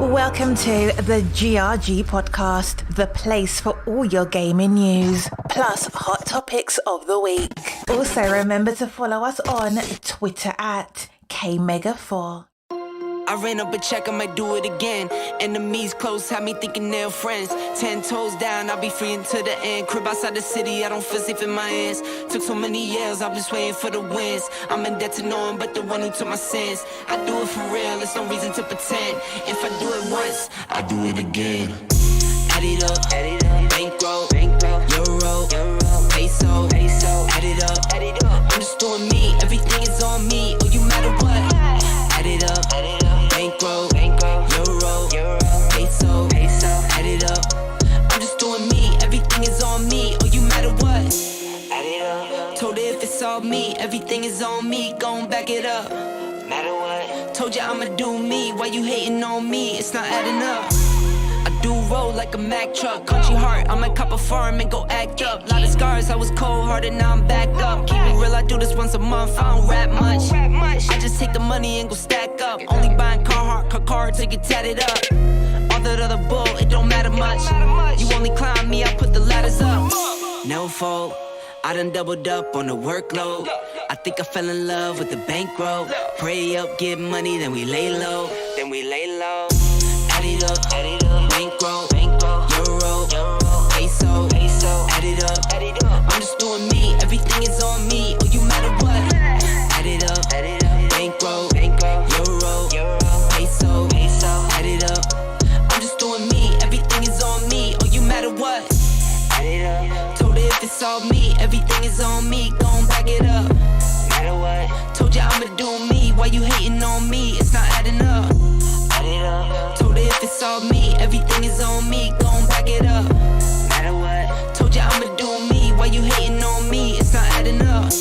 Welcome to the GRG Podcast, the place for all your gaming news, plus hot topics of the week. Also, remember to follow us on Twitter at KMega4. I ran up a check, I might do it again. Enemies close, had me thinking they're friends. 10 toes down, I'll be free until the end. Crib outside the city, I don't feel safe in my hands. Took so many years, I'm just waiting for the wins. I'm in debt to no one but the one who took my sins. I do it for real, there's no reason to pretend. If I do it once, I do it again. Add it up, bankroll, euro, peso, add it up. I'm just doing me, everything is on me. Oh, you matter what? Add it up. Bankroll, euro, peso, add it up. I'm just doing me, everything is on me. Oh, you matter what? Add it up. Told her if it's all me, everything is on me. Gon' back it up. Matter what? Told you I'ma do me. Why you hating on me? It's not adding up. I do roll like a Mack truck. Country heart, I might cop a farm and go act up. Lot of scars, I was cold-hearted, now I'm backed up. Keep it real, I do this once a month, I don't rap much. I just take the money and go stack up. Only buying car to get tatted up. All that other bull, it don't matter much. You only climb me, I put the ladders up. No fault, I done doubled up on the workload. I think I fell in love with the bankroll. Pray up, get money, then we lay low. Add it up, bankroll, euro, peso, add it up. I'm just doing me, everything is on me. Oh, you matter what? Add it up, bankroll, euro, peso, add it up. I'm just doing me, everything is on me. Oh, you matter what? Add it up. Told her if it's all me, everything is on me. Gon' back it up. Matter what? Told you I'ma do me. Why you hating on me? It's not adding up. Told her if it's all me, everything is on me. Gon' back it up. Matter what? Told you I'ma do me. Why you hating on me? It's not adding up.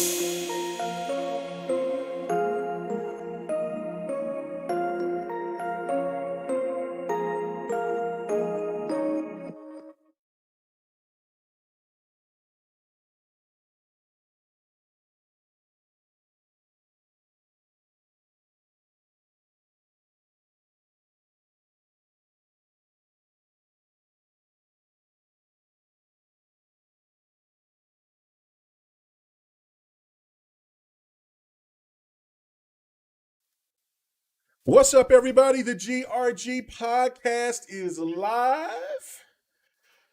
What's up, everybody? The GRG podcast is live.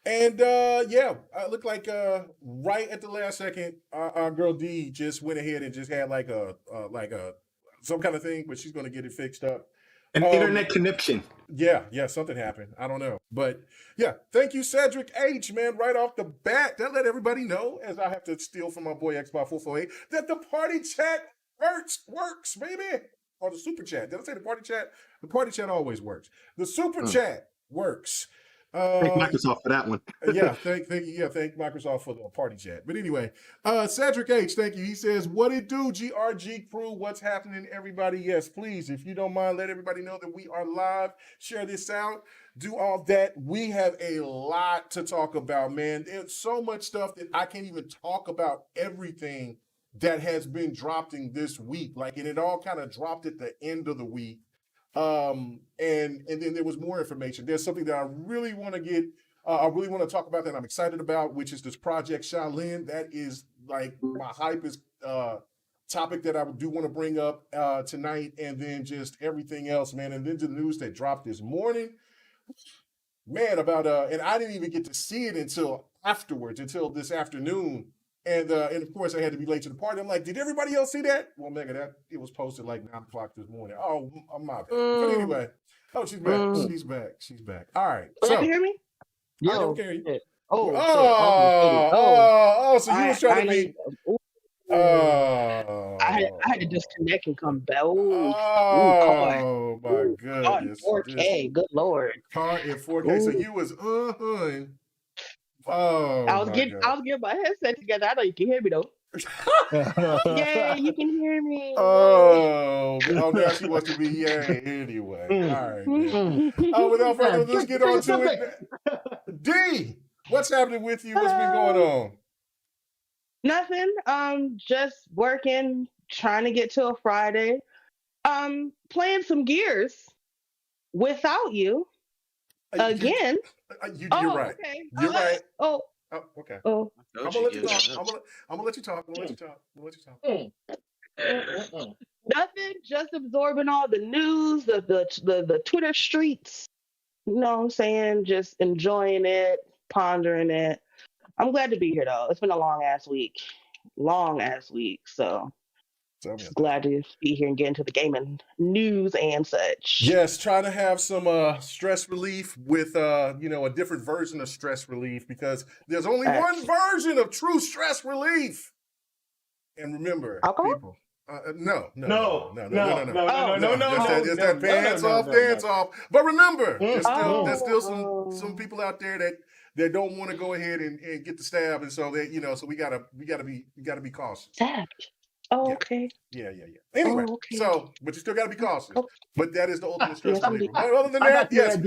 And it looked like right at the last second, our girl D just went ahead and just had like a some kind of thing, but she's going to get it fixed up. An internet connection. Yeah, something happened. I don't know. But yeah, thank you, Cedric H, man, right off the bat. That let everybody know, as I have to steal from my boy Xbox 448, that the party chat works, baby. Or the super chat. Did I say the party chat? The party chat always works. The super chat works. Thank Microsoft for that one. Thank Microsoft for the party chat. But anyway, Cedric H, thank you. He says, what it do, GRG crew? What's happening, everybody? Yes, please, if you don't mind, let everybody know that we are live. Share this out. Do all that. We have a lot to talk about, man. There's so much stuff that I can't even talk about everything that has been dropping this week. And it all kind of dropped at the end of the week. And then there was more information. There's something that I really want to get, I really want to talk about that I'm excited about, which is this Project Shaolin. That is like my hypest topic that I do want to bring up tonight, and then just everything else, man. And then the news that dropped this morning, man, about, and I didn't even get to see it until until this afternoon. And of course, I had to be late to the party. I'm like, did everybody else see that? Well, Megan, it was posted like 9 o'clock this morning. Oh, I'm not. But anyway, she's back. She's back. All right. So, you hear me? Yeah, I don't hear you. So you was trying to be. I had to disconnect and come back. Oh my goodness. 4K, good lord. Car in 4K. So you was I was getting my headset together. I know you can hear me though. Yeah, you can hear me. Now she wants to be anyway. All right. Without further ado, let's get on to it. D, what's happening with you? What's been going on? Nothing. Just working, trying to get to a Friday. Playing some Gears. without you again. You're right. Okay. You're right. Oh, Okay. oh. I'm gonna let you talk. I'm gonna let you talk. I'm gonna let you talk. Nothing. Just absorbing all the news, the Twitter streets. You know what I'm saying? Just enjoying it, pondering it. I'm glad to be here though. It's been a long ass week. So just glad to be here and get into the gaming news and such. Yes, trying to have some stress relief with a different version of stress relief, because there's only one version of true stress relief. And remember, people. No. It's that pants off, dance off. But remember, there's still some people out there that don't want to go ahead and get the stab, and so so we gotta be cautious. Stabbed. Oh, okay. Yeah. Anyway, so but you still gotta be cautious. But that is the ultimate stress reliever. Other than that, yes,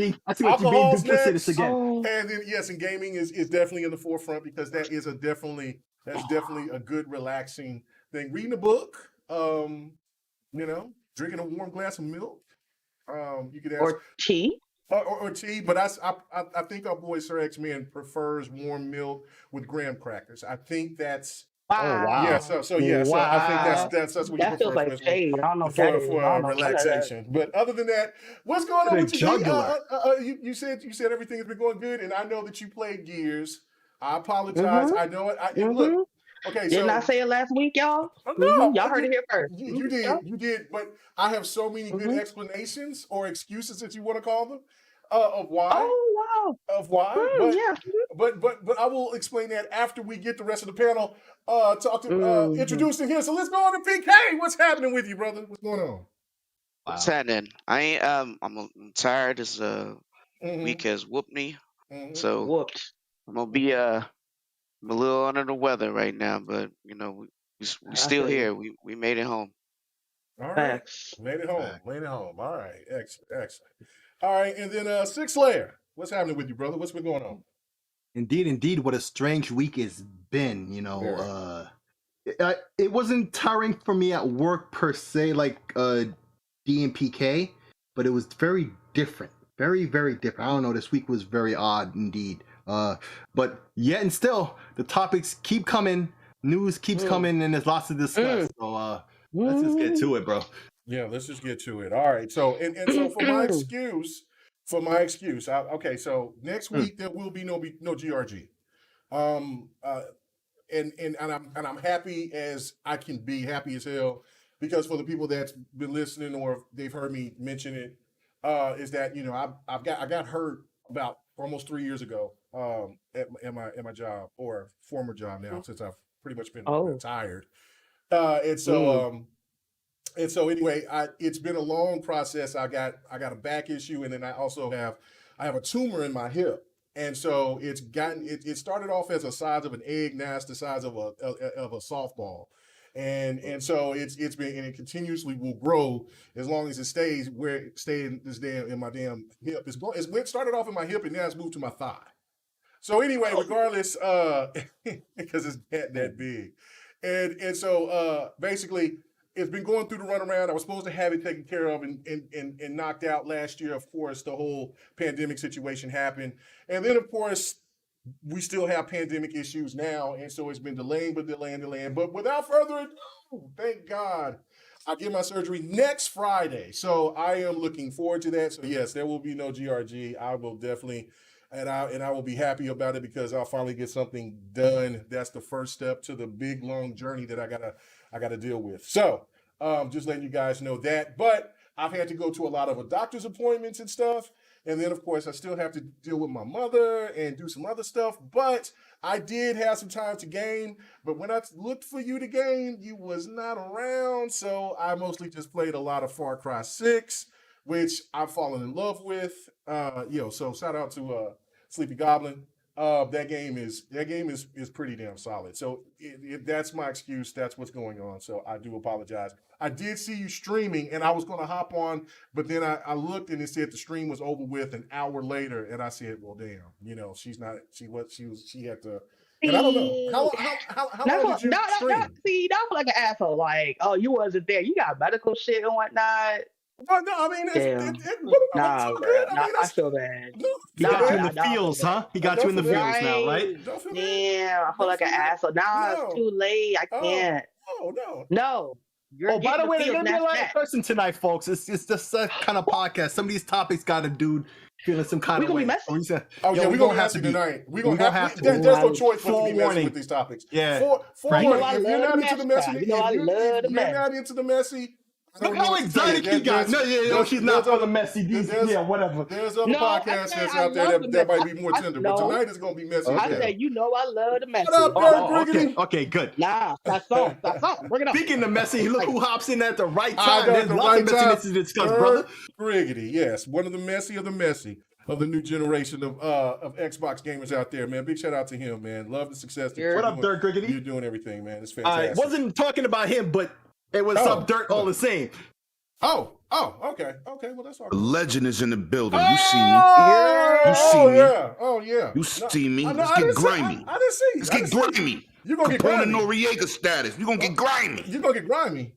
alcohol's next. And then and gaming is definitely in the forefront, because that's definitely a good relaxing thing. Reading a book, drinking a warm glass of milk. You could ask, or tea. Or tea, but I think our boy Sir X-Men prefers warm milk with graham crackers. I think that's wow. Yeah, so I think that's what that he feels prefers like shade. I don't know for relaxation. But other than that, what's going on with you? You said everything has been going good, and I know that you played Gears. I apologize. I know it. Look. Okay, didn't I say it last week, y'all? No, y'all heard it here first. You did. But I have so many good explanations or excuses, that you want to call them, of why. Oh wow. Of why. But I will explain that after we get the rest of the panel introduced in here. So let's go on to PK. What's happening with you, brother? What's going on? What's happening? I ain't I'm tired. This week has whooped me. So whooped. I'm gonna be I'm a little under the weather right now, but we still here. We made it home. All right. Made it home. All right. Excellent. All right, and then Six Layer. What's happening with you, brother? What's been going on? Indeed. What a strange week it's been. It wasn't tiring for me at work per se, like DMPK, but it was very different. Very, very different. I don't know. This week was very odd indeed. But yet and still, the topics keep coming. News keeps coming, and there's lots to discuss. So let's just get to it, bro. Yeah, let's just get to it. All right. So and so for my excuse, okay. So next week there will be no GRG. And I'm happy as I can be, happy as hell, because for the people that's been listening or they've heard me mention it, is that I got hurt about almost 3 years ago at my job, or former job now, since I've pretty much been retired. And so anyway, it's been a long process. I got a back issue, and then I also have a tumor in my hip. And so it started off as the size of an egg, now it's the size of a softball. And so it's been, and it continuously will grow as long as it stays in my damn hip. It started off in my hip, and now it's moved to my thigh. So anyway, regardless, because it's that big. And so basically, it's been going through the runaround. I was supposed to have it taken care of and knocked out last year. Of course, the whole pandemic situation happened. And then, of course, we still have pandemic issues now. And so it's been delaying. But without further ado, thank God, I get my surgery next Friday. So I am looking forward to that. So yes, there will be no GRG. I will definitely, and I will be happy about it, because I'll finally get something done. That's the first step to the big, long journey that I gotta deal with. So just letting you guys know that. But I've had to go to a lot of doctor's appointments and stuff. And then, of course, I still have to deal with my mother and do some other stuff. But I did have some time to game. But when I looked for you to game, you was not around. So I mostly just played a lot of Far Cry 6, which I've fallen in love with. So shout out to Sleepy Goblin. That game is pretty damn solid. So that's my excuse. That's what's going on. So I do apologize. I did see you streaming, and I was going to hop on, but then I looked and it said the stream was over with an hour later, and I said, well, damn, she had to. And I don't know how long did you stream? See, that was like an asshole. Like, oh, you wasn't there. You got medical shit and whatnot. Well, no, I mean, Damn. it's Nah, all bro. good. I Nah, mean, I feel bad. no, He feel got you in bad. the feels, huh? He got you in the Don't feel feels bad. now, right? Don't feel bad. Damn, I feel Don't like an feel bad. asshole. Nah, it's No. too late. I Oh, can't. no. No. You're Oh, by getting the the way, feels, there's and gonna be a that's live that. person tonight, folks. It's just a kind of podcast. Some of these topics got a dude feeling some kind We of gonna way. be messy? Oh, yeah, we're we're gonna be have to messy be. tonight. We're We gonna have to. There's no choice but to be messy Forewarning. with these topics. Yeah. You know Forewarning. I If you're love not the into the mess, messy, child. You know I love the if you're mess. not into the messy, I Look don't know how what to tell you. exotic he got. No, she's not for the messy. Yeah, whatever. There's other No, I podcasts say that's I out there love the that mess. might be more tender, but No, tonight it's gonna be messy as I hell. say you know I love the messy. What up, Derek Griggity? Okay, good. Nah, that's all. That's all. Bring it up. Speaking of messy, look who hops in at the right I time. know There's at the lots right of messiness time. to discuss, Derek brother. Griggity, yes, one of the messy of the new generation of Xbox gamers out there, man. Big shout out to him, man. Love the success that you're What up, doing. Dirk Griggity? You're doing everything, man. It's I fantastic. wasn't talking about him, but it was some dirt all the same. Oh, okay. Well, that's all The right. legend is in the building. You see me. You see Oh me. yeah. Oh yeah. You see me. No, Let's I get didn't see- grimy. I didn't see you. Let's I get didn't see you. grimy. You're gonna get Capone grimy. Noriega status. We're gonna get grimy. You're gonna get grimy.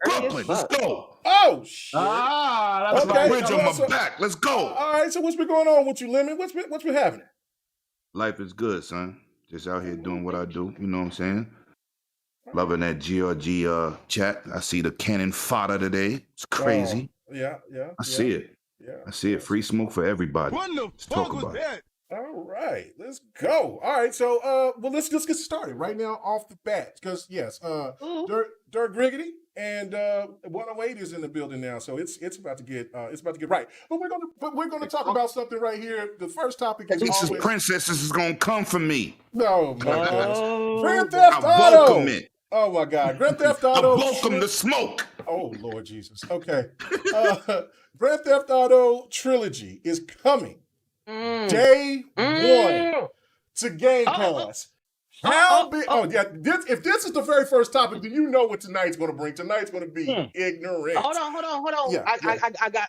Brooklyn, let's go. Oh shit. That's Okay. right. Bridge on my back. Let's go. All right. So what's been going on with you, Lemon? What's been happening? Life is good, son. Just out here doing what I do. You know what I'm saying? Loving that GRG chat. I see the cannon fodder today. It's crazy. Yeah. I see it. Yeah. I see it. Free smoke for everybody. Let's talk about it. All right, let's go. All right, so well, let's just get started right now off the bat because yes, Dirk Griggity and 108 is in the building now, so it's about to get right. But we're gonna talk about something right here. The first topic is Princess always Princesses is gonna come for me. no, my goodness. Grand I Theft Auto. welcome it. Oh my God, Grand Theft I Auto. welcome the smoke. Oh Lord Jesus. Okay, Grand Theft Auto trilogy is coming. Day one to Game Pass. How big? Oh yeah, if this is the very first topic, then you know what tonight's going to bring. Tonight's going to be ignorant. Hold on. Yeah,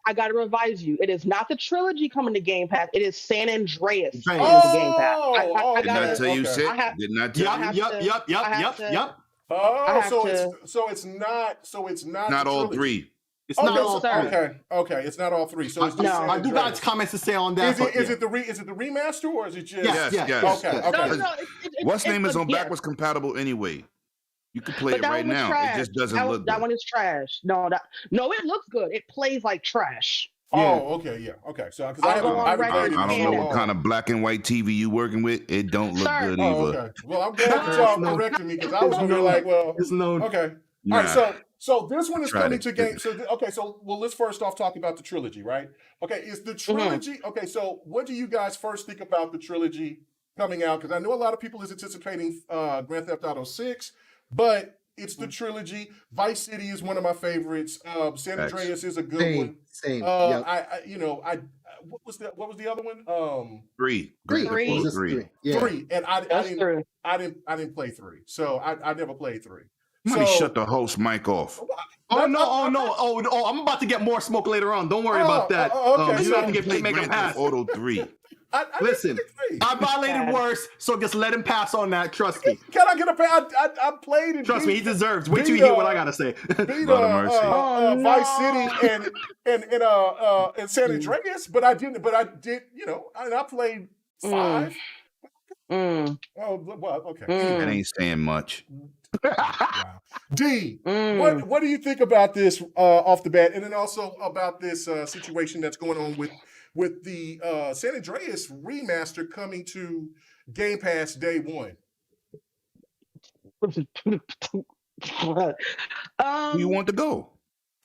I got to revise you. It is not the trilogy coming to Game Pass. It is San Andreas coming Oh, to Game Pass. I Didn't I gotta- tell you, okay. Sid? I have- Didn't I tell you? Yep. Oh, so it's not Not the all trilogy. three. It's not all sir. Okay. It's not all three. So it's just San I do got Andreas. comments to say on that. Is it the remaster or is it just? Yes. Okay. No, What's name is on yeah. backwards compatible anyway. You can play But it that right one was now. trash. It just doesn't look That good. one is trash. No, it looks good. It plays like trash. Oh, okay, yeah, okay. So because I I'll go on haven't record played it I in don't so know long. what kind of black and white TV you working with. It don't look Sir. good Oh, either. okay. Well, I'm glad that y'all corrected me because I was over there like, well, There's no. okay. Nah. All right, so this one is Tried coming it. to game. So well, let's first off talk about the trilogy, right? Okay, is the trilogy okay? So what do you guys first think about the trilogy coming out? Because I know a lot of people is anticipating Grand Theft Auto 6, but it's the trilogy. Vice City is one of my favorites. San Facts. Andreas is a good one. Same. Yep. What was the other one? Three. Three. Just Three. Yeah. 3, and I That's true. didn't play 3, so I never played 3. Somebody So- shut the host mic off. Oh no! I'm about to get more smoke later on. Don't worry about that. okay, You so- have to make a Grand pass. Theft Auto 3. I Listen, didn't play 3. I violated worse, so just let him pass on that. Trust me. Can I get a pass? I played and Trust me, he beat deserves. Wait till you hear what I gotta say. Lot of mercy. Vice City and San Andreas, but I did, I played 5. Oh, well, okay. That ain't saying much. Wow. D, what do you think about this off the bat, and then also about this situation that's going on with the San Andreas remaster coming to Game Pass day one? Where you want to go?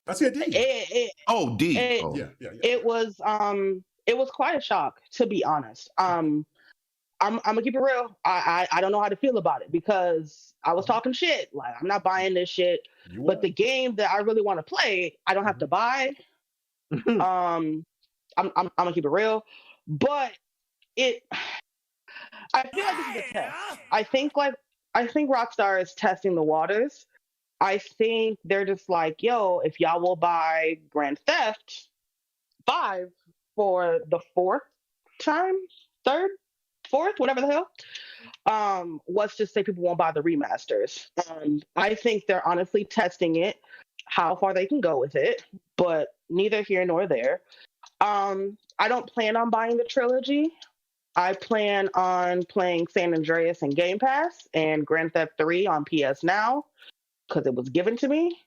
I said D. Oh, D. Yeah. It was quite a shock, to be honest. I'm gonna keep it real. I don't know how to feel about it because I was talking shit. Like, I'm not buying this shit. But the game that I really want to play, I don't have to buy. I'm gonna keep it real. But I feel like this is a test. I think Rockstar is testing the waters. I think they're just like, yo, if y'all will buy Grand Theft 5 for the fourth time, third, fourth, whatever the hell, let's just say people won't buy the remasters. I think they're honestly testing it. how far they can go with it, but neither here nor there. I don't plan on buying the trilogy. I plan on playing San Andreas and Game Pass and Grand Theft 3 on PS Now because it was given to me.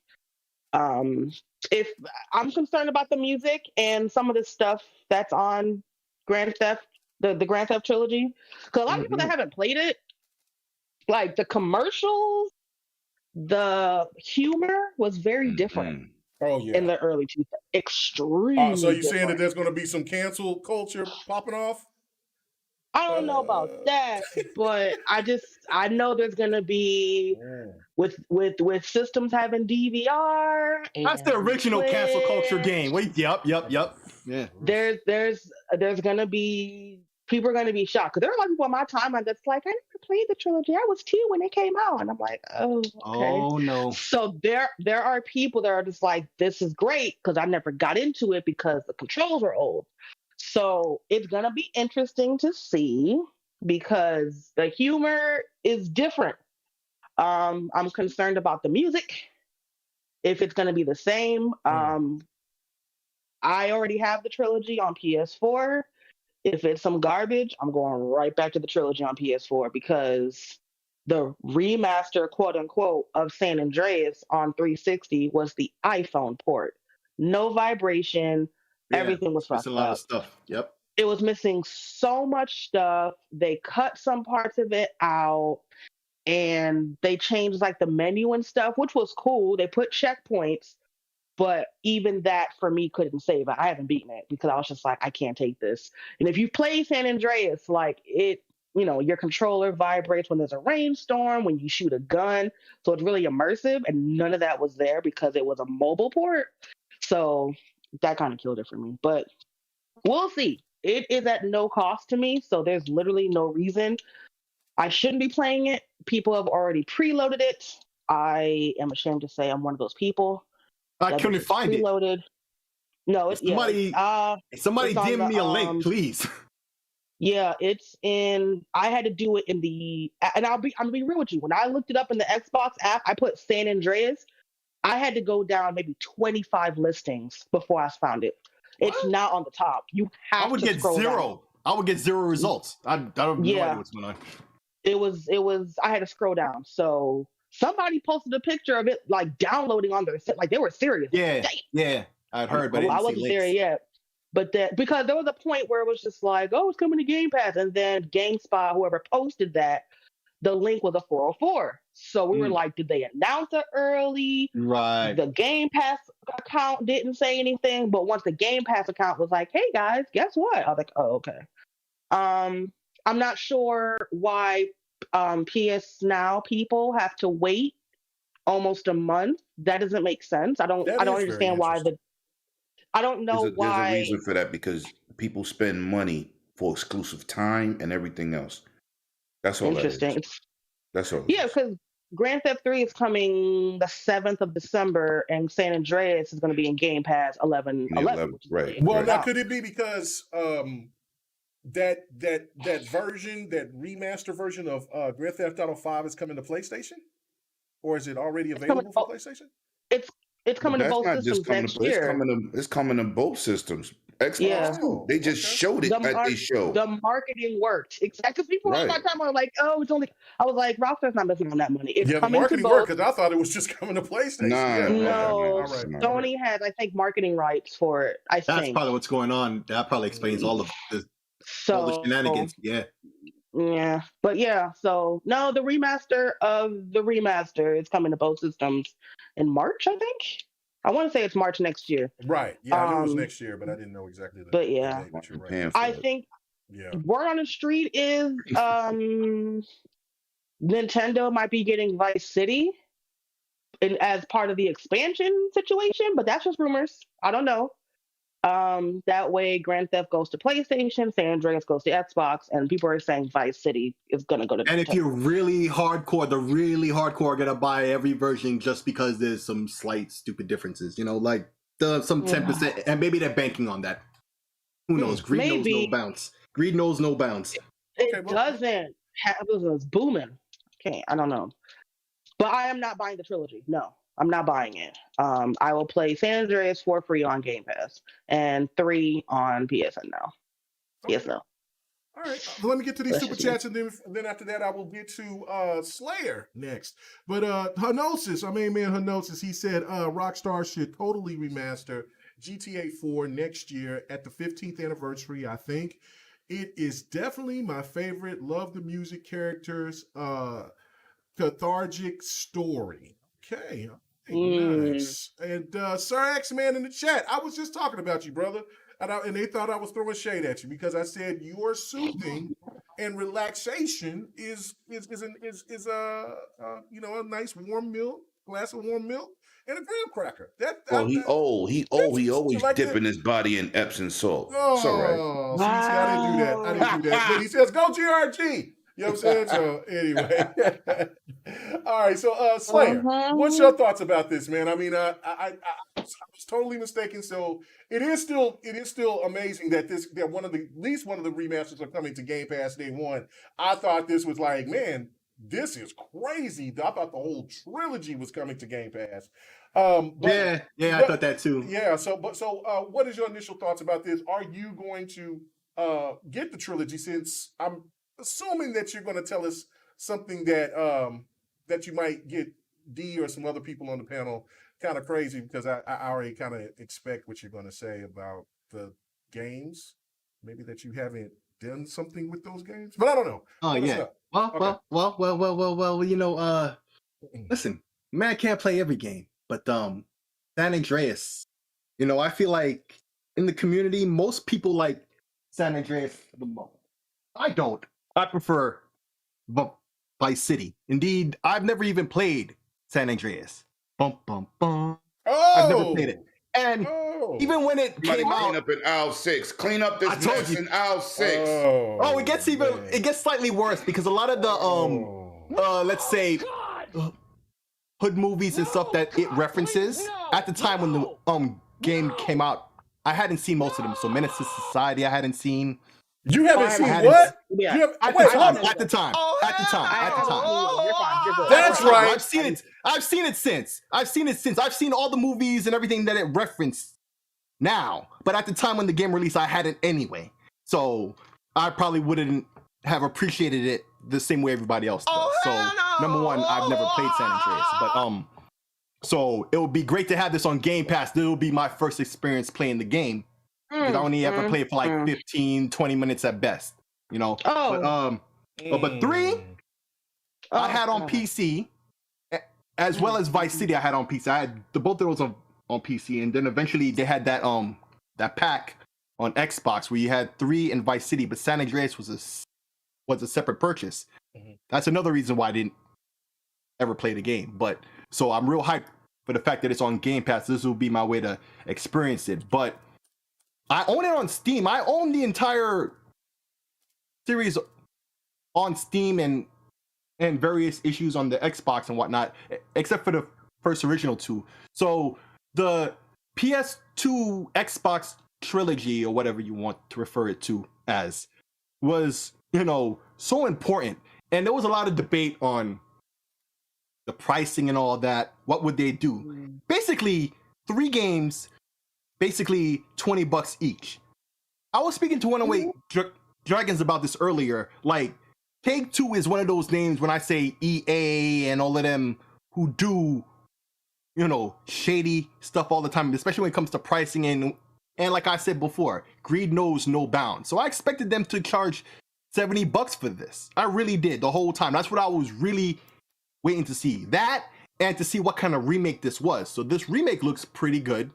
If I'm concerned about the music and some of the stuff that's on Grand Theft, the Grand Theft trilogy, because a lot of people that haven't played it, like the commercials, the humor was very different Oh yeah. in the early 2000s. Extremely. So you saying that different. there's going to be some cancel culture popping off? I don't know about that, but I know there's gonna be with systems having DVR. That's the original cancel culture game. Wait, yep. Yeah. There's gonna be people are gonna be shocked because there are a lot of people on my timeline that's like, I never played the trilogy. I was 2 when it came out, and I'm like, oh, okay. Oh no. So there are people that are just like, this is great because I never got into it because the controls are old. So it's going to be interesting to see because the humor is different. I'm concerned about the music, if it's going to be the same. I already have the trilogy on PS4. If it's some garbage, I'm going right back to the trilogy on PS4 because the remaster, quote unquote, of San Andreas on 360 was the iPhone port. No vibration. Yeah, everything was fucked up. That's a lot of stuff. Yep. It was missing so much stuff. They cut some parts of it out and they changed like the menu and stuff, which was cool. They put checkpoints, but even that for me couldn't save it. I haven't beaten it because I was just like, I can't take this. And if you play San Andreas, like it, your controller vibrates when there's a rainstorm, when you shoot a gun. So it's really immersive and none of that was there because it was a mobile port. So that kind of killed it for me, but we'll see. It is at no cost to me, so there's literally no reason I shouldn't be playing it. People have already preloaded it. I am ashamed to say I'm one of those people. I couldn't find preloaded. No, it's somebody DM me a link, please. Yeah, it's in. I had to do it in the, and I'm gonna be real with you. When I looked it up in the Xbox app, I put San Andreas. I had to go down maybe 25 listings before I found it. What? It's not on the top. You have to scroll down. I would get zero results. I don't know what's going on. It was. I had to scroll down. So somebody posted a picture of it, like downloading on their like they were serious. Yeah. I'd heard, but I wasn't there yet. But because there was a point where it was just like, oh, it's coming to Game Pass, and then GameSpot, whoever posted that, the link was a 404. So we were like, did they announce it early? Right. The Game Pass account didn't say anything, but once the Game Pass account was like, hey guys, guess what? I was like, oh, okay. I'm not sure why PS Now people have to wait almost a month. That doesn't make sense. I don't understand why I don't know why. There's a reason for that because people spend money for exclusive time and everything else. That's all. Interesting. That's all. Yeah, because Grand Theft 3 is coming the 7th of December, and San Andreas is going to be in Game Pass 11/11. Right. Well, now could it be because that version, that remaster version of Grand Theft Auto 5 is coming to PlayStation, or is it already available for PlayStation? It's coming to both systems next year. It's coming to both systems. Xbox too. They just showed it at the show. The marketing worked. Exactly. Because people all the time were like, oh, it's only. I was like, Rockstar's not messing on that money. It's coming the marketing to both. worked because I thought it was just coming to PlayStation. No. Sony has, I think, marketing rights for it. That's probably what's going on. That probably explains all of the shenanigans. Yeah. But yeah, so no, the remaster of the remaster is coming to both systems in March, I think. I want to say it's March next year. Right. Yeah, I knew it was next year, but I didn't know exactly the date. But you're right. I think word on the street is Nintendo might be getting Vice City as part of the expansion situation, but that's just rumors. I don't know. That way Grand Theft goes to PlayStation, San Andreas goes to Xbox, and people are saying Vice City is going to go to And Nintendo. if you're really hardcore, the really hardcore are going to buy every version just because there's some slight stupid differences, like some 10%, and maybe they're banking on that. Who knows? Greed knows no bounds. Greed knows no bounds. It doesn't have, it was booming. Okay, I don't know. But I am not buying the trilogy. No. I'm not buying it. I will play San Andreas for free on Game Pass and 3 on PSN now. Okay. PSN. All right, let me get to these That's super just me. chats, and then after that, I will get to Slayer next. But Hanosis, our main man Hanosis, he said Rockstar should totally remaster GTA 4 next year at the 15th anniversary, I think. It is definitely my favorite. Love the music, characters, cathartic story. Okay, nice. And Sir X Man in the chat, I was just talking about you, brother. And they thought I was throwing shade at you because I said your soothing and relaxation is a nice warm milk, glass of warm milk, and a graham cracker. He always like dipping his body in Epsom salt. Oh, It's all right. see, I didn't do that. But he says go GRG. You know what I'm saying? So anyway, all right. So Slayer, what's your thoughts about this, man? I mean, I was totally mistaken. So it is still amazing that at least one of the remasters are coming to Game Pass day one. I thought this was like, man, this is crazy. I thought the whole trilogy was coming to Game Pass. I thought that too. Yeah. So what is your initial thoughts about this? Are you going to get the trilogy, since I'm assuming that you're going to tell us something that that you might get D or some other people on the panel kind of crazy, because I already kind of expect what you're going to say about the games. Maybe that you haven't done something with those games, but I don't know. Oh yeah. Well. You know, listen, man can't play every game, but San Andreas. You know, I feel like in the community, most people like San Andreas the most. I don't. I prefer Vice City. Indeed, I've never even played San Andreas. Bum bum bum. I've never played it. And even when it came out, clean up in aisle 6. Clean up this mess in aisle 6. It gets slightly worse because a lot of the let's say hood movies and stuff that it references at the time when the game came out, I hadn't seen most of them. So Menace to Society, I hadn't seen. You haven't seen what? Yeah. At the time. That's right. I've seen it since. I've seen all the movies and everything that it referenced now. But at the time when the game released, I hadn't anyway. So I probably wouldn't have appreciated it the same way everybody else does. Number one, I've never played San Andreas. But so it would be great to have this on Game Pass. This will be my first experience playing the game. Because I only ever played for like 15, 20 minutes at best, you know. But 3, I had on PC, as well as Vice City. I had on PC. I had both of those on PC, and then eventually they had that pack on Xbox where you had 3 and Vice City, but San Andreas was a separate purchase. That's another reason why I didn't ever play the game. But so I'm real hyped for the fact that it's on Game Pass. This will be my way to experience it, but. I own it on Steam. I own the entire series on Steam and various issues on the Xbox and whatnot, except for the first original 2. So the PS2 Xbox trilogy, or whatever you want to refer it to as, was, you know, so important. And there was a lot of debate on the pricing and all that. What would they do? Basically, 3 games. Basically $20 each. I was speaking to one of my Dragons about this earlier. Like, Take-Two is one of those names when I say EA and all of them who do, you know, shady stuff all the time, especially when it comes to pricing and like I said before, greed knows no bounds. So I expected them to charge $70 for this. I really did the whole time. That's what I was really waiting to see. That and to see what kind of remake this was. So this remake looks pretty good.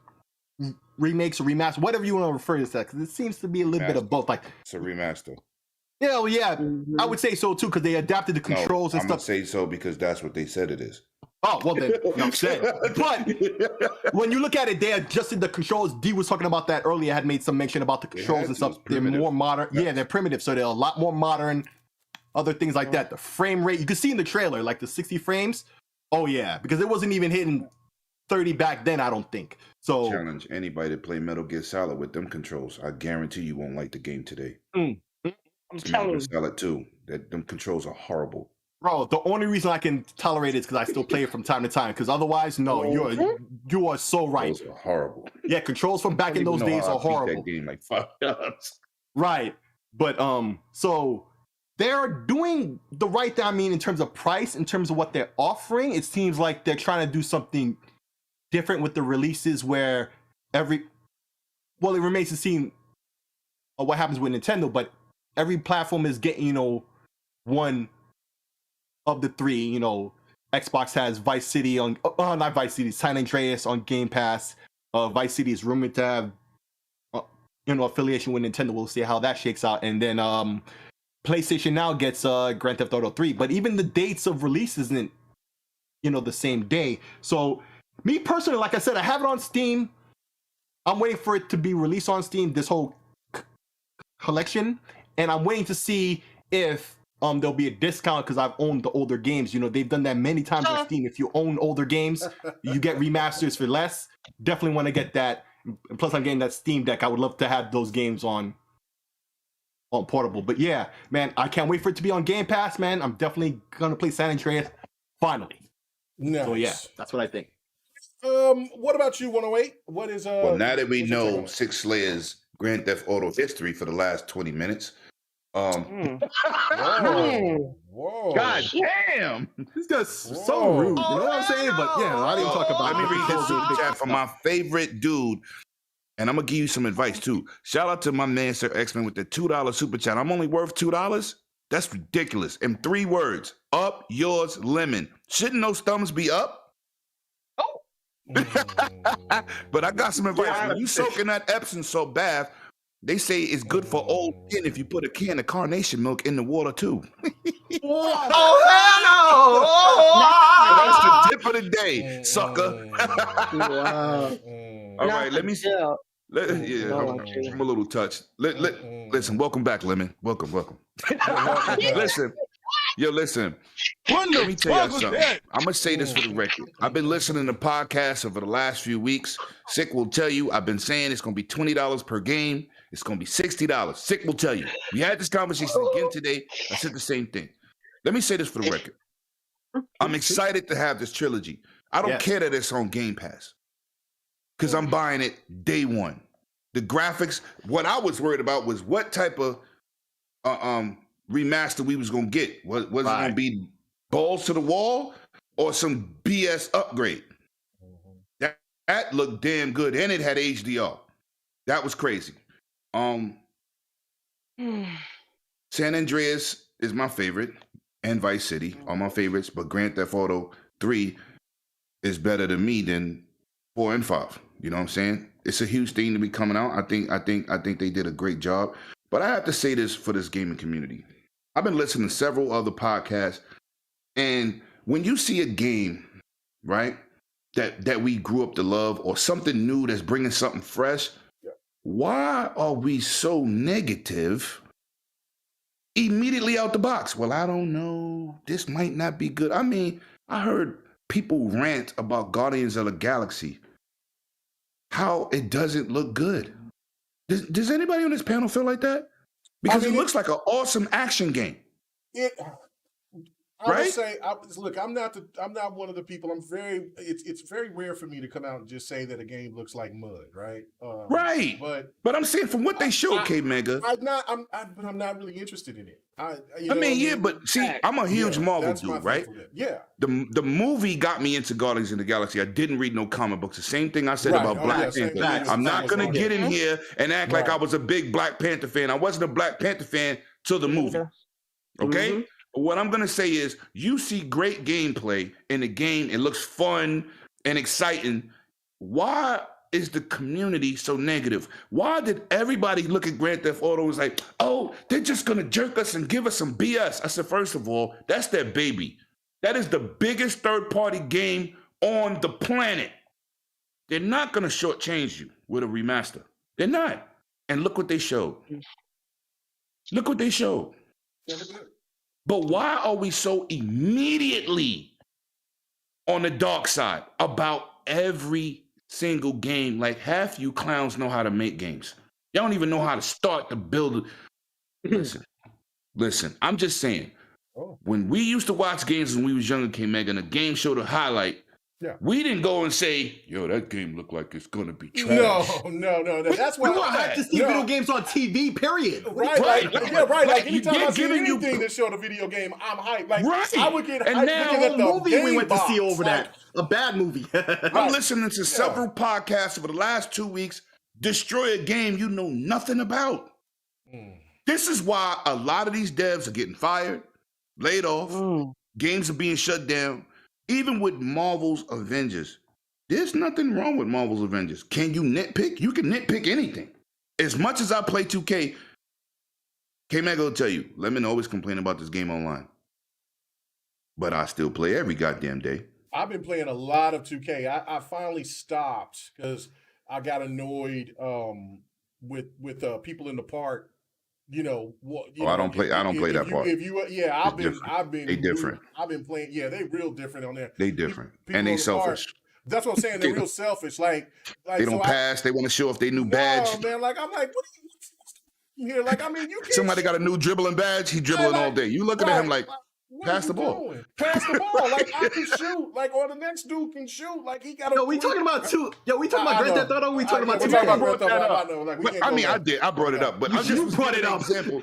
Remakes or remaster, whatever you want to refer to that, because it seems to be a little bit of both. Like it's a remaster. Yeah, I would say so too, because they adapted the controls and stuff. I'm gonna say so because that's what they said it is. Oh well, then I'm saying. But when you look at it, they adjusted the controls. D was talking about that earlier. I had made some mention about the controls and stuff. They're more modern. Yeah, they're primitive, so they're a lot more modern. Other things like that. The frame rate, you can see in the trailer, like the 60 frames. Oh yeah, because it wasn't even hitting 30 back then, I don't think. So challenge anybody to play Metal Gear Solid with them controls. I guarantee you won't like the game today. I'm telling you. Solid 2. Them controls are horrible. Bro, the only reason I can tolerate it is because I still play it from time to time. Because otherwise, no, you are so right. Those are horrible. Yeah, controls from back in those days are horrible. That game like $5. Right, but so they're doing the right thing. I mean, in terms of price, in terms of what they're offering, it seems like they're trying to do something different with the releases. Where it remains to see what happens with Nintendo, but every platform is getting one of the three. Xbox has Vice City on, not Vice City, San Andreas on Game Pass. Vice City is rumored to have, affiliation with Nintendo. We'll see how that shakes out. And then PlayStation now gets Grand Theft Auto 3. But even the dates of release isn't, the same day. So me personally, like I said, I have it on Steam. I'm waiting for it to be released on Steam, this whole collection. And I'm waiting to see if there'll be a discount because I've owned the older games. They've done that many times on Steam. If you own older games, you get remasters for less. Definitely want to get that. And plus, I'm getting that Steam Deck. I would love to have those games on portable. But yeah, man, I can't wait for it to be on Game Pass, man. I'm definitely gonna play San Andreas finally. Nice. So yeah, that's what I think. What about you, 108? What is Well, now that we know Six Slayer's Grand Theft Auto history for the last 20 minutes. Whoa. God damn! This guy's so rude. You know what I'm saying? But yeah, I didn't talk about. Let me read this super chat from my favorite dude, and I'm gonna give you some advice too. Shout out to my man Sir X-Men with the $2 super chat. I'm only worth $2. That's ridiculous. In 3 words: up yours, lemon. Shouldn't those thumbs be up? Oh. But I got some advice. When you soaking that Epsom salt bath, they say it's good for old skin if you put a can of carnation milk in the water too. That's the tip of the day, sucker. Wow. All right, let me see. I'm a little touched. Listen, welcome back, Lemon. Welcome. Listen. Let me tell you something. I'm going to say this for the record. I've been listening to podcasts over the last few weeks. Sick will tell you, I've been saying it's going to be $20 per game. It's going to be $60. Sick will tell you. We had this conversation again today. I said the same thing. Let me say this for the record. I'm excited to have this trilogy. I don't care that it's on Game Pass because I'm buying it day one. The graphics, what I was worried about was what type of remaster we was going to get. Was it going to be balls to the wall or some BS upgrade? That looked damn good, and it had HDR. That was crazy. San Andreas is my favorite, and Vice City are my favorites, but Grand Theft Auto 3 is better to me than 4 and 5. You know what I'm saying? It's a huge thing to be coming out. I think they did a great job. But I have to say this for this gaming community. I've been listening to several other podcasts, and when you see a game, right, that we grew up to love, or something new that's bringing something fresh, why are we so negative immediately out the box? Well, I don't know. This might not be good. I mean, I heard people rant about Guardians of the Galaxy, how it doesn't look good. Does anybody on this panel feel like that? Because it looks like an awesome action game. I would say, look, I'm not one of the people. It's very rare for me to come out and just say that a game looks like mud, right? Right. But I'm saying from what they showed, K-Mega. But I'm not really interested in it. But see, I'm a huge Marvel dude, right? Yeah. The movie got me into Guardians of the Galaxy. I didn't read no comic books. The same thing I said about Black Panther. I'm not going to get in here and act like I was a big Black Panther fan. I wasn't a Black Panther fan till the movie. Okay? Mm-hmm. What I'm going to say is you see great gameplay in the game. It looks fun and exciting. Why is the community so negative? Why did everybody look at Grand Theft Auto and was like, oh, they're just going to jerk us and give us some BS? I said, first of all, that's their baby. That is the biggest third-party game on the planet. They're not going to shortchange you with a remaster. They're not. And look what they showed. Look what they showed. But why are we so immediately on the dark side about every single game? Like half you clowns know how to make games. Y'all don't even know how to start to build. Listen, I'm just saying, When we used to watch games when we was younger, K-Meg, and a game showed a highlight, we didn't go and say, yo, that game looked like it's going to be trash. No. That's why we want hyped to see video games on TV, period. Right. Like anytime I see anything that showed a video game, I'm hyped. Like, I would get hyped looking at the movie we went to see over that. A bad movie. I'm listening to several podcasts over the last 2 weeks, destroy a game you know nothing about. This is why a lot of these devs are getting fired, laid off, games are being shut down. Even with Marvel's Avengers, there's nothing wrong with Marvel's Avengers. Can you nitpick? You can nitpick anything. As much as I play 2K, K-Mag will tell you, Lemon always complain about this game online. But I still play every goddamn day. I've been playing a lot of 2K. I finally stopped because I got annoyed with people in the park. You know, I don't play that part. I've been. They different. I've been playing. Yeah, they real different on there. They different, and they selfish. That's what I'm saying. They're real selfish. Like they don't pass. They want to show off their new badge. Man, like I'm like, what are you here? Like I mean, you can't. Somebody got a new dribbling badge. He dribbling all day. You looking at him like. Pass the ball. Pass the ball. Like I can shoot. Like or the next dude can shoot. Like he got. We talking about we talking about Grand Theft Auto. We talking about 2K. I mean, I did. I brought it up, but I just brought it up. Example.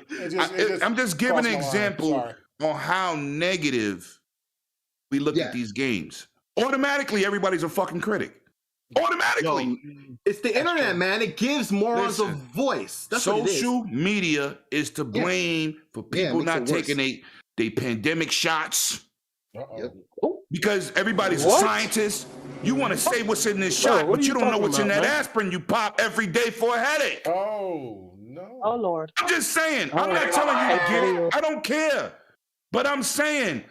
I'm just giving an example on how negative we look at these games. Automatically, everybody's a fucking critic. Automatically. It's the internet, man. It gives morons a voice. That's social media is to blame for people not taking they pandemic shots. Because everybody's a scientist. You want to say what's in this shot, but you don't know what's in that aspirin you pop every day for a headache. Oh, no. Oh, Lord. I'm just saying. I'm not telling you to get it. I don't care. But I'm saying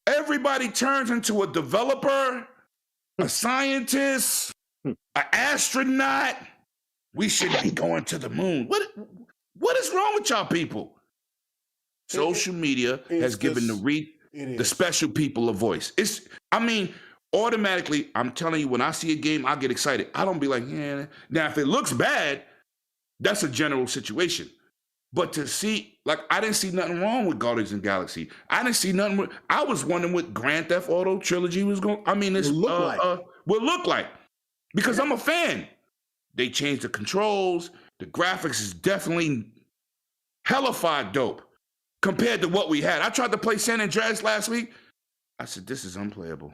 everybody turns into a developer, a scientist, an astronaut. We should be going to the moon. What is wrong with y'all people? Social media has given the special people a voice. Automatically, I'm telling you, when I see a game, I get excited. I don't be like, yeah. Now, if it looks bad, that's a general situation. But to see, like, I didn't see nothing wrong with Guardians of the Galaxy. I didn't see nothing. I was wondering what Grand Theft Auto trilogy was going. I mean, would look like because I'm a fan. They changed the controls. The graphics is definitely hellified dope. Compared to what we had. I tried to play San Andreas last week. I said, this is unplayable.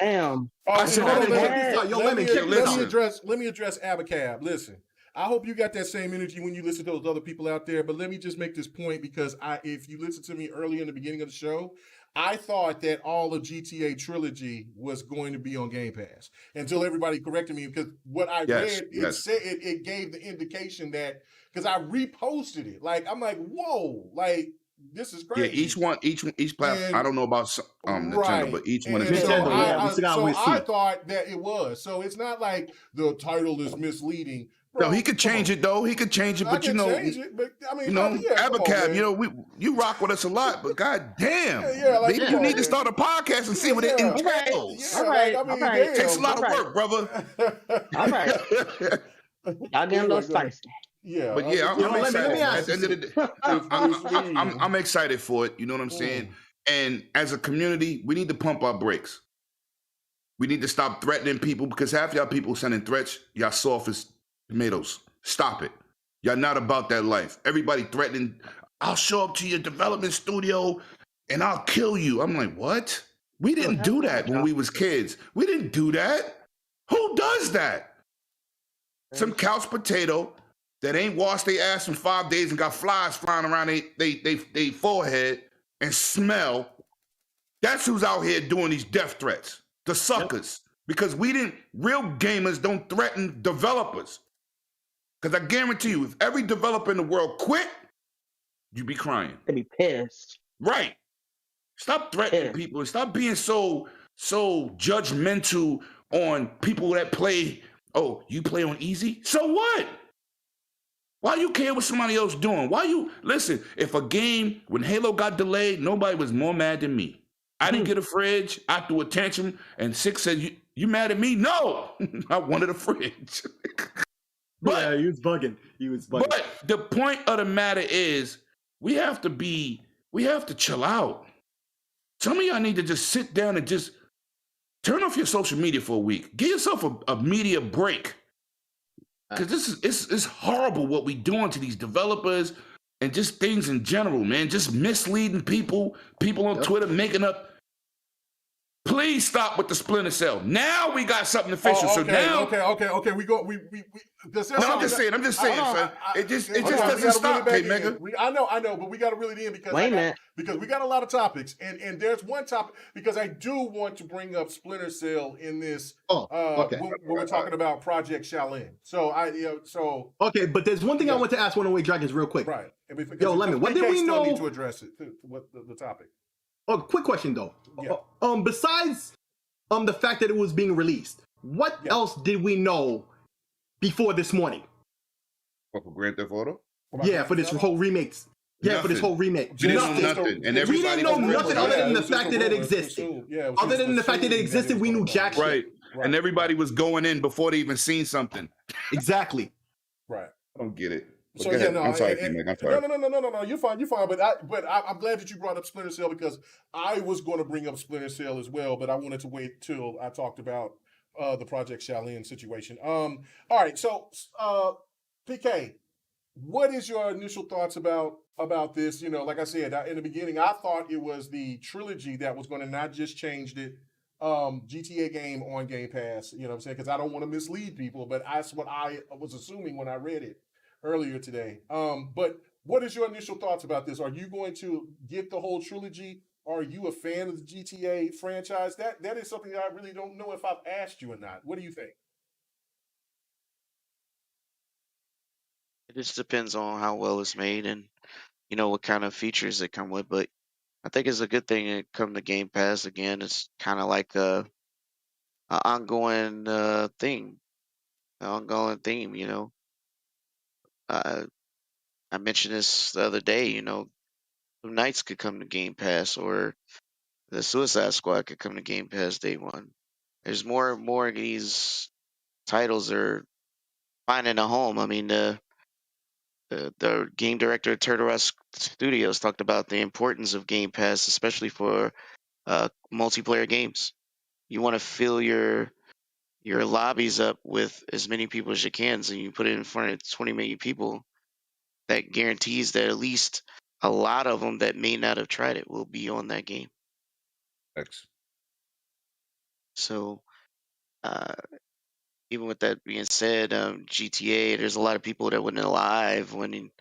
Damn. Let me address Abacab. Listen, I hope you got that same energy when you listen to those other people out there, but let me just make this point because if you listen to me early in the beginning of the show, I thought that all of GTA Trilogy was going to be on Game Pass until everybody corrected me because what I read, it gave the indication that because I reposted it. Like I'm like, whoa, like this is crazy. Yeah, each platform. I don't know about Nintendo, but each one is Nintendo. So I thought that it was. So it's not like the title is misleading. Bro, no, he could change it though. He could change it, but you know, Abacab, you rock with us a lot, but goddamn, maybe you need to start a podcast and see what it entails. All right. It takes a lot of work, brother. All right. Y'all getting those spicy. Yeah, but yeah, I'm excited. At the end of the day, I'm excited for it. You know what I'm saying? And as a community, we need to pump our brakes. We need to stop threatening people because half y'all people sending threats, y'all soft as tomatoes. Stop it. Y'all not about that life. Everybody threatening, I'll show up to your development studio and I'll kill you. I'm like, what? We didn't do that when we was kids. We didn't do that. Who does that? Some couch potato that ain't washed their ass in 5 days and got flies flying around they forehead and smell. That's who's out here doing these death threats. The suckers. Because real gamers don't threaten developers. Because I guarantee you, if every developer in the world quit, you'd be crying. They'd be pissed. Right. Stop threatening people and stop being so judgmental on people that play. Oh, you play on easy? So what? Why you care what somebody else doing? Listen, if a game, when Halo got delayed, nobody was more mad than me. I didn't get a fridge. I threw a tantrum, and Six said, you mad at me? No, I wanted a fridge. But, yeah, he was bugging. But the point of the matter is, we have to we have to chill out. Some of y'all need to just sit down and just turn off your social media for a week. Give yourself a media break. Because it's horrible what we doing to these developers and just things in general, man. Just misleading people on Twitter making up. Please stop with the Splinter Cell. Now we got something official. Okay, so now, okay. We go. We. I'm just saying, son. It just doesn't stop, really nigga. I know, but we got to reel it in because because we got a lot of topics, and there's one topic because I do want to bring up Splinter Cell in this. When we're talking about Project Shaolin. So okay, but there's one thing I want to ask One Away Dragons real quick. Right. Yo, Lemon, what did we know? Need to address it. What the topic? Oh, quick question though. Yeah. Besides the fact that it was being released, what else did we know before this morning? For Grand Theft Auto? Yeah, for this whole remake. Yeah, for this whole remake. We didn't know nothing. And we didn't know nothing other than the fact that it existed. Other than the fact that it existed, we knew jack shit. Right. And everybody was going in before they even seen something. Exactly. Right. I don't get it. So I'm sorry, I'm sorry. No. You're fine. But I'm glad that you brought up Splinter Cell because I was going to bring up Splinter Cell as well, but I wanted to wait till I talked about the Project Shaolin situation. All right. So, PK, what is your initial thoughts about this? You know, like I said in the beginning, I thought it was the trilogy that was going to not just change it. GTA game on Game Pass. You know what I'm saying? Because I don't want to mislead people, but that's what I was assuming when I read it earlier today. But what is your initial thoughts about this? Are you going to get the whole trilogy? Are you a fan of the GTA franchise? That is something that I really don't know if I've asked you or not. What do you think? It just depends on how well it's made and what kind of features it come with. But I think it's a good thing it come to Game Pass again. It's kind of like a ongoing thing, an ongoing theme. I mentioned this the other day, some Knights could come to Game Pass or the Suicide Squad could come to Game Pass day one. There's more and more of these titles are finding a home. I mean, the game director at Turtle Rock Studios talked about the importance of Game Pass, especially for multiplayer games. You want to fill your lobbies up with as many people as you can, so you put it in front of 20 million people. That guarantees that at least a lot of them that may not have tried it will be on that game. Thanks. So, even with that being said, GTA, there's a lot of people that weren't alive when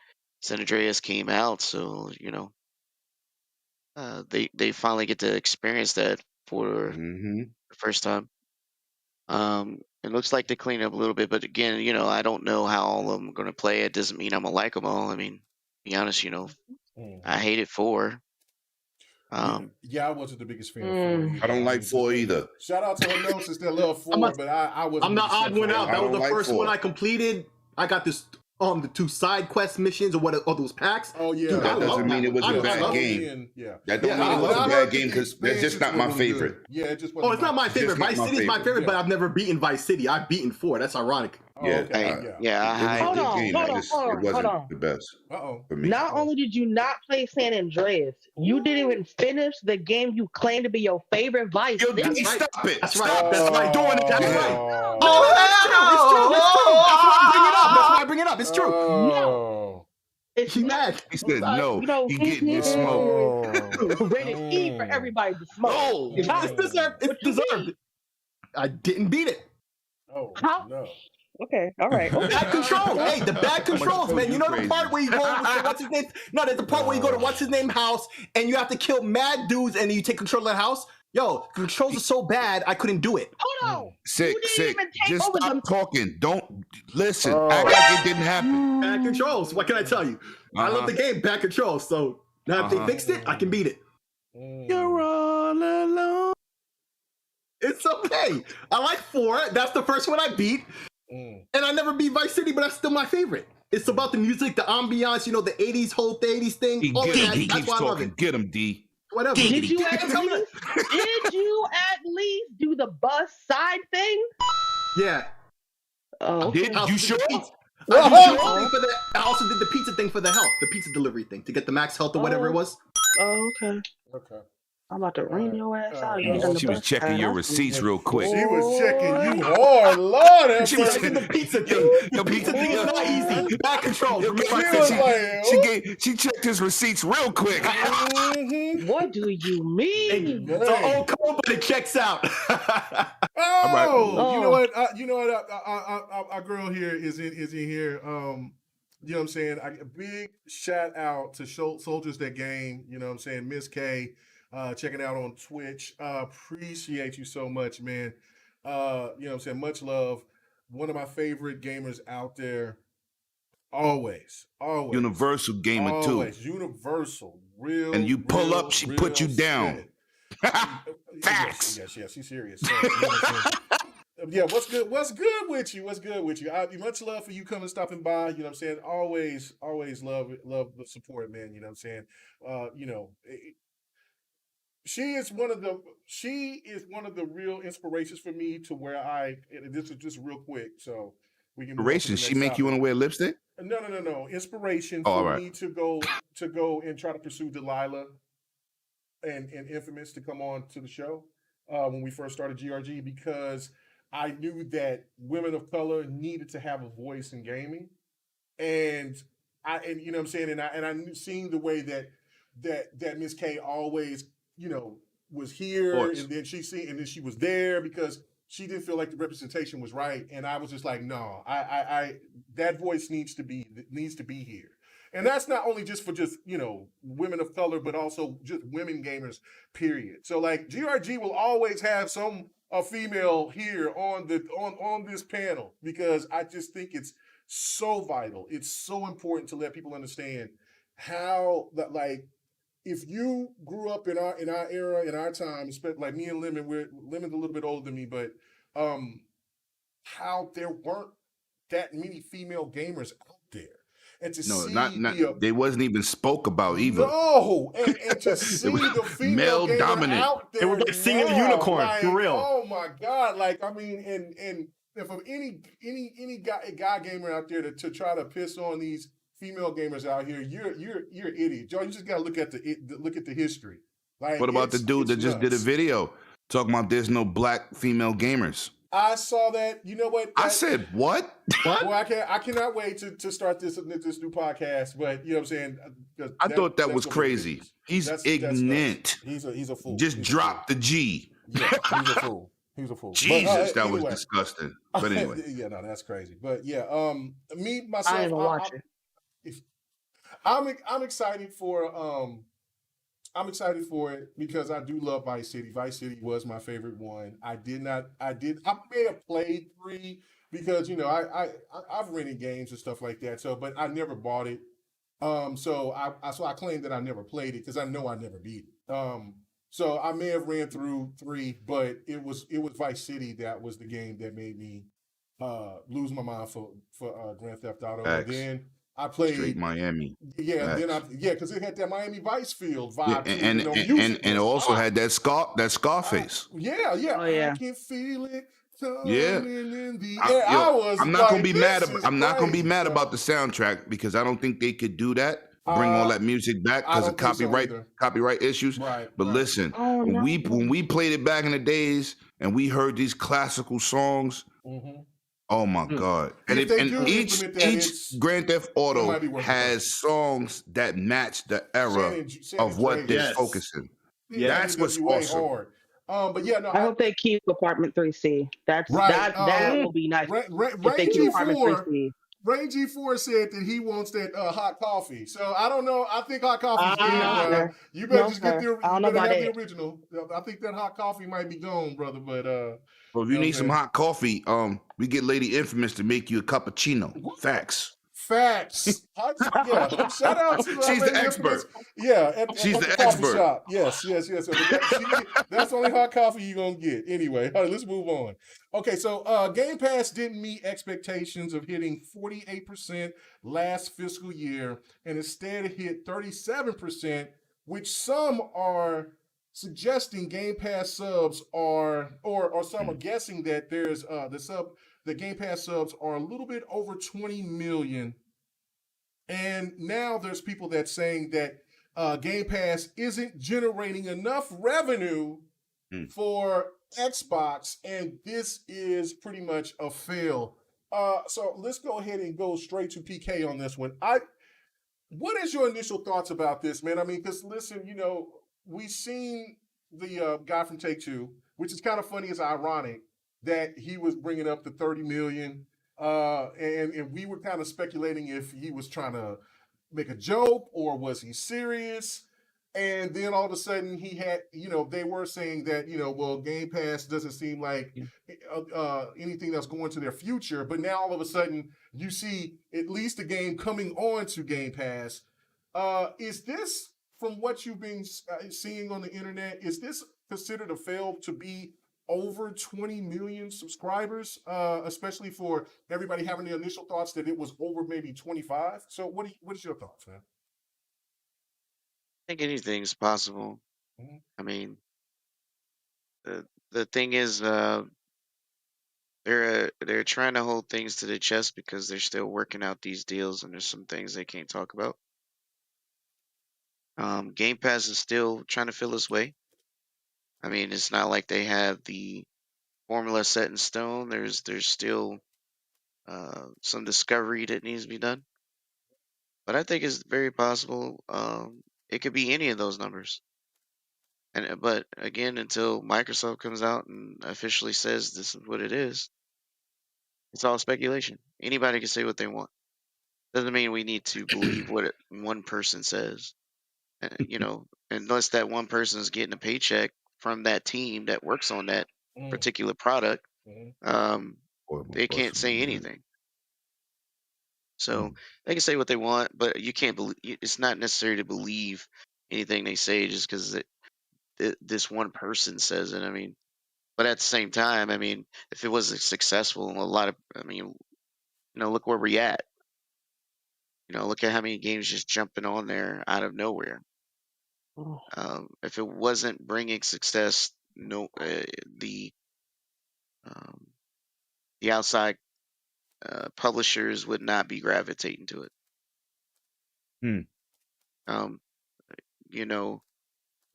San Andreas came out. So, they finally get to experience that for the first time. It looks like they cleaned up a little bit, but again, I don't know how all of them are going to play. It doesn't mean I'm going to like them all. I mean, to be honest, I hated 4. I wasn't the biggest fan of 4 either. I don't like 4 either. Shout out to her notes that love 4, but I wasn't. I'm the odd one out. That was the like first 4. one I completed. I got this the 2 side quest missions or those packs. Oh yeah, dude, that doesn't mean it was a bad game. That don't mean it was a bad game because that's just not my favorite. Yeah, it just wasn't. Oh, it's not my favorite. Vice City is my favorite, but I've never beaten Vice City. I've beaten 4. That's ironic. Hold on. It wasn't the best for me. Not only did you not play San Andreas, you didn't even finish the game you claim to be your favorite Vice City. Yo, stop it. That's right. That's right. Doing it. That's right. Oh, that's why I bring it up. It's true. No. It's mad. He said no. He getting his smoke. Rated E for everybody to smoke. Oh, it's deserved. I didn't beat it. Oh, how? No. Okay, all right. Bad controls. Hey, the bad controls, man. You know the part where you go with what's his name? No, there's the part where you go to what's his name house and you have to kill mad dudes and you take control of the house. Yo, the controls are so bad I couldn't do it. Hold on. Sick. Just stop talking. Don't listen. Act like it didn't happen. Bad controls. What can I tell you? I love the game. Bad controls. So now if they fixed it, I can beat it. You're all alone. It's okay. I like 4. That's the first one I beat. And I never beat Vice City, but that's still my favorite. It's about the music, the ambiance, the 80s, whole 80s thing. He keeps talking. Get him, D. Whatever. Did you at least do the bus side thing? Yeah. Oh, did you sure? I also did the pizza thing for the health, the pizza delivery thing to get the max health or whatever it was. Oh, okay. Okay. I'm about to ring your ass out. You All ain't done right. the She was bus checking time. your That's receipts real quick. She was checking you Boy. hard. Lord have She was mercy. checking the pizza thing. The pizza thing is not easy. Bad control. Yo, Remember, I She said was she- like, she checked his receipts real quick. mm-hmm. What do you mean? it's an old code, but it checks out. All right. Oh, you know Oh, what? You know what? Our girl here is in here. You know what I'm saying? A big shout out to Soldiers That Game. You know what I'm saying? Miss K, checking out on Twitch. Appreciate you so much, man. You know what I'm saying? Much love. One of my favorite gamers out there. Always. Universal gamer too. Always. Universal. And you pull up, she put you down. Facts. Yes, she's serious. So, you know what I'm saying? Yeah, what's good with you? Much love for you coming, stopping by. You know what I'm saying? Always love the support, man. You know what I'm saying? You know, she is one of the real inspirations for me to where this is just real quick, so we can move on to the Inspiration. She next make you topic. want to wear lipstick? No. Inspiration Oh, all for right. me to go and try to pursue Delilah and Infamous to come on to the show when we first started GRG, because I knew that women of color needed to have a voice in gaming, and you know what I'm saying, and I knew, seeing the way that Miss K always, you know, was here, and then she was there because she didn't feel like the representation was right, and I was just like, no, I that voice needs to be here. And that's not only just for you know, women of color, but also just women gamers, period. So like GRG will always have a female here on this panel, because I just think it's so vital. It's so important to let people understand how that, like, if you grew up in our era, in our time, especially like me and Lemon's a little bit older than me, but how there weren't that many female gamers out there. And to see they wasn't even spoke about either. No, and to see the female gamer dominant out there, it was like singing the unicorn, like, for real. Oh my God! Like, I mean, and if any guy gamer out there to try to piss on these female gamers out here, you're an idiot, Joe. You just gotta look at the history. Like, what about the dude that just did a video talking about there's no black female gamers? I saw that. You know what? I said, what? Well, I cannot wait to start this new podcast. But you know what I'm saying? I thought that was crazy. He's ignorant. He's a fool. Just drop the G. Yeah, he's a fool. He's a fool. Jesus, but, that was disgusting. But anyway. Yeah, no, that's crazy. But yeah, me myself, I ain't gonna watch it. I'm excited for I'm excited for it because I do love Vice City. Vice City was my favorite one. I may have played 3 because, you know, I've rented games and stuff like that. So, but I never bought it. So I claim that I never played it because I know I never beat it. So I may have ran through 3, but it was Vice City that was the game that made me lose my mind for Grand Theft Auto. Facts. And then I played Straight Miami. Yeah, and then because it had that Miami Vice field vibe, and it also had that Scarface. Yeah. Oh, yeah. I can feel it. Yeah. In the air. I'm not gonna be mad. I'm not gonna be mad about the soundtrack because I don't think they could do that. Bring all that music back because of copyright issues. Right. But listen, when we played it back in the days and we heard these classical songs. Mm-hmm. Oh my God! And each Grand Theft Auto has songs that match the era of what they're focusing. Yeah, that's what's awesome. Hard. But yeah, no. I hope they keep Apartment 3C. That will be nice. If they keep Apartment 3C. Ray G4 said that he wants that hot coffee. So I don't know. I think hot coffee is dead. You better just get the original. I think that hot coffee might be gone, brother. But well, if you need some hot coffee, we get Lady Infamous to make you a cappuccino. Facts. Yeah. Shout out to she's the expert. Yeah, she's the coffee expert. Shop. Yes. That's the only hot coffee you're gonna get. Anyway, all right, let's move on. Okay, so Game Pass didn't meet expectations of hitting 48% last fiscal year, and instead hit 37%, which some are suggesting Game Pass subs are, or some are guessing that there's the Game Pass subs are a little bit over 20 million. And now there's people that's saying that Game Pass isn't generating enough revenue for Xbox, and this is pretty much a fail. So let's go ahead and go straight to PK on this one. What is your initial thoughts about this, man? I mean, because listen, we've seen the guy from Take-Two, which is kind of funny. It's ironic that he was bringing up the 30 million, and we were kind of speculating if he was trying to make a joke or was he serious. And then all of a sudden he had, they were saying that, well, Game Pass doesn't seem like anything that's going to their future. But now all of a sudden you see at least a game coming on to Game Pass. Is this, from what you've been seeing on the internet, is this considered a fail to be over 20 million subscribers, especially for everybody having the initial thoughts that it was over maybe 25? So what is your thoughts, man? I think anything's possible. I mean, the thing is, they're trying to hold things to the chest because they're still working out these deals, and there's some things they can't talk about. Game Pass is still trying to feel its way. I mean, it's not like they have the formula set in stone. There's still some discovery that needs to be done. But I think it's very possible. It could be any of those numbers. But again, until Microsoft comes out and officially says this is what it is, it's all speculation. Anybody can say what they want. Doesn't mean we need to believe what one person says. Unless that one person is getting a paycheck from that team that works on that particular product, they can't say anything. So they can say what they want, but you can't believe. It's not necessary to believe anything they say just because this one person says it. I mean, but at the same time, I mean, if it was successful, look where we're at. Look at how many games just jumping on there out of nowhere. If it wasn't bringing success, the outside publishers would not be gravitating to it. No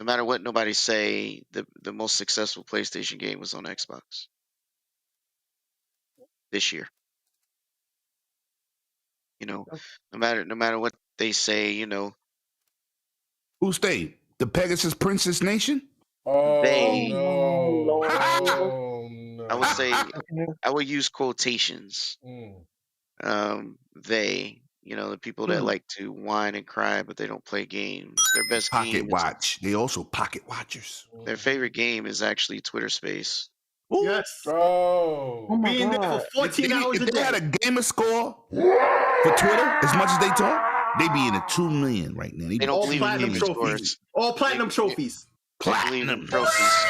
matter what nobody say, the most successful PlayStation game was on Xbox this year. No matter what they say, Who stayed? The Pegasus Princess Nation? No. I would say I would use quotations. They, the people that like to whine and cry, but they don't play games. Their best pocket watch. They also pocket watchers. Their favorite game is actually Twitter Space. Ooh. Yes. Oh my God. There for 14 hours a day. If they had a gamer score for Twitter as much as they talk, they'd be in the 2 million right now. They don't believe in gaming trophies. All platinum trophies. Platinum trophies.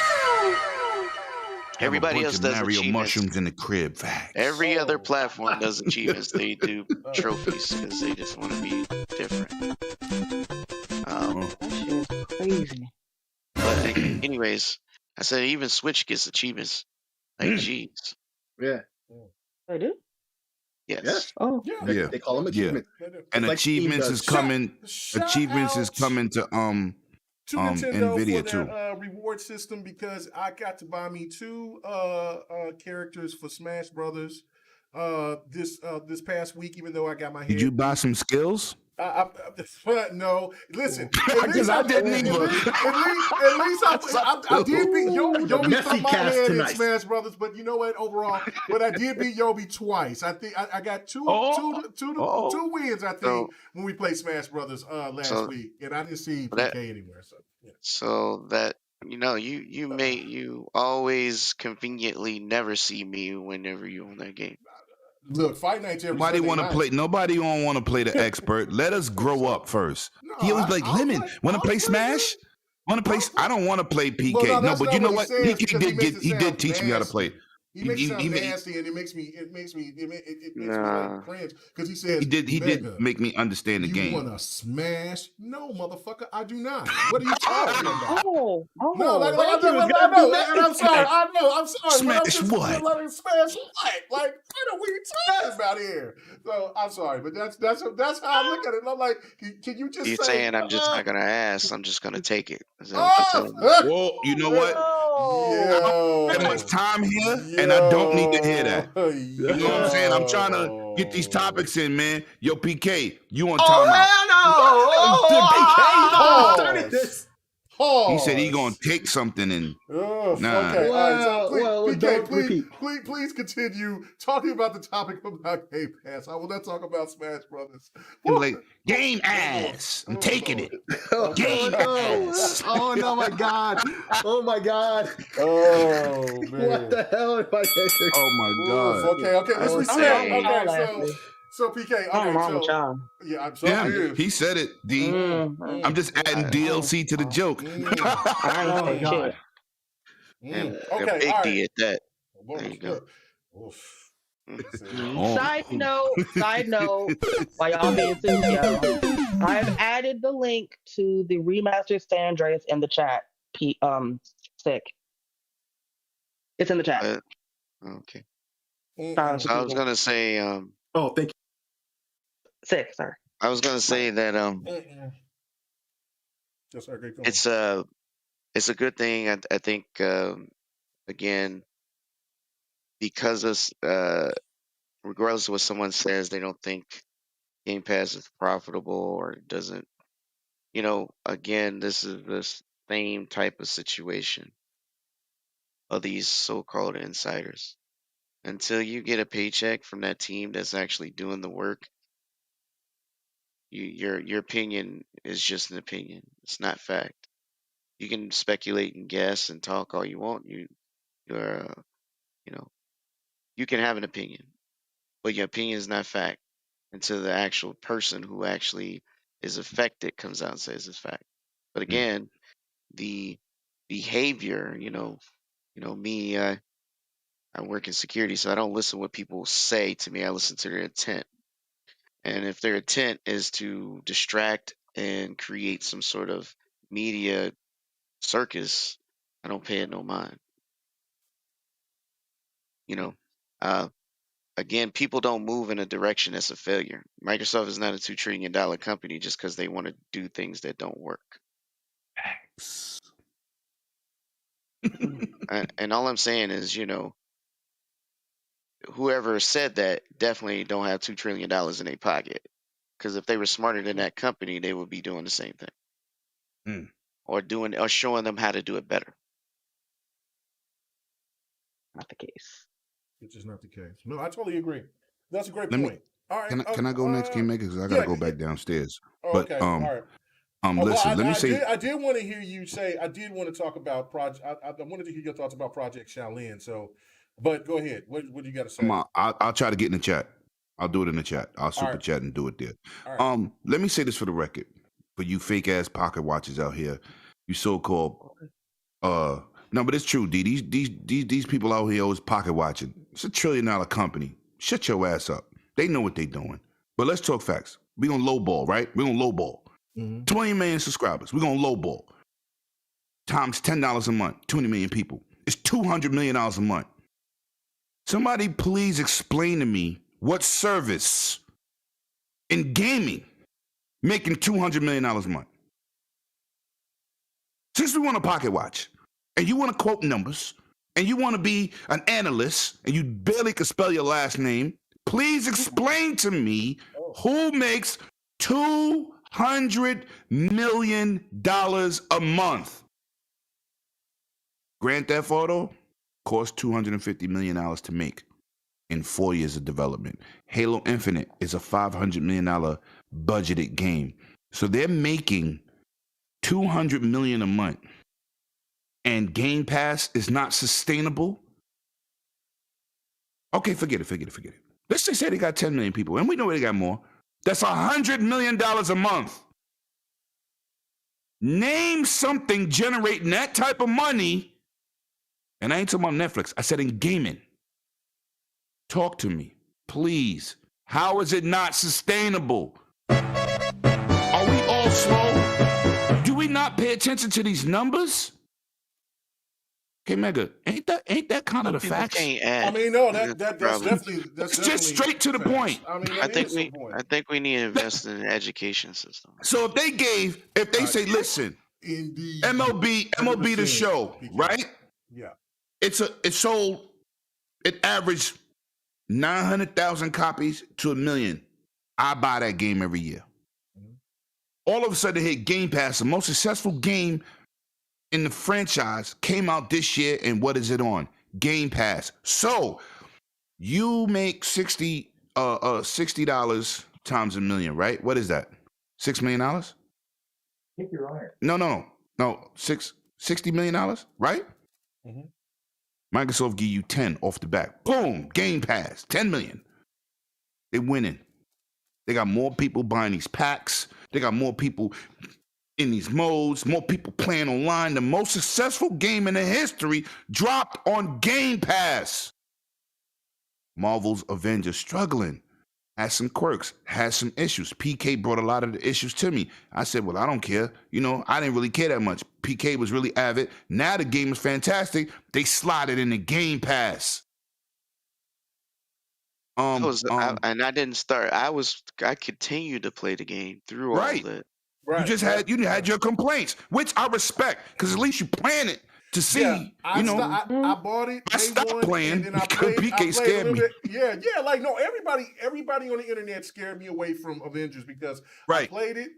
Everybody else does Mario achievements. Mushrooms in the crib. Facts. Every other platform does achievements. They do trophies because they just want to be different. That shit is crazy. But anyways, I said even Switch gets achievements. Like, geez. Yeah. They do? Yes. Oh. Yeah. They call them achievements. And like achievements is coming. Achievements is coming to Nintendo Nvidia for too. Their reward system, because I got to buy me 2 characters for Smash Brothers this past week, even though I got my head. Did you buy some skills? No, listen. Because I didn't either. At least I did beat Yobi from my head in Smash Brothers, but you know what? Overall, but I did beat Yobi twice. I think I got two wins. I think when we played Smash Brothers last week, and I didn't see PK anywhere. So yeah. So that you always conveniently never see me whenever you own that game. Look, Fight Nights every Nobody want to play. Nobody don't want to play the expert. Let us grow up first. No, He always like, Lemon, want to play Smash? Want to play? I don't want to play PK. No, but you know what? PK did teach me how to play. He makes it sound nasty, and it makes me like cringe because he says he did make me understand the game. You want to smash? No, motherfucker, I do not. What are you talking about? No, I'm sorry. I'm sorry. Smash what? Smash what? Like, what are we talking about here? So I'm sorry, but that's how I look at it. And I'm like, can you just? You're say, saying I'm just not gonna ask. I'm just gonna take it. Well, you know what? Yeah. That much time here, and I don't need to hear that. You know what I'm saying? I'm trying to get these topics in, man. Yo, PK, you on timeout? He said he gonna take something and nah. Okay, all right. So please continue talking about the topic about Game Pass. I will not talk about Smash Brothers. Like game ass. I'm taking it. Game ass. Oh no, my God. Oh my God. Oh man. What the hell am I getting? Oh my God. Okay. Let's reset. Okay, so PK, I'm sorry. Yeah, he said it, D. I'm just adding DLC to the joke. Okay, big all D at that. There you go. Side note, while y'all being silly, I've added the link to the remastered San Andreas in the chat. Sick. It's in the chat. Okay. I I was gonna say. Thank you. Sick, sir. I was gonna say that it's a good thing. I think again, because of regardless of what someone says, they don't think Game Pass is profitable or doesn't. Again, this is the same type of situation of these so-called insiders. Until you get a paycheck from that team that's actually doing the work, your opinion is just an opinion. It's not fact. You can speculate and guess and talk all you want. You can have an opinion, but your opinion is not fact until the actual person who actually is affected comes out and says it's fact. But again, the behavior, me, I work in security, so I don't listen to what people say to me. I listen to their intent. And if their intent is to distract and create some sort of media circus, I don't pay it no mind. Again, people don't move in a direction that's a failure. Microsoft is not a $2 trillion company just because they want to do things that don't work. And all I'm saying is, whoever said that definitely don't have $2 trillion in their pocket. Because if they were smarter than that company, they would be doing the same thing, or showing them how to do it better. Not the case. Which is not the case. No, I totally agree. That's a great point. All right. Can I go next, Kingmaker? Because I gotta go back downstairs. Okay. All right. Listen. Let me say. I did want to hear you say. I did want to talk about project. I wanted to hear your thoughts about Project Shaolin. So, but go ahead. What do you got to say? I'll try to get in the chat. I'll do it in the chat. I'll super chat and do it there. Right. Let me say this for the record. For you fake ass pocket watchers out here, you so-called no, but it's true, D. These people out here always pocket watching. It's $1 trillion company. Shut your ass up. They know what they doing. But let's talk facts. We gonna lowball, right? We gonna lowball. 20 million subscribers. We gonna lowball. Times $10 a month. 20 million people. It's $200 million a month. Somebody please explain to me what service in gaming making $200 million a month. Since we want to pocket watch, and you want to quote numbers, and you want to be an analyst, and you barely can spell your last name, please explain to me who makes $200 million a month. Grand Theft Auto cost $250 million to make in 4 years of development. Halo Infinite is a $500 million budgeted game. So they're making $200 million a month. And Game Pass is not sustainable? Okay, forget it. Let's just say they got 10 million people, and we know they got more. That's $100 million a month. Name something generating that type of money, and I ain't talking about Netflix. I said in gaming. Talk to me, please. How is it not sustainable? Are we all slow? Do we not pay attention to these numbers? Okay, Mega, ain't that kind of the facts? I mean, no, that's definitely just straight to the point. I mean, I think we need to invest in an education system. So if they say, listen, indeed, MLB the show, right? Yeah, it sold, it averaged 900,000 copies to 1 million. I buy that game every year. Mm-hmm. All of a sudden, it hit Game Pass, the most successful game in the franchise, came out this year, and what is it on? Game Pass. So you make $60 times 1 million, right? What is that? $6 million? I think you're right. No. $60 million, right? Mm-hmm. Microsoft give you 10 off the back. Boom, Game Pass, 10 million. They winning. They got more people buying these packs. They got more people in these modes, more people playing online. The most successful game in the history dropped on Game Pass. Marvel's Avengers struggling. Has some quirks, has some issues. PK brought a lot of the issues to me. I said, well, I don't care. I didn't really care that much. PK was really avid. Now the game is fantastic. They slotted in the Game Pass. And I didn't start. I continued to play the game through all of it. Right. You had your complaints, which I respect, because at least you plan it to see. Yeah, I bought it. I stopped playing and then because PK scared me. Yeah. Like, no, everybody on the internet scared me away from Avengers because I played it.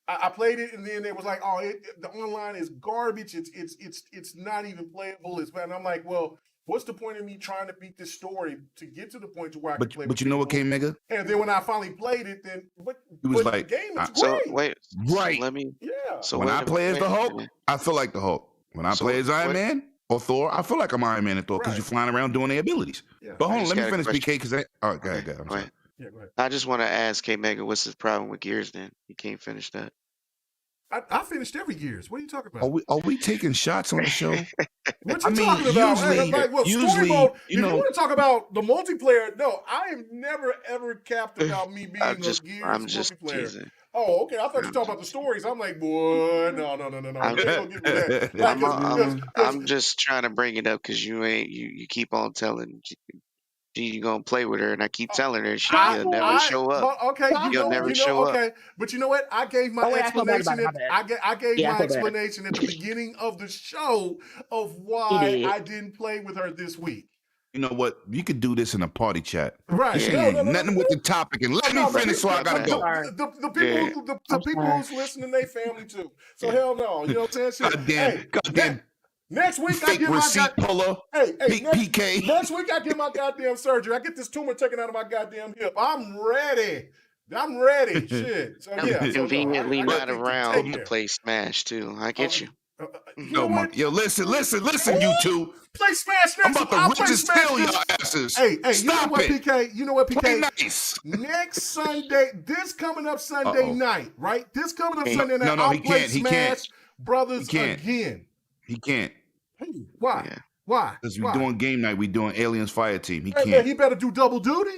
I played it, and then they was like, "Oh, the online is garbage. It's not even playable." It's bad. And I'm like, well, what's the point of me trying to beat this story to get to the point to where I can play? But you know what came, Mega? And then when I finally played it, then it was like, the game is great. So wait, right? So let me. Yeah. So when I play as the Hulk, I feel like the Hulk. When I play as Iron Man or Thor, I feel like I'm Iron Man and Thor because you're flying around doing their abilities. Yeah. But hold on, let me finish, BK, because all right, go ahead. Yeah, go ahead. I just want to ask K Mega, what's his problem with Gears? Then you can't finish that. I finished every Gears. What are you talking about? Are we taking shots on the show? What you talking about? Usually, story mode, if you want to talk about the multiplayer, no, I am never ever capped about me being a Gears multiplayer. Teasing. Oh, okay. I thought you were talking about the stories. I'm like, boy, no. I'm just trying to bring it up because you keep on telling you gonna play with her, and I keep telling her she'll never show up. Okay, you'll never show up. Okay, but you know what? I gave my explanation. I gave my explanation at the beginning of the show of why I didn't play with her this week. You know what? You could do this in a party chat. Right. Nothing with the topic. And let me finish so I gotta go. The people who's listening, they family too. So hell no. You know what I'm saying? Goddamn. Next week I get my PK. Next week I get my goddamn surgery. I get this tumor taken out of my goddamn hip. I'm ready. Shit. So yeah. Conveniently not around to play Smash too. I get you. Yo, listen, you two. Play Smash next week. I'm about to steal your asses. Hey, stop it. You know what, PK? Play nice. Next Sunday, this coming up Sunday night, right? This coming up Sunday night, I'll play Smash Brothers again. He can't. Why? Yeah. Why? Because we're doing game night. We're doing Aliens Fire Team. He can't. Man, he better do double duty.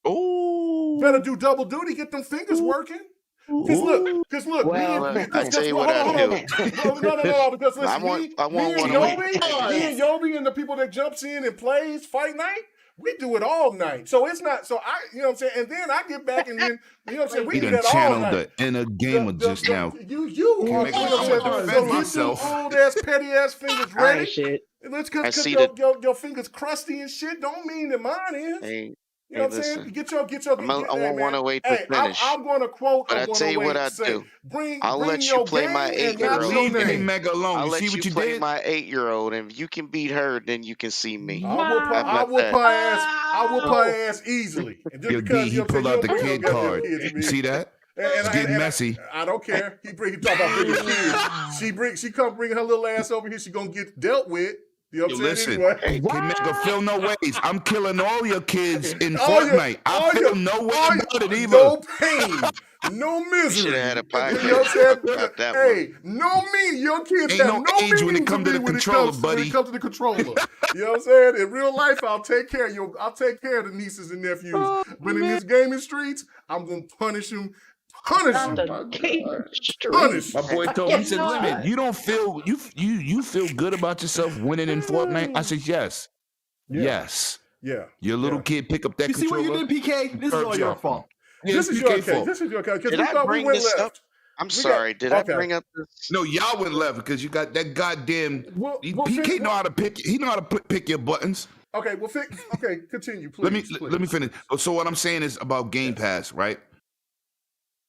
Oh. Better do double duty. Get them fingers working. Because look. I tell you what I do. No. Because listen, me and Yobi and the people that jumps in and plays Fight Night, we do it all night. So it's not. So you know what I'm saying. And then I get back and then you know what I'm saying. We do that all night. The inner gamer just now. You are. So get them old ass petty ass fingers ready. Shit. Let's cause your fingers crusty and shit. Don't mean that mine is. Hey, you know what I'm saying? Get your. I won't want to wait to finish. I'm going to quote. But I tell you what I do. I'll let you play my 8-year-old. Leave me Mega alone. I'll let see what you you play did? my 8-year-old, and if you can beat her, then you can see me. I will put ass easily. Yo, D, he pulled out the kid card. You see that? It's getting messy. I don't care. He talk about bringing kids. She come bring her little ass over here. She gonna get dealt with. You know what I'm saying? Anyway. Can make a feel no ways. I'm killing all your kids in Fortnite. I feel no way about it either. No pain, no misery. Should have had a podcast. You know what I'm saying? About that hey, no mean. Your kids ain't have no age when it comes to the controller, buddy. When it comes to the controller. You know what I'm saying? In real life, I'll take care of you. I'll take care of the nieces and nephews. But in these gaming streets, I'm gonna punish them. Punish him. Punish. My boy told me, he said, "Limit, you don't feel you feel good about yourself winning in Fortnite?" I said, "Yes, yes, yeah." Your little kid pick up that. You controller. See what you did, PK? This is all your fault. Yeah, this is your fault. This is your fault. Did I bring this up? I'm sorry. Did I bring up this? No, y'all went left because you got that goddamn. PK know how to pick. He know how to pick your buttons. Okay, well, okay, continue, please. Let me finish. So what I'm saying is about Game Pass, right?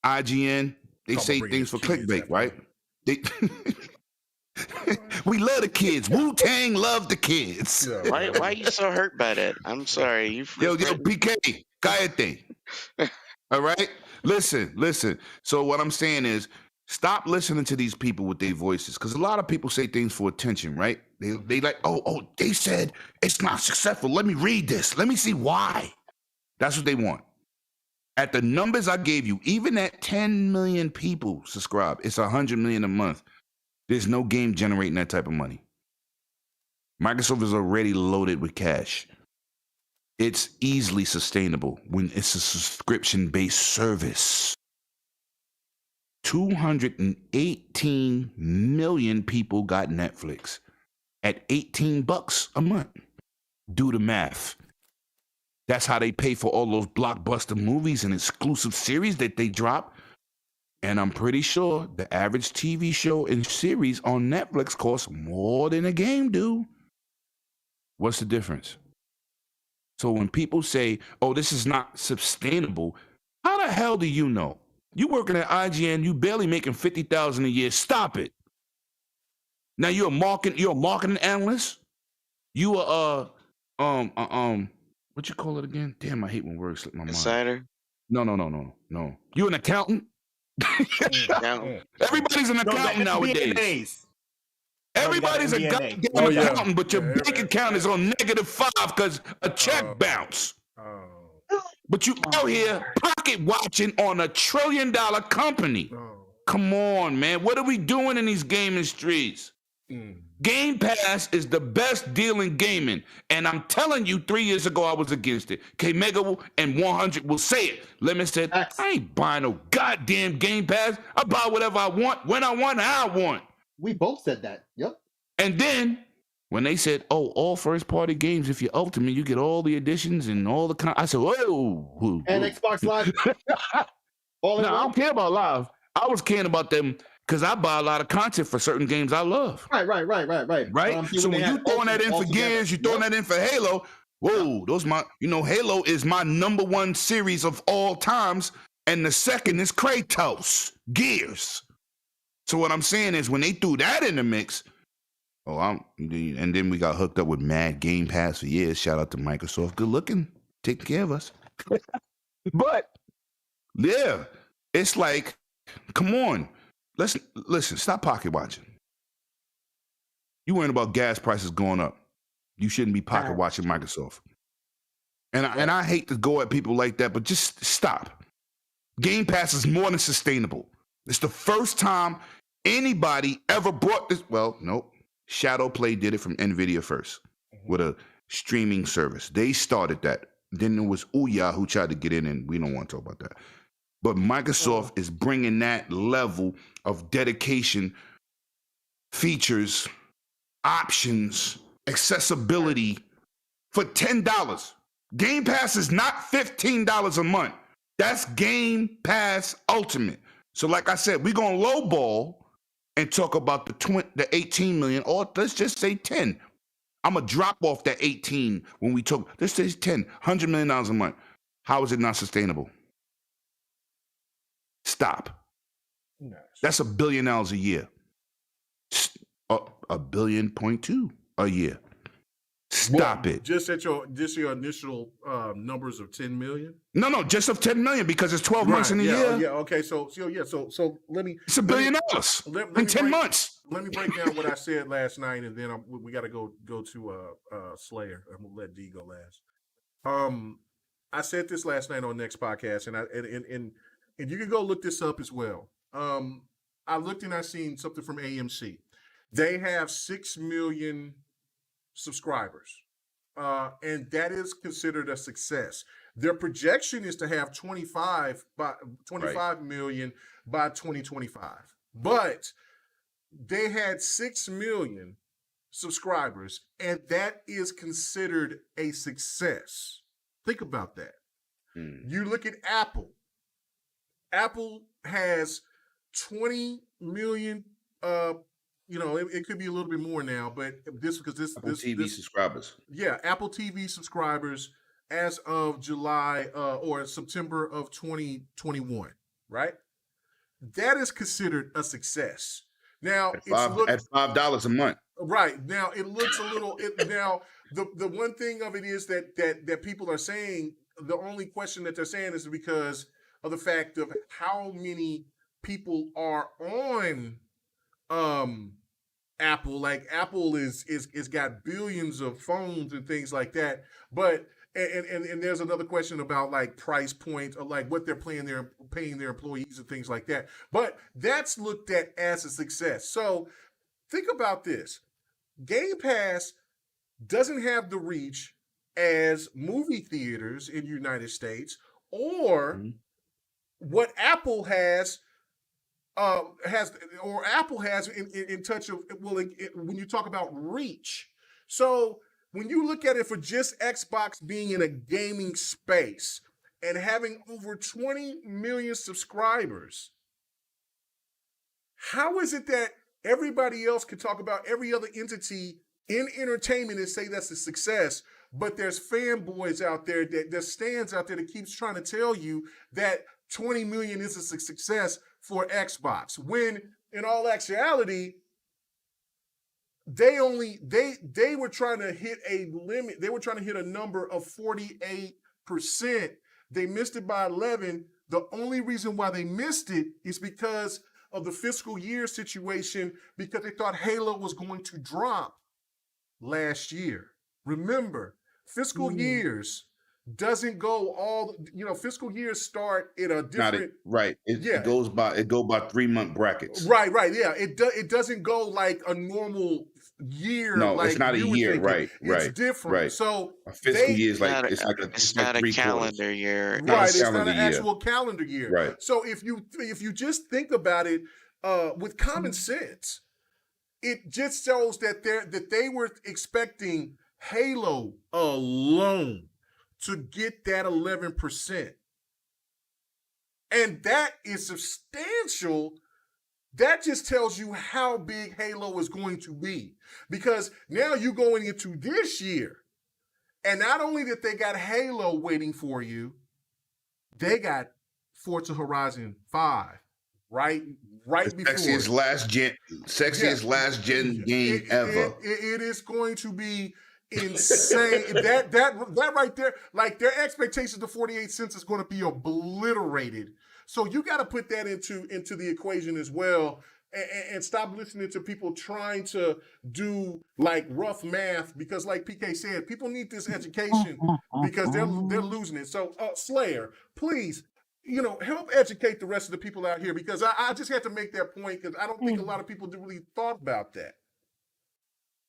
IGN, they say things for clickbait, right? We love the kids. Wu-Tang love the kids. Yeah, why are you so hurt by that? I'm sorry. Yo, PK, cállate. All right? Listen. So what I'm saying is, stop listening to these people with their voices, because a lot of people say things for attention, right? They like, they said it's not successful. Let me read this. Let me see why. That's what they want. At the numbers I gave you, even at 10 million people subscribe, it's 100 million a month. There's no game generating that type of money. Microsoft is already loaded with cash. It's easily sustainable when it's a subscription-based service. 218 million people got Netflix at $18 a month. Do the math. That's how they pay for all those blockbuster movies and exclusive series that they drop. And I'm pretty sure the average TV show and series on Netflix costs more than a game do. What's the difference? So when people say, this is not sustainable, how the hell do you know? You working at IGN, you barely making $50,000 a year. Stop it. Now you're a marketing analyst. You are what you call it again? Damn, I hate when words slip my mind. Insider? No. You an accountant? Everybody's an accountant nowadays. Everybody's a goddamn accountant, but your bank account is on -5 because a check bounced. But you out here pocket watching on $1 trillion company. Come on, man. What are we doing in these gaming streets? Game Pass is the best deal in gaming. And I'm telling you, 3 years ago, I was against it. K-Mega and 100 will say it. Lemon said, I ain't buying no goddamn Game Pass. I buy whatever I want, when I want, how I want. We both said that. Yep. And then when they said, all first-party games, if you're Ultimate, you get all the additions and all the I said, whoa. And Xbox Live. I don't care about Live. I was caring about them because I buy a lot of content for certain games I love. Right. So when you throwing that in for Gears, you throwing that in for Halo, whoa, Halo is my #1 series of all times, and the second is Kratos, Gears. So what I'm saying is when they threw that in the mix, and then we got hooked up with Mad Game Pass for years. Shout out to Microsoft. Good looking, taking care of us. But yeah, it's like, come on. Listen, stop pocket watching. You worrying about gas prices going up. You shouldn't be pocket watching Microsoft. And I hate to go at people like that, but just stop. Game Pass is more than sustainable. It's the first time anybody ever brought this. Well, nope. Shadowplay did it from Nvidia first with a streaming service. They started that. Then it was Ouya who tried to get in, and we don't want to talk about that. But Microsoft is bringing that level of dedication, features, options, accessibility for $10. Game Pass is not $15 a month. That's Game Pass Ultimate. So like I said, we're going to lowball and talk about the 18 million, or let's just say 10. I'm going to drop off that 18 when we talk. Let's say 10, $100 million a month. How is it not sustainable? Stop. Nice. That's $1 billion a year. $1.2 billion a year. Stop it. Just your initial numbers of 10 million? No, just of 10 million because it's 12 months in a year. Yeah, okay. So let me. It's $1 billion in 10 months. let me break down what I said last night, and then we got to go to Slayer. I'm gonna let D go last. I said this last night on next podcast, and you can go look this up as well. I looked and I seen something from AMC. They have 6 million subscribers, and that is considered a success. Their projection is to have 25 million by 2025, but they had 6 million subscribers, and that is considered a success. Think about that. You look at Apple. Apple has 20 million. It could be a little bit more now, but this TV subscribers. Yeah, Apple TV subscribers as of July or September of 2021, right? That is considered a success. Now at $5 a month. Right. Now it looks a little now the one thing of it is that people are saying, the only question that they're saying is because of the fact of how many people are on Apple. Like Apple is got billions of phones and things like that. But and there's another question about like price point or like what they're paying their employees and things like that. But that's looked at as a success. So think about this. Game Pass doesn't have the reach as movie theaters in the United States or what Apple has in touch of, when you talk about reach. So when you look at it for just Xbox being in a gaming space and having over 20 million subscribers, how is it that everybody else can talk about every other entity in entertainment and say that's a success, but there's fanboys out there, there's stands out there that keeps trying to tell you that 20 million is a success for Xbox, when in all actuality, they were trying to hit a limit. They were trying to hit a number of 48%. They missed it by 11. The only reason why they missed it is because of the fiscal year situation, because they thought Halo was going to drop last year. Remember, fiscal years doesn't go fiscal years start in a different It goes by 3-month brackets. Right, yeah. It doesn't go like a normal year. No, like it's not a year, right. It's different. Right. So a fiscal year is it's not a calendar year. Right, it's not an actual calendar year. Right. So if you just think about it with common sense, it just shows that they were expecting Halo alone to get that 11%. And that is substantial. That just tells you how big Halo is going to be. Because now you're going into this year, and not only that they got Halo waiting for you, they got Forza Horizon 5 right before. Sexiest last gen game ever. It is going to be insane. that right there, like their expectations of 48 cents is going to be obliterated. So you got to put that into the equation as well, and stop listening to people trying to do like rough math, because like PK said, people need this education because they're losing it. So Slayer, please, help educate the rest of the people out here, because I just had to make that point, because I don't think a lot of people really thought about that.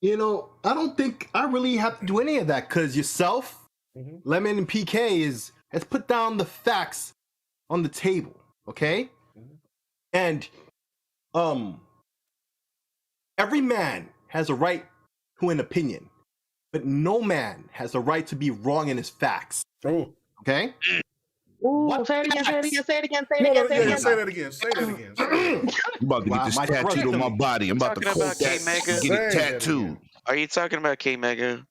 I don't think I really have to do any of that, because yourself, Lemon, and PK has put down the facts on the table, okay? And every man has a right to an opinion, but no man has a right to be wrong in his facts. Oh, okay. Ooh, say it again. Say that again. I'm about to get this tattooed on my body. I'm about to quote that, get it tattooed. Are you talking about K Mega?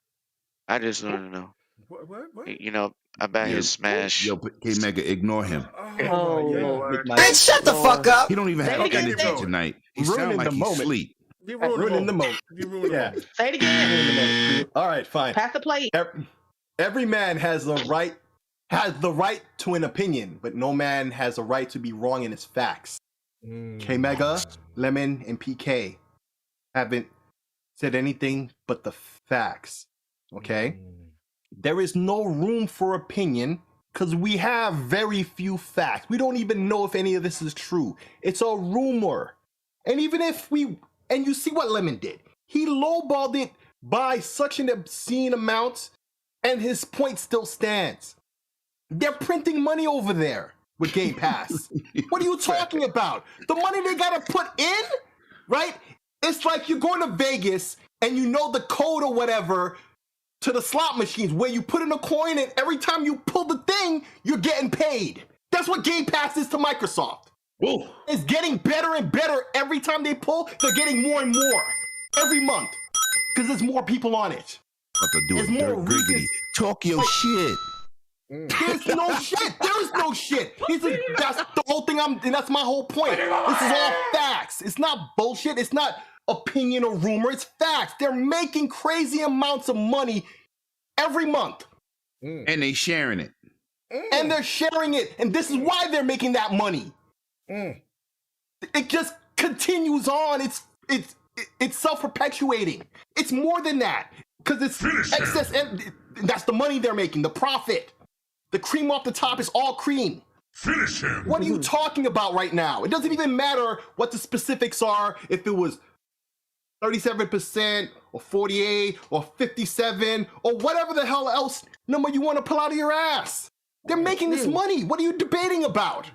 I just want to know. What? About his smash. Yo, K Mega, ignore him. Oh, Lord. Man, shut the fuck up. He don't even have energy tonight. He sounds like he's asleep. Ruining the moment. Yeah. Say it again. All right, fine. Pass the plate. Every man has the right to an opinion, but no man has a right to be wrong in his facts. K Mega, Lemon, and PK. haven't said anything but the facts. Okay? There is no room for opinion because we have very few facts. We don't even know if any of this is true. It's a rumor. And even if and you see what Lemon did. He lowballed it by such an obscene amount, and his point still stands. They're printing money over there with Game Pass. What are you talking about? The money they gotta put in, right? It's like you're going to Vegas and you know the code or whatever to the slot machines where you put in a coin and every time you pull the thing, you're getting paid. That's what Game Pass is to Microsoft. Whoa. It's getting better and better every time they pull. They're getting more and more every month because there's more people on it. What to do There's with more Dirk Griggity? reasons. Talk your shit. There's no shit. There is no shit. That's the whole thing. And that's my whole point. This is all facts. It's not bullshit. It's not opinion or rumor. It's facts. They're making crazy amounts of money every month. And they sharing it. And they're sharing it. And this is why they're making that money. It just continues on. It's self-perpetuating. It's more than that. Because it's excess. And that's the money they're making. The profit. The cream off the top is all cream. Finish him. What are you talking about right now? It doesn't even matter what the specifics are. If it was 37% or 48 or 57 or whatever the hell else number you want to pull out of your ass. They're making this money. What are you debating about?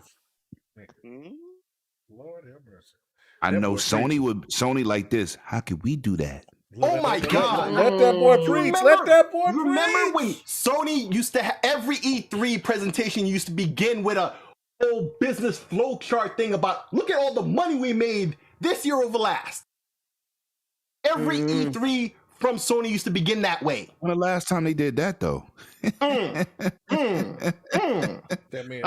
Lord have mercy. I know Sony like this. How could we do that? Oh my God. Let that boy preach. Let that boy preach. Remember when Sony used to have every E3 presentation used to begin with a whole business flow chart thing about look at all the money we made this year over last. Every E3 from Sony used to begin that way. When the last time they did that, though? That man.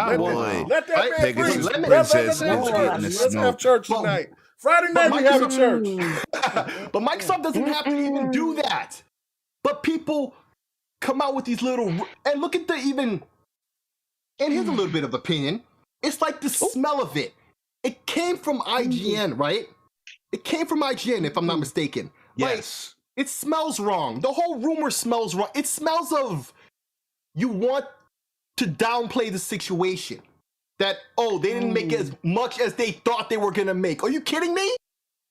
Let that man preach. Let's have church tonight. Friday night we have a church. But Microsoft doesn't have to even do that. But people come out with these little and look at and here's a little bit of opinion. It's like the smell of it. It came from IGN, right? It came from IGN, if I'm not mistaken. Yes. Like, it smells wrong. The whole rumor smells wrong. It smells of you want to downplay the situation. That, they didn't make as much as they thought they were going to make. Are you kidding me?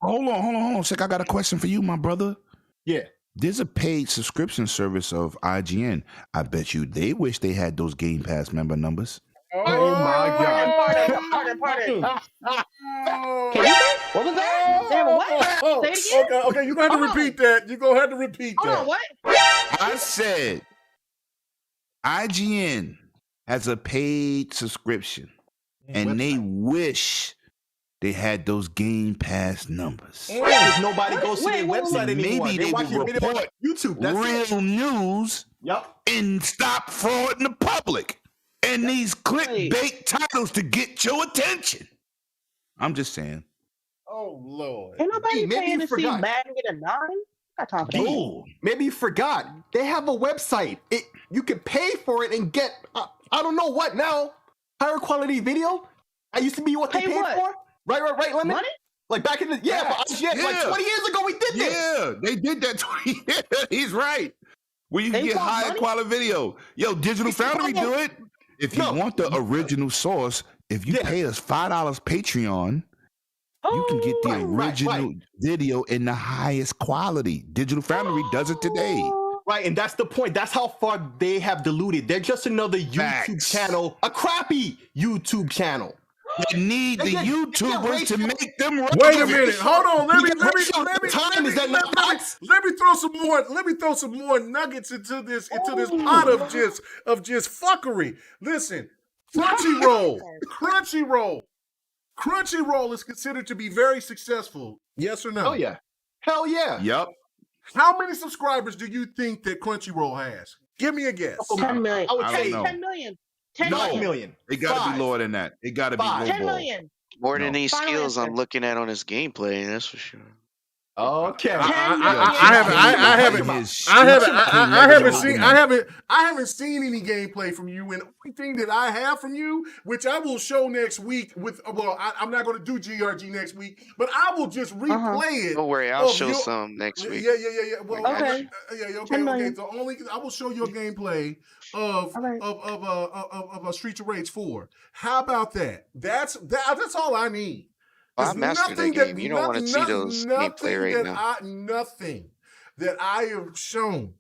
Hold on. Sick, I got a question for you, my brother. Yeah. There's a paid subscription service of IGN. I bet you they wish they had those Game Pass member numbers. Oh my God. Pardon. Can you say? What was that? Say what? Say it again? Okay, you're going to have to repeat that. You're going to have to repeat that. Hold on, what? I said IGN has a paid subscription, and they wish they had those Game Pass numbers. Because nobody goes to their website anymore. Maybe they would report YouTube. real news and stop frauding the public and these clickbait titles to get your attention. I'm just saying. Oh, Lord. Ain't nobody paying to see Madden get a 9? Got time for that. Maybe you forgot. They have a website. You can pay for it and get, I don't know what now, higher quality video. I used to be what they paid for. Right, Lemon? Money? Like back in the, like 20 years ago we did this. Yeah, they did that 20 years. He's right. Where you can get higher quality video. Yo, Digital Foundry do it. If you want the original source, if you pay us $5 Patreon, you can get the original video in the highest quality. Digital Foundry does it today. Right, and that's the point. That's how far they have diluted. They're just another YouTube channel, a crappy YouTube channel. They need the YouTubers to make them relevant. Wait a minute. Hold on. Let me throw some more nuggets into this pot of just fuckery. Listen, Crunchyroll is considered to be very successful. Yes or no? Oh yeah. Hell yeah. Yep. How many subscribers do you think that Crunchyroll has? Give me a guess. 10 million. I would say 10 million. 10 million. It got to be lower than that. It got to be low. 10 million. More than these skills I'm looking at on his gameplay, that's for sure. Okay. I haven't seen any gameplay from you, and the only thing that I have from you, which I will show next week I'm not going to do GRG next week, but I will just replay it. Don't worry, I'll show some next week. Yeah. Well, Okay. Okay. So I will show your gameplay of Streets of Rage 4. How about that? That's all I need. I mastered that game. You don't want to see those gameplay right now. Nothing that I have shown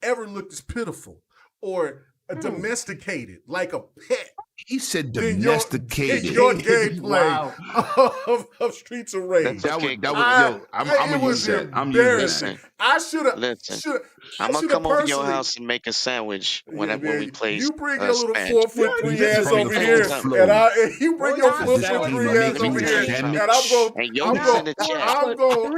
ever looked as pitiful or domesticated like a pet. He said domesticated. In your gameplay of Streets of Rage. I'm using that. I should have. I'm gonna come over to your house and make a sandwich when we play. You bring your little 4'3" ass over here, and you bring your 4'3" ass over here, and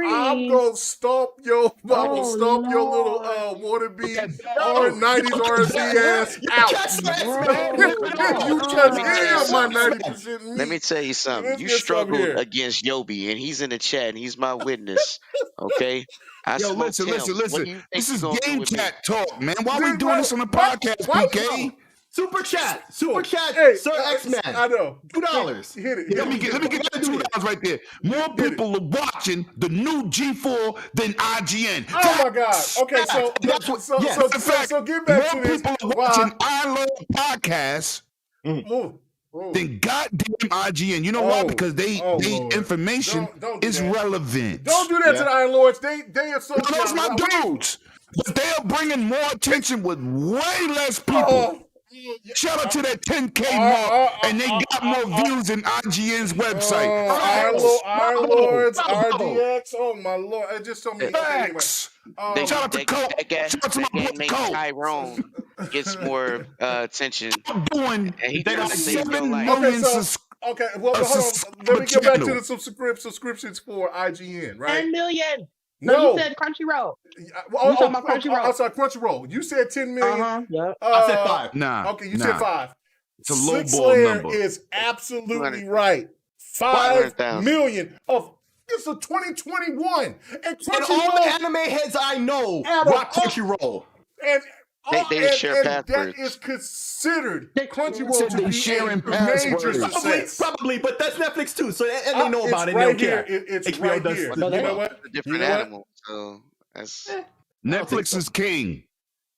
I'm gonna stomp your little wannabe R90s RC ass out. Let me tell you something. You struggled against Yobi, and he's in the chat, and he's my witness. Okay. Listen. This is game chat talk, man. Why are we doing this on the podcast, PK? Super chat, hey, Sir X-Man. I know. $2. Hit it. Let me get that $2 right there. More people are watching the new G4 than IGN. Oh my God. Okay, so get back to this. More people are watching I Love Podcasts than goddamn IGN. You know why? Because they information is relevant. Don't do that to the Iron Lords. They are so. No, those my dudes. But they are bringing more attention with way less people. Shout out to that 10K mark, and they got more views than IGN's website. Iron Lords, RDX. Oh my Lord! It just so many facts. Shout out to Cole. Shout out to my boy Cole. Tyrone gets more attention. They got 7 million subscribers. Okay, well, hold on. Let me get back to the subscriptions for IGN, right? 10 million. No, you said Crunchyroll. You talking about Crunchyroll? I'm sorry, Crunchyroll. You said 10 million. Yeah. I said 5. Nah. Okay, you said 5. It's a low Six ball Layer number. is absolutely right. 5 million of. It's a 2021, and all the anime heads I know rock Crunchyroll. They share passwords. That is considered Crunchyroll to be sharing a major passwords. Probably, but that's Netflix too, so and they know about it. They don't care. It's HBO right does. here. You know what? A different animal. So that's Netflix is king.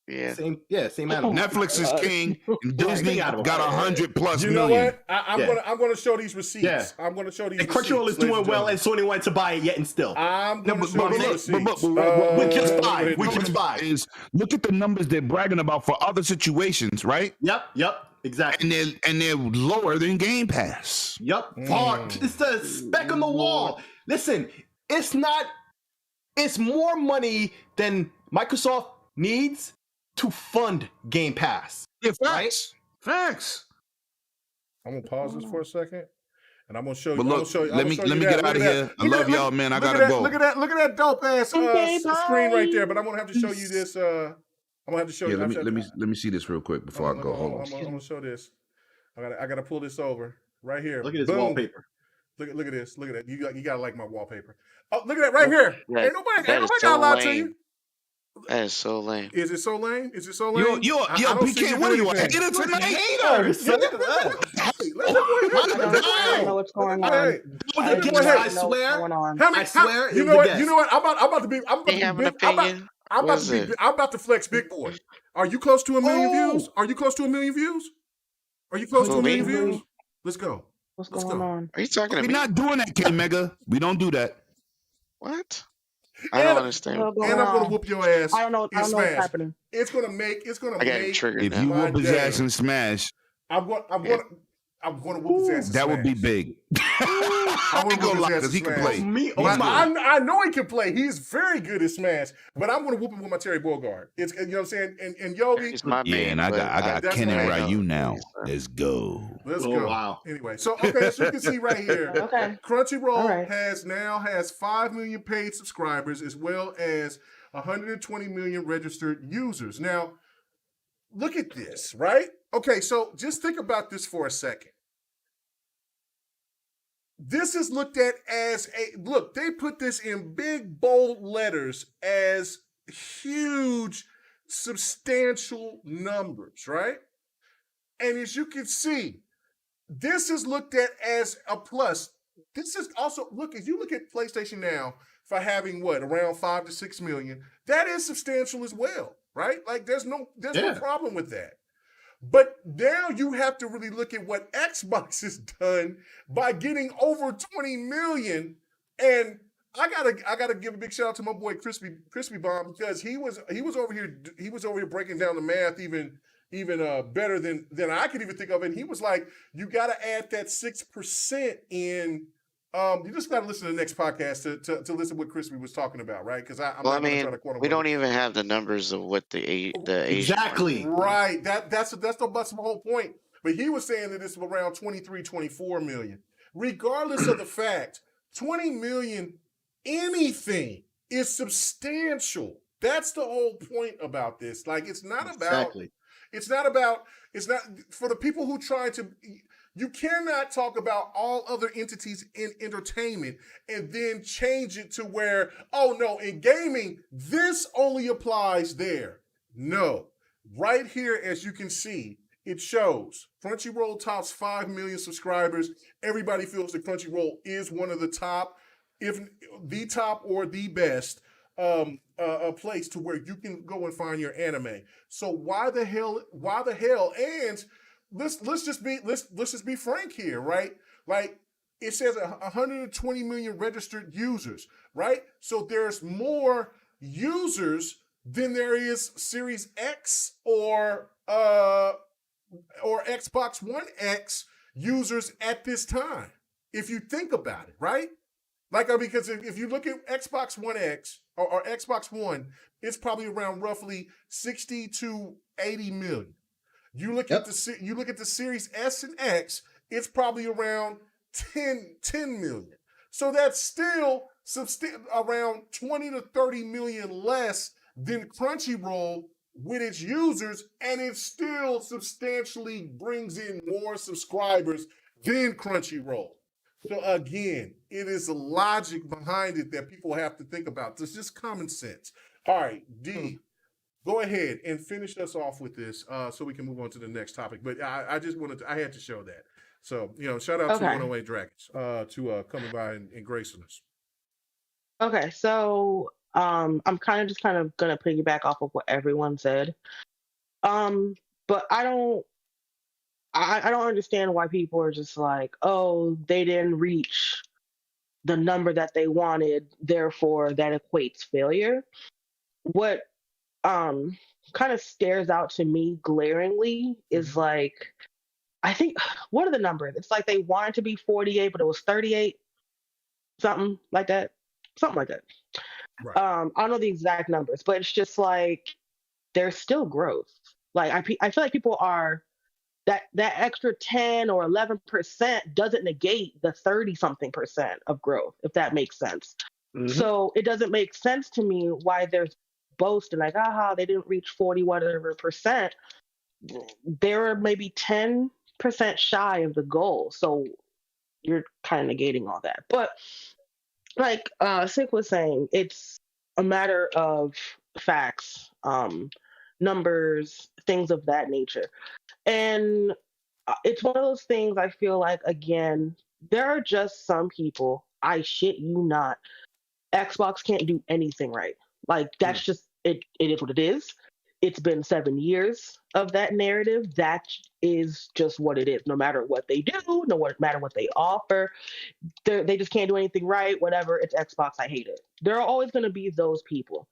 Yeah. Same animal. Netflix is king, and Disney got 100+ You know million. what? I'm gonna show these receipts. Yeah. I'm gonna show these. And Crunchyroll is doing well, and Sony wanted to buy it yet and still. I'm gonna show these receipts. With just 5. With just 5. Is look at the numbers they're bragging about for other situations, right? Yep. Exactly. And they're lower than Game Pass. Yep. It's the speck on the wall. Listen, it's more money than Microsoft needs to fund Game Pass. Yeah, facts. Right? Facts. I'm gonna pause this for a second, and I'm gonna show you. But look, let me get out of here. I love y'all, man. I gotta go. Look at that dope ass screen right there. But I'm gonna have to show you this. I'm gonna have to show you. Let me see this real quick before I go. Hold on. I'm gonna show this. I gotta pull this over right here. Look at this wallpaper. Look at this. Look at that. You gotta like my wallpaper. Oh, look at that right here. Ain't nobody got a lie to you. That is so lame. Is it so lame? Yo, PK, what are you, a hater tonight? Hater! I don't know what's going on. I swear. You know what? I'm about to be. I'm about to flex big boy. Are you close to 1 million views? Are you close to 1 million views? Let's go. What's going on? Are you talking to me? We're not doing that, K Mega. We don't do that. What? I don't understand. And I'm gonna whoop your ass. I don't know what's happening. It's gonna make. I got it triggered. If you whoop his ass and smash, I'm gonna whoop his ass. That would be big. I won't go lie because he can play. I know he can play. He's very good at Smash. But I'm gonna whoop him with my Terry Bogard. It's you know what I'm saying. And Yobi. And I got Kennen Ryu now. Let's go. Let's go. Wow. Anyway, so as you can see right here, Crunchyroll has 5 million paid subscribers as well as 120 million registered users. Now, look at this, right? Okay, so just think about this for a second. this is looked at as look, they put this in big, bold letters as huge, substantial numbers, right? And as you can see, this is looked at as a plus. This is also, look, if you look at PlayStation now for having around 5 to 6 million, that is substantial as well, right? Like there's no problem with that. But now you have to really look at what Xbox has done by getting over 20 million. And I gotta give a big shout out to my boy Crispy Bomb, because he was over here breaking down the math even better than I could even think of. And he was like, you gotta add that 6% in. You just gotta listen to the next podcast to listen to what Crispy was talking about, right? Because I'm not gonna try to quote him. We don't even have the numbers of what the exactly right. That's the whole point. But he was saying that it's around 23, 24 million. Regardless of the fact, 20 million anything is substantial. That's the whole point about this. Like it's not for the people who try to. You cannot talk about all other entities in entertainment and then change it to where, oh no, in gaming, this only applies there. No. Right here, as you can see, it shows Crunchyroll tops 5 million subscribers. Everybody feels that Crunchyroll is one of the top, if the top or the best a place to where you can go and find your anime. So why the hell? And let's just be frank here, right? Like it says 120 million registered users, right? So there's more users than there is Series X or Xbox One X users at this time. If you think about it, right? Like, because if you look at Xbox One X or Xbox One, it's probably around roughly 60 to 80 million. You look at the Series S and X, it's probably around 10 million. So that's still around 20 to 30 million less than Crunchyroll with its users, and it still substantially brings in more subscribers than Crunchyroll. So again, it is the logic behind it that people have to think about. It's just common sense. All right, D, go ahead and finish us off with this so we can move on to the next topic. But I had to show that. So, shout out to 108 Dragons to coming by and gracing us. Okay, so I'm kind of gonna piggyback off of what everyone said. But I don't understand why people are just like, oh, they didn't reach the number that they wanted, therefore that equates failure. What kind of stares out to me glaringly is like, I think, what are the numbers? It's like they wanted to be 48, but it was 38, something like that. Right. I don't know the exact numbers, but it's just like there's still growth. Like I feel like people are that extra 10 or 11% doesn't negate the 30-something% of growth, if that makes sense. Mm-hmm. So it doesn't make sense to me why there's boasting like, they didn't reach 40 whatever percent. They're maybe 10% shy of the goal. So you're kind of negating all that. But like Sick was saying, it's a matter of facts, numbers, things of that nature. And it's one of those things I feel like, again, there are just some people, I shit you not, Xbox can't do anything right. Like, that's just, it is what it is. It's been 7 years of that narrative. That is just what it is. No matter what they do, no matter what they offer, they just can't do anything right. Whatever, it's Xbox, I hate it. There are always going to be those people.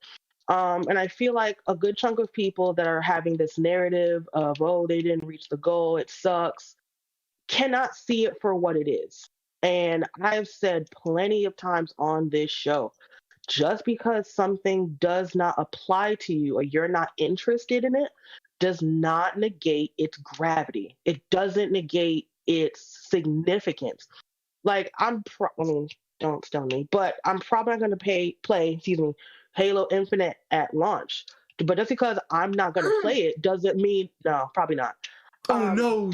And I feel like a good chunk of people that are having this narrative of, oh, they didn't reach the goal, it sucks, cannot see it for what it is. And I've said plenty of times on this show, just because something does not apply to you or you're not interested in it does not negate its gravity. It doesn't negate its significance. Like, don't stone me, but I'm probably not going to play Halo Infinite at launch. But just because I'm not going to play it doesn't mean, no, probably not. Oh, no.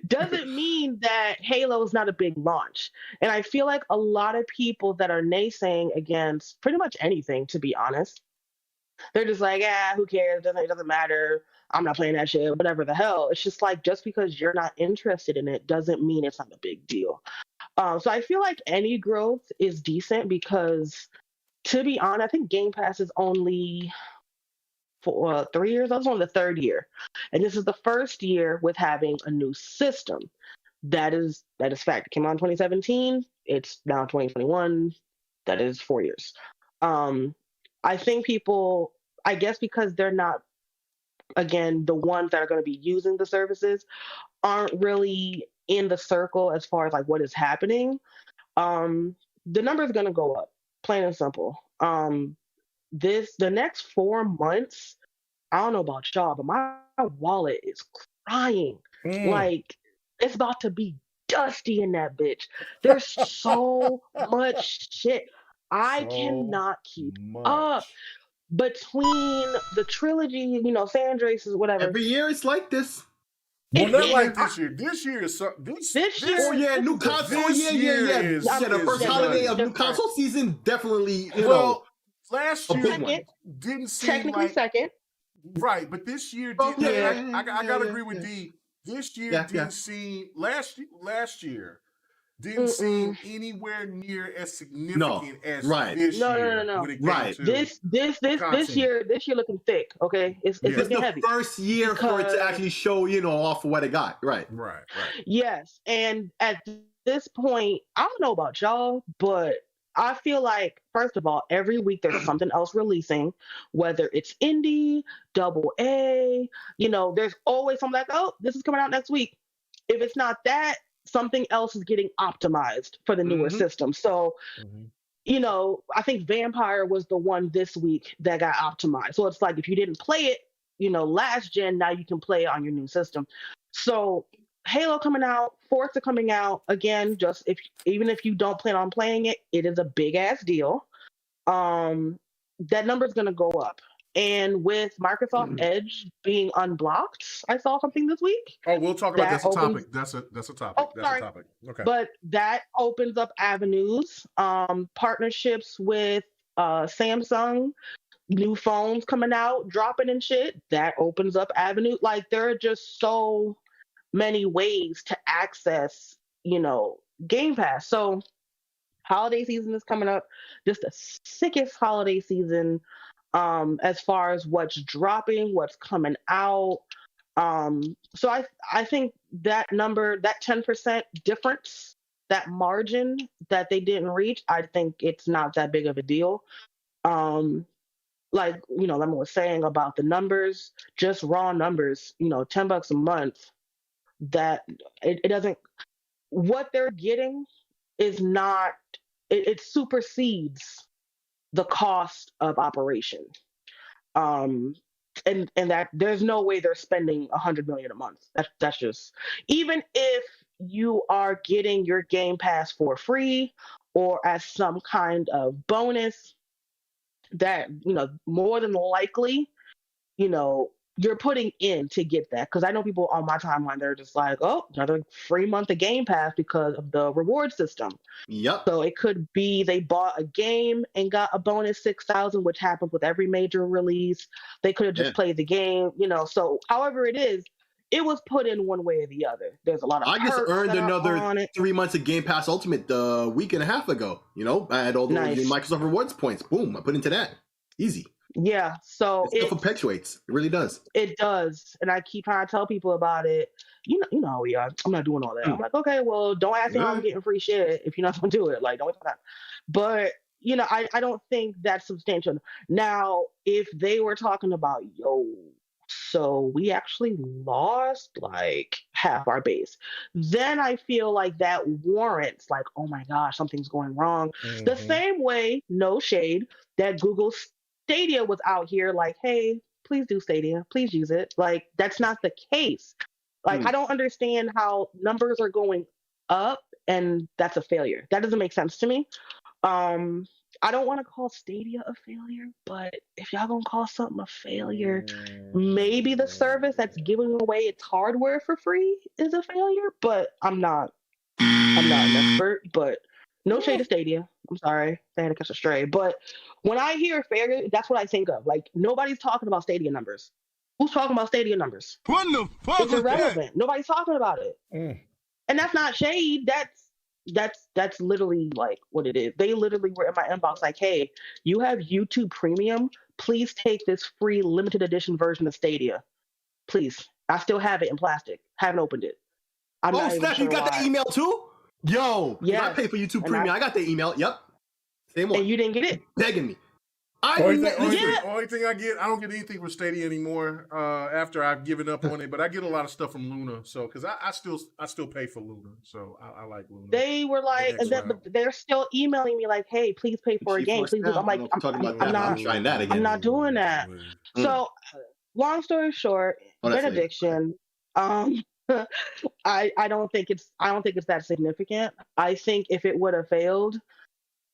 doesn't mean that Halo is not a big launch. And I feel like a lot of people that are naysaying against pretty much anything, to be honest, they're just like, who cares? It doesn't matter. I'm not playing that shit, whatever the hell. It's just like, just because you're not interested in it doesn't mean it's not a big deal. So I feel like any growth is decent because, to be honest, I think Game Pass is only for 3 years. I was on the third year. And this is the first year with having a new system. That is fact. It came out in 2017. It's now 2021. That is 4 years. I think people, I guess because they're not, again, the ones that are going to be using the services aren't really in the circle as far as like what is happening. The number is going to go up, plain and simple. The next 4 months, I don't know about y'all, but my wallet is crying. Like, it's about to be dusty in that bitch. There's so much shit. I cannot keep up. Between the trilogy, Sandrace is whatever. Every year it's like this. Well, not like this year. This year is this year. Oh yeah, new console. Yeah. The first holiday of new console season, definitely. Last year didn't seem technically like second. Right, but this year didn't. I gotta agree with D. This year didn't seem last year didn't seem anywhere near as significant as this year. No. When it came to this year looking thick. Okay, it's looking heavy. The first year for it to actually show, off of what it got. Right. Yes, and at this point, I don't know about y'all, but I feel like, first of all, every week there's something else releasing, whether it's indie, double A, there's always something like, oh, this is coming out next week. If it's not that, something else is getting optimized for the newer system. So, I think Vampire was the one this week that got optimized. So it's like, if you didn't play it, last gen, now you can play it on your new system. So Halo coming out, Forza coming out, again, just even if you don't plan on playing it, it is a big ass deal. That number is going to go up. And with Microsoft Edge being unblocked, I saw something this week. Oh, we'll talk about that's a topic. That's a topic. Oh, that's a topic. Okay. But that opens up avenues, partnerships with Samsung, new phones coming out, dropping and shit. That opens up avenues. Like, there are just so many ways to access, Game Pass. So holiday season is coming up. Just the sickest holiday season as far as what's dropping, what's coming out. So I think that number, that 10% difference, that margin that they didn't reach, I think it's not that big of a deal. Like, Lemon was saying about the numbers, just raw numbers, $10 a month, that it doesn't, what they're getting is not, it supersedes the cost of operation. And that there's no way they're spending $100 million a month. That's just, even if you are getting your Game Pass for free or as some kind of bonus, that, more than likely, you're putting in to get that. Because I know people on my timeline, they're just like, oh, another free month of Game Pass because of the reward system. Yep. So it could be they bought a game and got a bonus 6,000, which happens with every major release. They could have just played the game, So however it is, it was put in one way or the other. There's a lot of. I just earned another 3 months of Game Pass Ultimate a week and a half ago. I had all the Microsoft Rewards points. Boom, I put into that. Easy. Yeah, so it perpetuates. It really does. It does, and I keep trying to tell people about it. You know how we are. I'm not doing all that. I'm like, okay, well, don't ask me how I'm getting free shit if you're not gonna do it. Like, don't wait for that. But I don't think that's substantial. Now, if they were talking about, so we actually lost like half our base, then I feel like that warrants like, oh my gosh, something's going wrong. The same way, no shade, that Google Stadia was out here like, hey, please do Stadia, please use it. Like, that's not the case. Like, I don't understand how numbers are going up and that's a failure. That doesn't make sense to me. I don't want to call Stadia a failure, but if y'all gonna call something a failure, maybe the service that's giving away its hardware for free is a failure. But I'm not an expert. But no shade to Stadia. I'm sorry, I had to catch a stray. But when I hear failure, that's what I think of. Like, nobody's talking about Stadia numbers. Who's talking about Stadia numbers? What the fuck? It's irrelevant. Nobody's talking about it. And that's not shade. That's literally like what it is. They literally were in my inbox like, hey, you have YouTube Premium. Please take this free limited edition version of Stadia. Please. I still have it in plastic. Haven't opened it. I'm not snap, sure you got why. the email too? Yo, yeah. I pay for YouTube Premium. I got the email. Yep. Same one. And you didn't get it? Begging me. Only thing I get, I don't get anything from Stadia anymore. After I've given up on it, but I get a lot of stuff from Luna. So, because I still pay for Luna, so I like Luna. They were like, they're still emailing me like, "Hey, please pay for a game." Please, I'm like, I'm not trying that again. I'm not doing that. So, long story short, benediction. I don't think it's that significant. I think if it would have failed,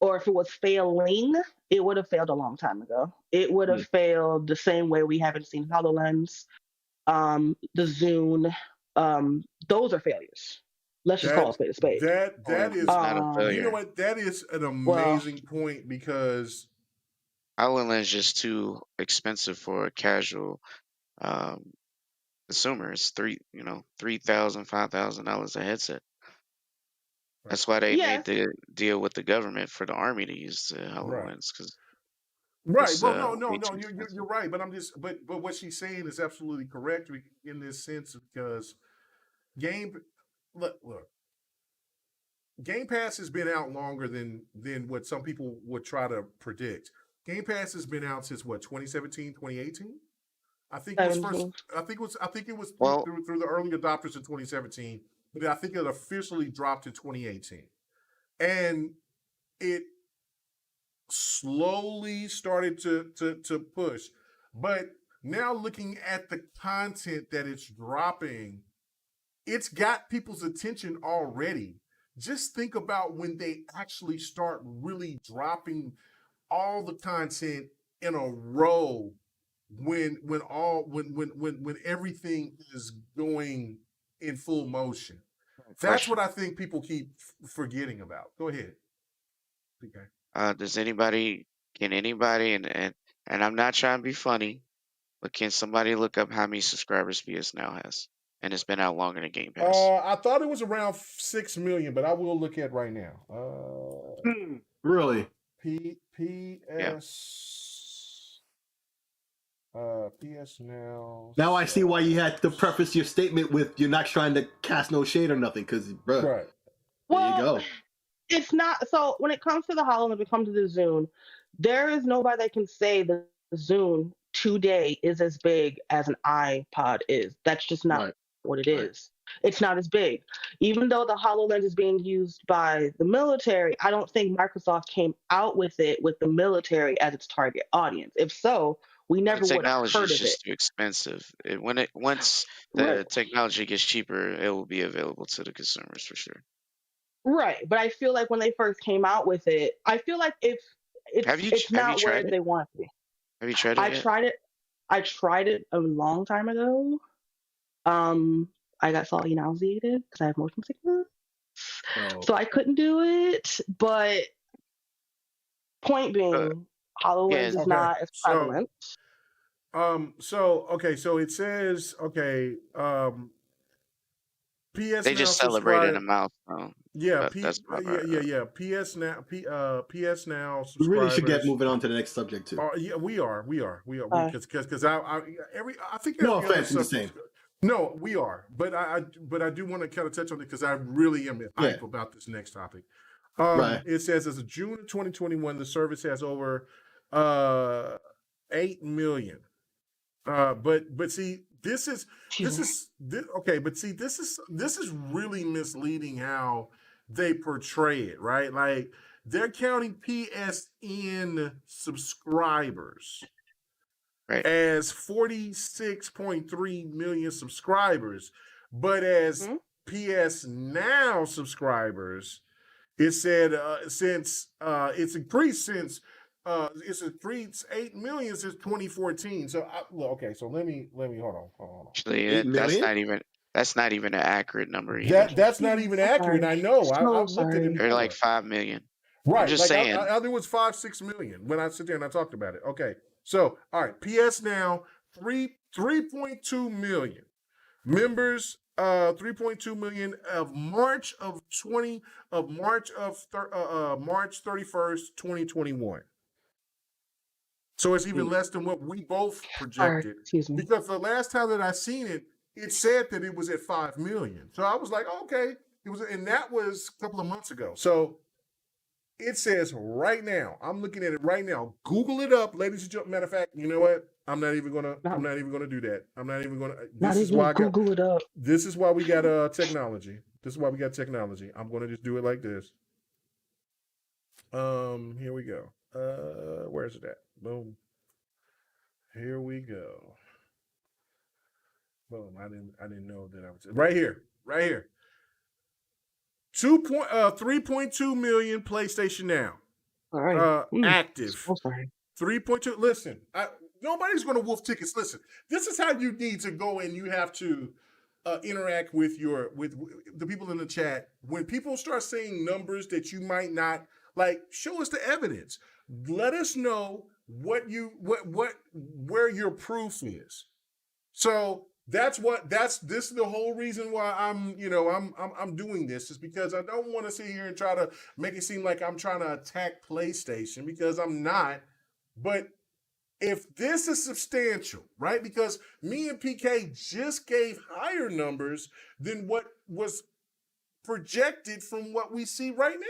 or if it was failing, it would have failed a long time ago. It would have failed the same way we haven't seen HoloLens, the Zune. Those are failures. Let's just call a spade. That is not a failure. You know what? That is an amazing point because HoloLens is just too expensive for a casual consumer. It's $3,000, $5,000 a headset. That's why they made the deal with the government for the army to use the HoloLens. Right. Well, no. You're right. But but what she's saying is absolutely correct in this sense because look, Game Pass has been out longer than what some people would try to predict. Game Pass has been out since what, 2017, 2018? I think it was through the early adopters in 2017, but I think it officially dropped in 2018. And it slowly started to push. But now looking at the content that it's dropping, it's got people's attention already. Just think about when they actually start really dropping all the content in a row when everything is going in full motion. That's what I think people keep forgetting about. Go ahead. Okay. Can anybody, and I'm not trying to be funny, but can somebody look up how many subscribers PS Now has? And it's been out longer than Game Pass. I thought it was around 6 million, but I will look at right now. Really? PS Now. Now I see why you had to preface your statement with you're not trying to cast no shade or nothing, because, bro, right. There you go. It's not. So when it comes to the HoloLens, when it comes to the Zune, there is nobody that can say the Zune today is as big as an iPod is. That's just not what it is. It's not as big. Even though the HoloLens is being used by the military, I don't think Microsoft came out with it with the military as its target audience. If so, we never would have heard of it. Technology is just too expensive. Once the technology gets cheaper, it will be available to the consumers for sure. Right, but I feel like when they first came out with it, I feel like it's not where they want it to be. Have you tried it? I tried it a long time ago. I got slightly nauseated because I have motion sickness, so I couldn't do it. But point being, HoloLens is not as prevalent. So it says PS they just celebrated a milestone. Yeah, PS Now, PS Now. We really should get moving on to the next subject too. Yeah, we are because I think no offense, the same. No, we are, but I do want to kind of touch on it because I really am hyped about this next topic. It says as of June of 2021, the service has over 8 million. But see, this is really misleading how they portray it, right? Like they're counting PSN subscribers as 46.3 million subscribers, but as PS Now subscribers, It said since it's increased 8 million since 2014. So okay, so let me hold on. Actually, 8 million? That's not even an accurate number either. That's not even accurate. I know. I looked at it. They're like 5 million. Right. I'm just saying. I think it was 5-6 million when I sit there and I talked about it. Okay. So all right, PS Now 3.2 million members. 3.2 million of March 31st, 2021. So it's even less than what we both projected. Because the last time that I seen it, it said that it was at 5 million. So I was like, okay, and that was a couple of months ago. So it says right now, I'm looking at it right now. Google it up, ladies and gentlemen. Matter of fact, you know what? I'm not even gonna do that. I'm not even gonna. This is why Google it up. This is why we got technology. This is why we got technology. I'm gonna just do it like this. Here we go. Where's it at? Boom. Here we go. Boom. I didn't know that I was right here. 3.2 million PlayStation Now. All right. Active. So sorry. 3.2. Listen, nobody's going to wolf tickets. Listen, this is how you need to go and you have to interact with the people in the chat. When people start saying numbers that you might not like, show us the evidence. Let us know where your proof is. So this is the whole reason why I'm doing this, is because I don't want to sit here and try to make it seem like I'm trying to attack PlayStation, because I'm not. But if this is substantial, right? Because me and PK just gave higher numbers than what was projected from what we see right now.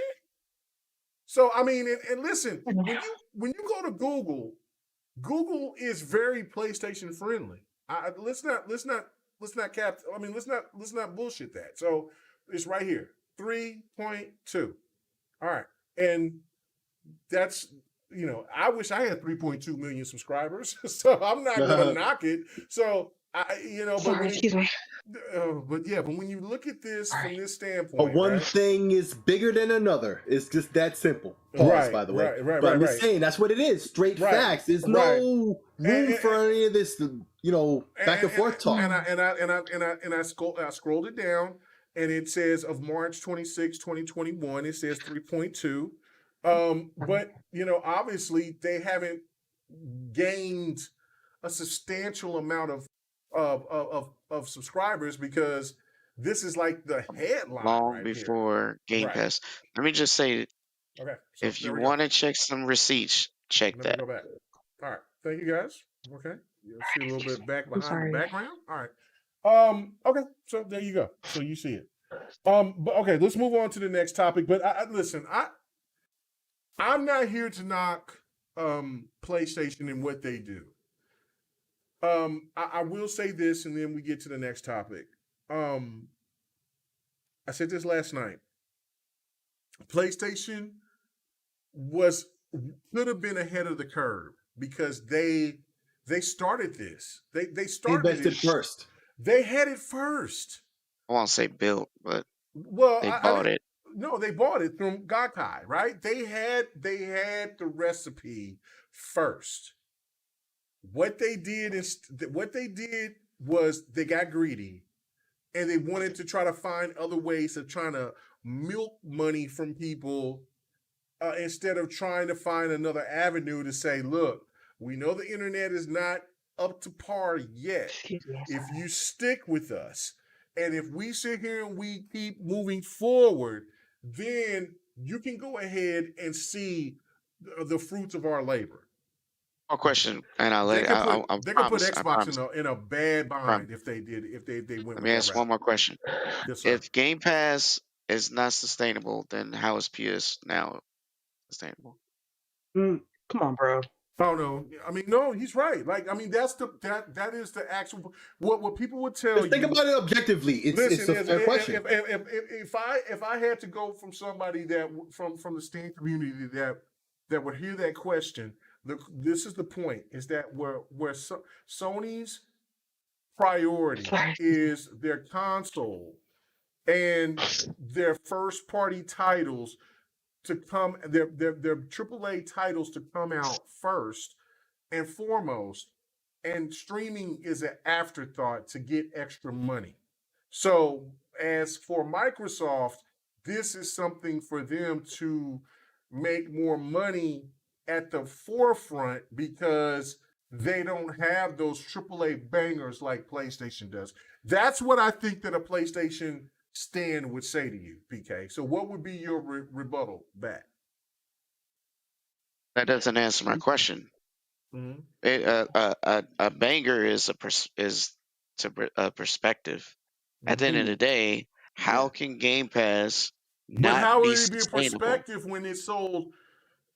So I mean, and listen, when you go to Google is very PlayStation friendly. Let's not bullshit that. So it's right here, 3.2. All right, and that's, I wish I had 3.2 million subscribers, so I'm not gonna knock it. So but when you look at this from this standpoint, but one thing is bigger than another. It's just that simple. Pause, by the way. But I'm just saying, that's what it is. Straight facts. There's no room for any of this, back and forth talk. And I scrolled it down, and it says of March 26, 2021, it says 3.2. But obviously they haven't gained a substantial amount of subscribers, because this is like the headline long before Game Pass. Let me just say, okay, so if you want to check some receipts, check that. Go back. All right, thank you guys. Okay, you'll see a little bit back behind the background. All right. Okay, so there you go. So you see it. But okay, let's move on to the next topic. But listen, I'm not here to knock PlayStation and what they do. I will say this, and then we get to the next topic. I said this last night. PlayStation could have been ahead of the curve, because they started this. They started invested first. They had it first. I won't say built, but they bought it. No, they bought it from Gakkai, right? They had the recipe first. What they did was they got greedy, and they wanted to try to find other ways of trying to milk money from people, instead of trying to find another avenue to say, look, we know the internet is not up to par yet. If you stick with us, and if we sit here and we keep moving forward, then you can go ahead and see the fruits of our labor. More question, and I'll They let could put Xbox in a bad bind if they went. Let me ask one more question. Yes, sir. If Game Pass is not sustainable, then how is PS Now sustainable? Come on, bro. Oh no! I mean, no, he's right. Like, I mean, that is the actual what people would tell you. Think about it objectively. It's a fair question. If I had to go from somebody that from the Steam community that would hear that question, this is the point: is that where Sony's priority is their console and their first party titles to come, their AAA titles to come out first and foremost, and streaming is an afterthought to get extra money. So as for Microsoft, this is something for them to make more money at the forefront because they don't have those AAA bangers like PlayStation does. That's what I think that a PlayStation stand would say to you, PK. So what would be your rebuttal back? That doesn't answer my question. Mm-hmm. A banger is a perspective. At the end of the day, how can Game Pass not be would it be a sustainable? perspective when it sold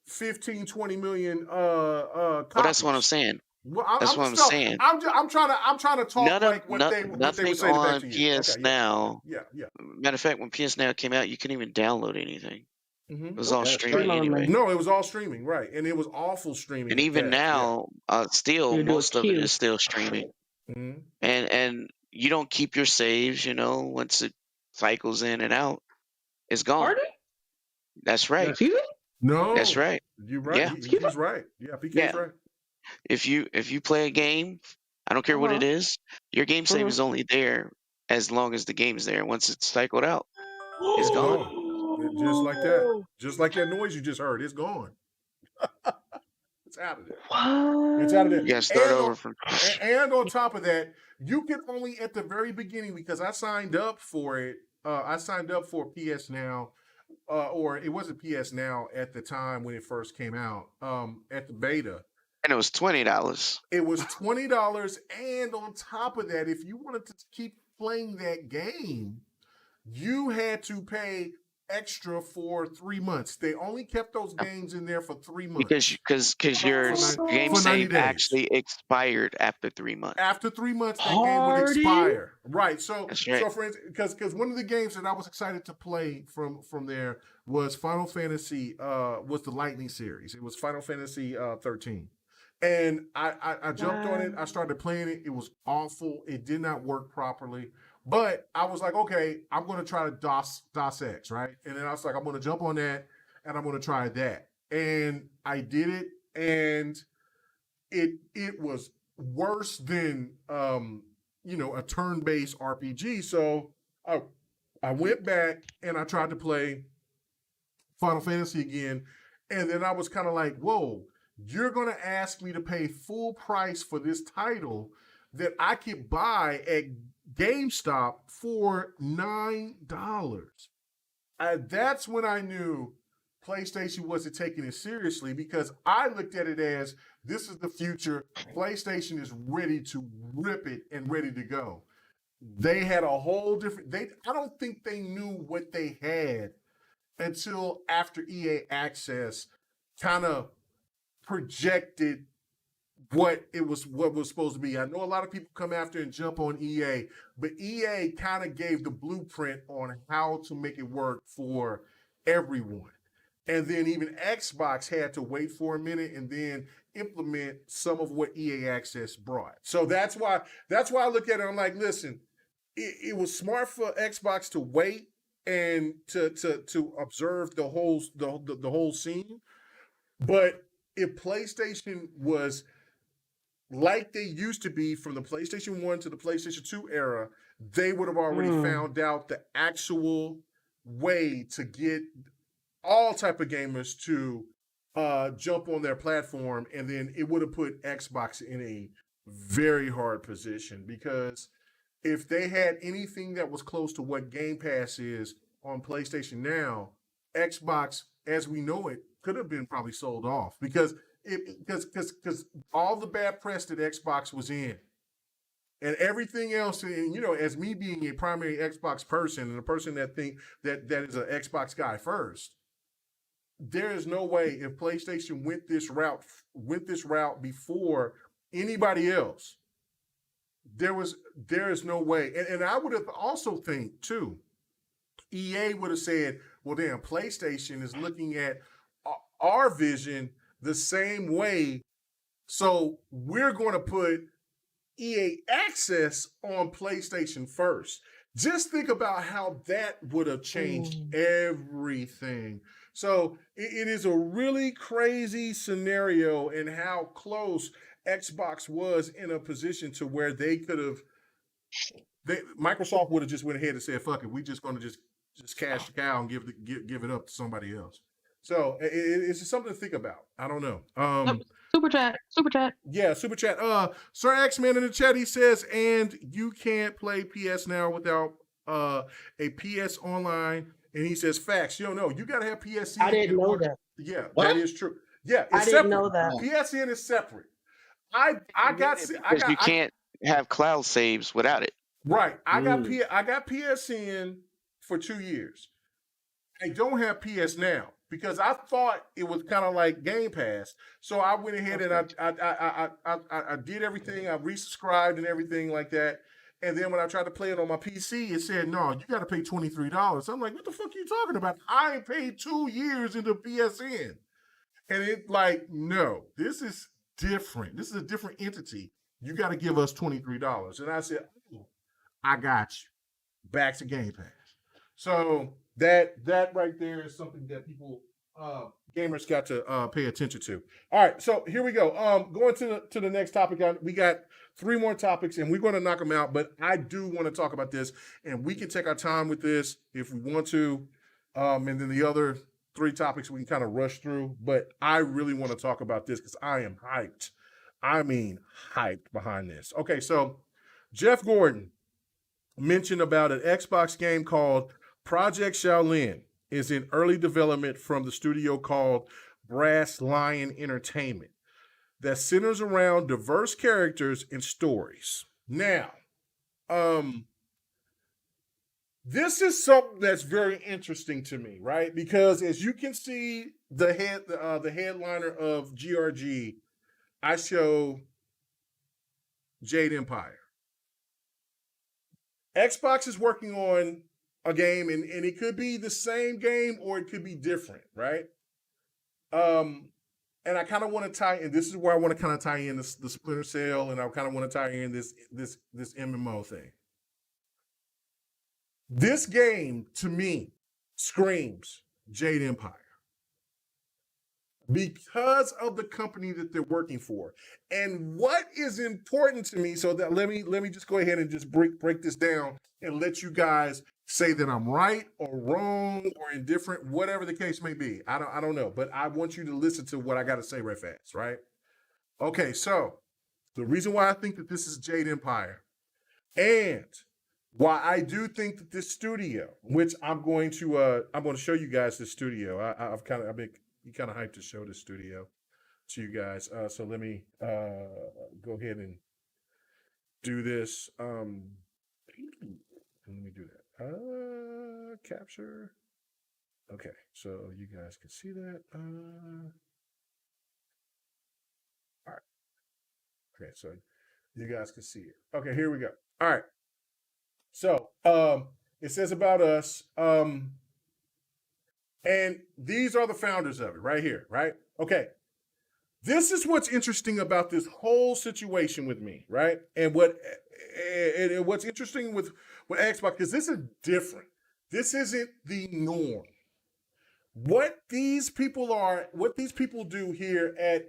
15, 20 million copies? Well, that's what I'm saying. Well, that's what I'm saying. I'm trying to talk like what they would say back to you. PS Now. Yeah. Matter of fact, when PS Now came out, you couldn't even download anything. Mm-hmm. It was all streaming anyway. No, it was all streaming, right? And it was awful streaming. And even now, still most of it is still streaming. Mm-hmm. And you don't keep your saves. Once it cycles in and out, it's gone. Pardon? That's right. No, that's right. You're right. Yeah. He's right. Yeah, PK's right. If you play a game, I don't care what it is, your game save is only there as long as the game's there. Once it's cycled out, it's gone. Just like that. Just like that noise you just heard. It's gone. It's out of there. What? It's out of there. You gotta start over from. And on top of that, you can only at the very beginning, because I signed up for it. I signed up for PS Now, or it wasn't PS Now at the time when it first came out. At the beta. And it was $20. It was $20, and on top of that, if you wanted to keep playing that game, you had to pay extra for 3 months. They only kept those games in there for 3 months because your game save actually expired after 3 months. After 3 months, that game would expire. Right. So for instance, because one of the games that I was excited to play from there was Final Fantasy. Was the Lightning series. It was Final Fantasy 13. And I jumped on it. I started playing it. It was awful. It did not work properly. But I was like, okay, I'm going to try to DOS X, right? And then I was like, I'm going to jump on that, and I'm going to try that. And I did it, and it was worse than a turn-based RPG. So I went back and I tried to play Final Fantasy again, and then I was kind of like, whoa. You're going to ask me to pay full price for this title that I could buy at GameStop for $9. That's when I knew PlayStation wasn't taking it seriously, because I looked at it as this is the future. PlayStation is ready to rip it and ready to go. They had a whole different. I don't think they knew what they had until after EA Access kind of projected what was supposed to be. I know a lot of people come after and jump on EA, but EA kind of gave the blueprint on how to make it work for everyone. And then even Xbox had to wait for a minute and then implement some of what EA Access brought. So that's why I look at it. I'm like, listen, it was smart for Xbox to wait and to observe the whole scene, but if PlayStation was like they used to be from the PlayStation 1 to the PlayStation 2 era, they would have already found out the actual way to get all type of gamers to jump on their platform, and then it would have put Xbox in a very hard position, because if they had anything that was close to what Game Pass is on PlayStation Now, Xbox, as we know it, could have been probably sold off, because all the bad press that Xbox was in and everything else, and as me being a primary Xbox person and a person that is an Xbox guy first, there is no way, if PlayStation went this route before anybody else, there is no way. And I would have also think too, EA would have said, well, damn, PlayStation is looking at our vision the same way, so we're going to put EA Access on PlayStation first. Just think about how that would have changed everything. So it is a really crazy scenario in how close Xbox was in a position to where they could have. Microsoft would have just went ahead and said, "Fuck it, we just going to just cash the cow and give it up to somebody else." So it's just something to think about. I don't know. Super chat. Yeah, super chat. Sir X-Man in the chat, he says, and you can't play PS Now without a PS Online. And he says, facts. You don't know. You got to have PSN. I didn't know that. Yeah, What? that is true. Yeah, it's I didn't know that. PSN is separate. I got you can't have cloud saves without it. Right. I got PSN for 2 years. I don't have PS Now because I thought it was kind of like Game Pass. So I went ahead and I did everything. I resubscribed and everything like that. And then when I tried to play it on my PC, it said, no, you got to pay $23. I'm like, what the fuck are you talking about? I paid 2 years into PSN. And it like, no, this is different. This is a different entity. You got to give us $23. And I said, oh, I got you. Back to Game Pass. So that right there is something that people, gamers got to pay attention to. All right, so here we go. Going to the next topic. We got 3 more topics, and we're going to knock them out. But I do want to talk about this, and we can take our time with this if we want to. And then the other 3 topics we can kind of rush through. But I really want to talk about this because I am hyped. I mean, hyped behind this. Okay, so Jeff Gordon mentioned about an Xbox game called Project Shaolin is in early development from the studio called Brass Lion Entertainment that centers around diverse characters and stories. Now, this is something that's very interesting to me, right? Because as you can see, the headliner of GRG, I show Jade Empire. Xbox is working on a game, and it could be the same game or it could be different, right? And I kind of want to tie in. This is where I want to kind of tie in the Splinter Cell, and I kind of want to tie in this MMO thing. This game to me screams Jade Empire because of the company that they're working for, and what is important to me. So that let me just go ahead and just break this down and let you guys say that I'm right or wrong or indifferent, whatever the case may be. I don't know, but I want you to listen to what I got to say right fast, right? Okay, so the reason why I think that this is Jade Empire and why I do think that this studio, which I'm going to show you guys this studio. I've been kind of hyped to show this studio to you guys. So let me go ahead and do this. Let me do that. Capture. Okay, so you guys can see that. All right. Okay, so you guys can see it. Okay, here we go. All right. So it says about us. And these are the founders of it right here, right? Okay. This is what's interesting about this whole situation with me, right? And what's interesting with Xbox, because this is different. This isn't the norm. What these people do here at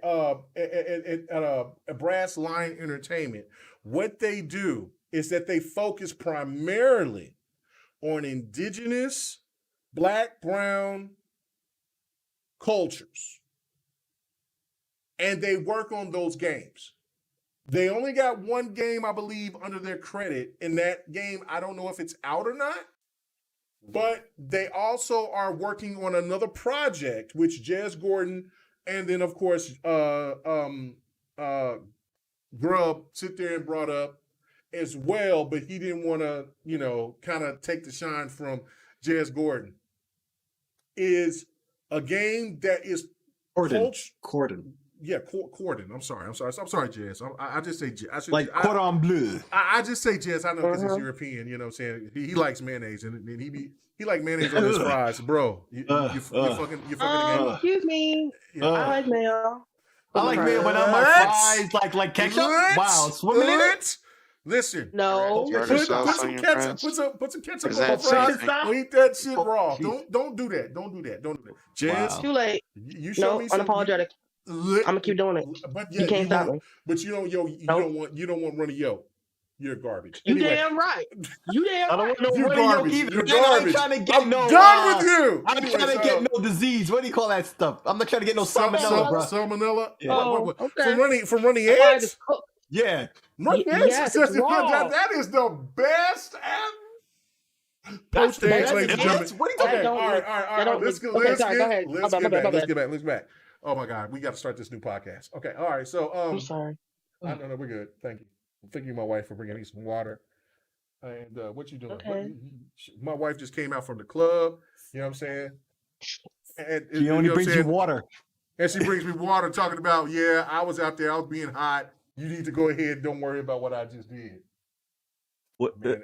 Brass Lion Entertainment, what they do is that they focus primarily on indigenous, Black, brown cultures. And they work on those games. They only got 1 game, I believe, under their credit. And that game, I don't know if it's out or not. But they also are working on another project, which Jez Gordon and then, of course, Grub sit there and brought up as well. But he didn't want to, kind of take the shine from Jez Gordon. Is a game that is Cordon. Yeah, Cordon. I'm sorry, Jez. I just say Jez. Cordon Bleu. I just say Jez. I know because he's European. You know what I'm saying? He likes mayonnaise, and he like mayonnaise on his fries, bro. You fucking again. Excuse me. I like mayo. I like mayo, but on my fries like ketchup. Wow, swimming in it. Listen. No. Put some ketchup. Put some ketchup on fries. Eat that shit raw. Don't do that. Don't do that. Don't do that. Jazz, Too late. You show me some. Unapologetic. I'm gonna keep doing it. But yeah, you can't stop me. But you don't want runny yolk. You're garbage. You damn right. You damn right. I don't want no You're runny garbage. yolk either. You're Man, I ain't garbage. trying to get I'm no. done with you. I'm trying to get no disease. What do you call that stuff? I'm not trying to get no salmonella, bro. Salmonella. Yeah. Okay. From runny eggs. Yeah. Runny eggs. Yes, it's raw. That is the best. Poached eggs, ladies and gentlemen. What are you talking Okay, all right. Let's get back. Oh my God, we got to start this new podcast. Okay, all right. So, I'm sorry. No, we're good. Thank you. Thank you, my wife, for bringing me some water. And what you doing? Okay. My wife just came out from the club. You know what I'm saying? And She only brings you water. And she brings me water, talking about, yeah, I was out there, I was being hot. You need to go ahead. Don't worry about what I just did. What? Man,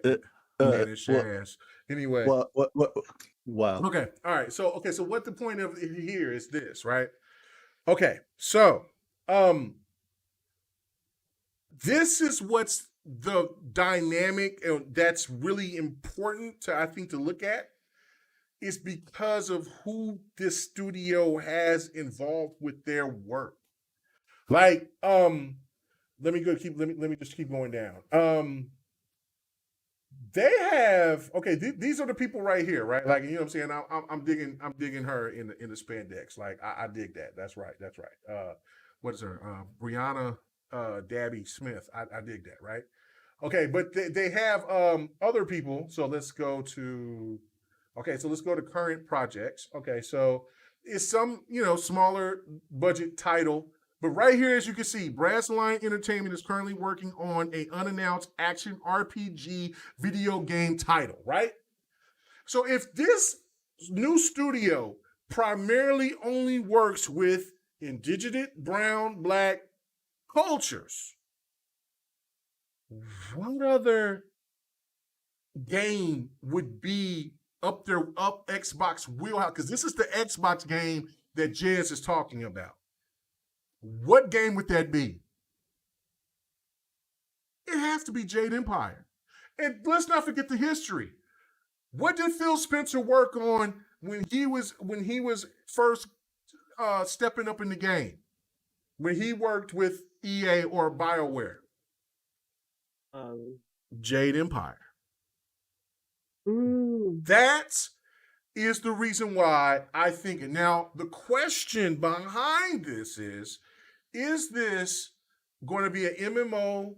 it's ass. Anyway. What? Wow. Okay. All right. So what the point of it here is this, right? Okay. So, this is what's the dynamic that's really important to look at, is because of who this studio has involved with their work. Like, let me just keep going down. They have, these are the people right here, right? Like, you know what I'm saying? I'm digging her in the spandex. Like, I dig that. That's right. What is her? Brianna Dabby Smith. I dig that, right? Okay, but they have other people. So let's go to current projects. Okay, so it's some, smaller budget title. But right here, as you can see, Brass Lion Entertainment is currently working on an unannounced action RPG video game title, right? So if this new studio primarily only works with indigenous, brown, black cultures, what other game would be up Xbox wheelhouse? Because this is the Xbox game that Jez is talking about. What game would that be? It has to be Jade Empire. And let's not forget the history. What did Phil Spencer work on when he was first stepping up in the game? When he worked with EA or BioWare? Jade Empire. That is the reason why I think it. Now, the question behind this is this going to be an MMO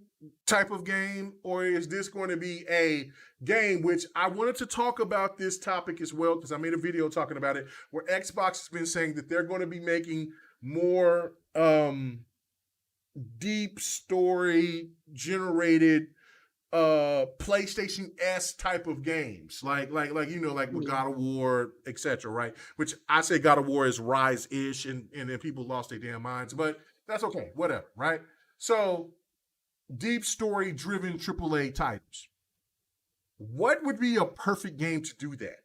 type of game, or is this going to be a game, which I wanted to talk about this topic as well, because I made a video talking about it, where Xbox has been saying that they're going to be making more deep story generated PlayStation-esque type of games, like with God of War, etc. Right? Which I say God of War is Rise-ish, and then people lost their damn minds, but that's okay, whatever, right? So, deep story-driven AAA titles. What would be a perfect game to do that?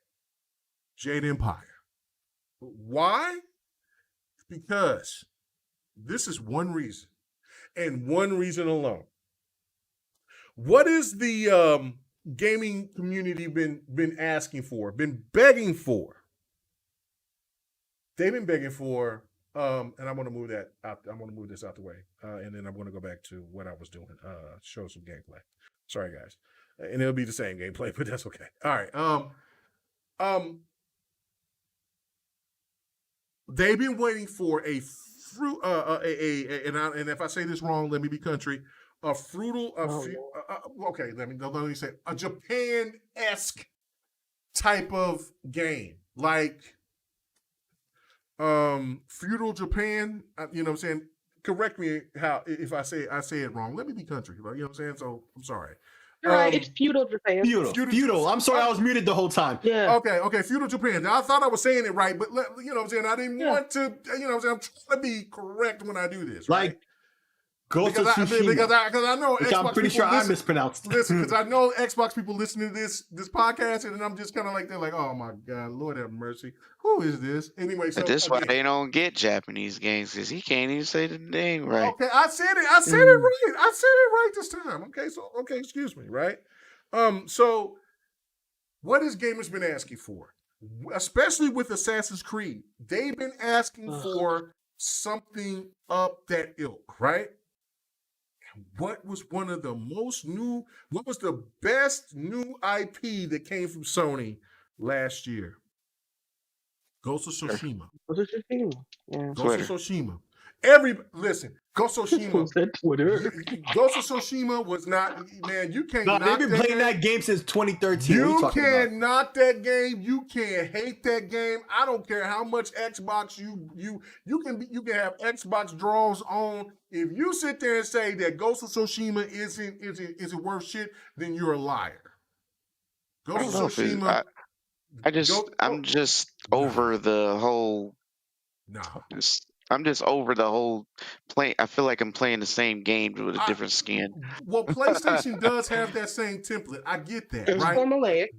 Jade Empire. Why? Because this is one reason, and one reason alone. What is the gaming community been asking for, been begging for? They've been begging for, and I'm going to move that out. I'm going to move this out the way, and then I'm going to go back to what I was doing. Show some gameplay. Sorry, guys, and it'll be the same gameplay, but that's okay. All right. They've been waiting for and if I say this wrong, let me be country. Let me say a Japan-esque type of game, like feudal Japan. You know what I'm saying? Correct me if I say it wrong. Let me be country. You know what I'm saying? So I'm sorry. You're right. It's feudal Japan. Feudal. I'm sorry, I was muted the whole time. Yeah. Okay. Feudal Japan. Now, I thought I was saying it right, but you know what I'm saying? I didn't want to. You know what I'm saying? I'm trying to be correct when I do this. Right? Like Ghost of Tsushima. Because I know which Xbox I'm pretty sure I mispronounced. Listen, because I know Xbox people listening to this podcast, and I'm just kind of like, they're like, oh my God, Lord have mercy. Who is this? Anyway, so But this why they don't get Japanese games, because he can't even say the name right. Okay, I said it right. I said it right this time. Okay, excuse me, right? So what has gamers been asking for? Especially with Assassin's Creed. They've been asking for something up that ilk, right? What was what was the best new IP that came from Sony last year? Ghost of Tsushima. Ghost of Tsushima. Yeah. Ghost of Tsushima. Listen, Ghost of Tsushima. Twitter. Ghost of Tsushima was not, man, you can't knock they've been that playing game. that game since 2013. You can't knock that game. You can't hate that game. I don't care how much Xbox you can have Xbox draws on. If you sit there and say that Ghost of Tsushima isn't worth shit, then you're a liar. Ghost of Tsushima. I'm just over the whole. No. I'm just over the whole play. I feel like I'm playing the same game with a different skin. Well, PlayStation does have that same template. I get that, right? Formulaic.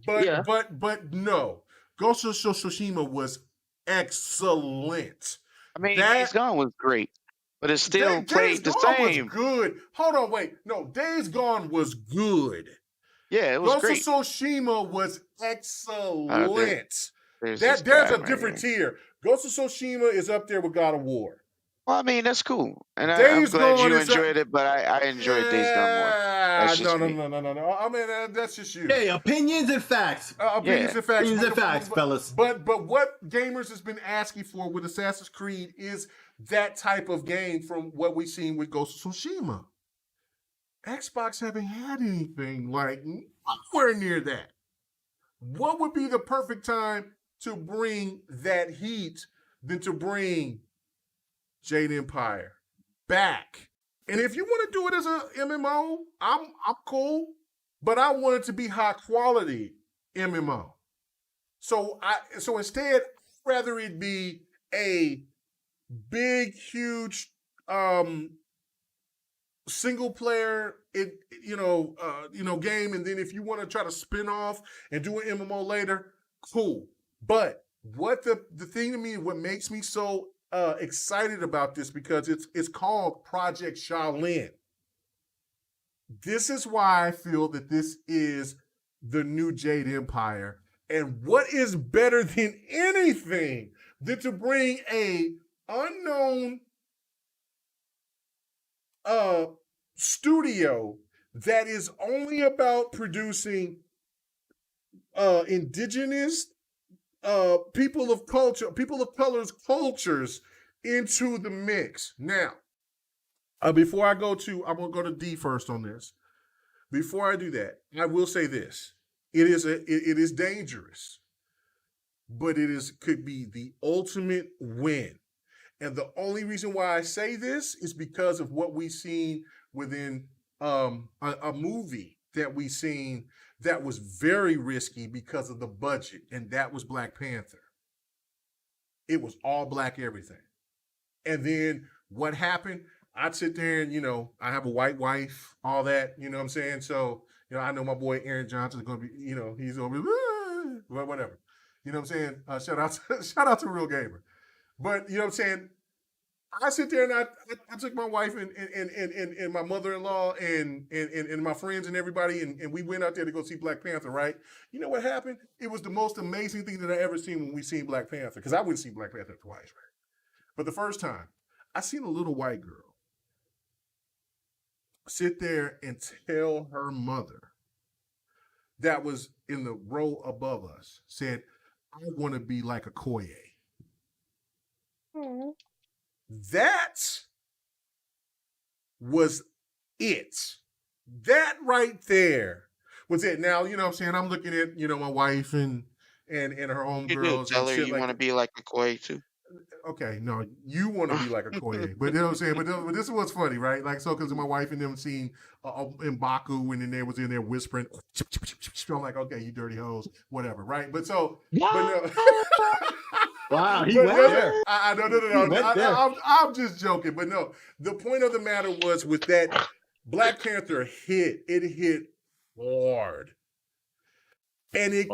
But no, Ghost of Tsushima was excellent. I mean, Days Gone was great, but it still played the same. Was good. Hold on, wait. No, Days Gone was good. Yeah, it was great. Ghost of Tsushima was excellent. There's a different tier. Ghost of Tsushima is up there with God of War. Well, I mean, that's cool. And I'm glad you enjoyed it, but I enjoyed Days Gone more. No. I mean, that's just you. Hey, opinions and facts. Opinions and facts, fellas. But what gamers has been asking for with Assassin's Creed is that type of game from what we've seen with Ghost of Tsushima. Xbox haven't had anything like nowhere near that. What would be the perfect time to bring that heat than to bring Jade Empire back? And if you want to do it as a MMO, I'm cool, but I want it to be high quality MMO. So instead, I'd rather it be a big, huge single player game, and then if you want to try to spin off and do an MMO later, cool. But what the thing to me, what makes me so excited about this, because it's called Project Shaolin. This is why I feel that this is the new Jade Empire. And what is better than anything than to bring a unknown studio that is only about producing indigenous people of color's cultures into the mix. Now, before I go to, I'm gonna go to D first on this. Before I do that, I will say this: it is dangerous, but could be the ultimate win. And the only reason why I say this is because of what we've seen within a movie that we've seen that was very risky because of the budget, and that was Black Panther. It was all black everything. And then what happened? I'd sit there and, I have a white wife, all that, you know what I'm saying? So, I know my boy Aaron Johnson is going to be, he's going to be, whatever. You know what I'm saying? Shout out to Real Gamer. But, you know what I'm saying? I sit there and I took my wife and my mother-in-law and my friends and everybody, and we went out there to go see Black Panther, right? You know what happened? It was the most amazing thing that I ever seen when we seen Black Panther, because I wouldn't see Black Panther twice, right? But the first time, I seen a little white girl sit there and tell her mother that was in the row above us, said, I want to be like a Koye. Mm. That was it. That right there was it. Now, you know what I'm saying? I'm looking at, my wife and her homegirls. Tell her you want to be like a Koi too. Okay, no, you want to be like a Koye. But you know what I'm saying? But this is what's funny, right? Like, so, because my wife and them seen M'Baku, and then they was in there whispering. I'm like, okay, you dirty hoes, whatever, right? But so, but no. Wow, he went there. No. I'm just joking, but no. The point of the matter was with that Black Panther hit. It hit hard, and it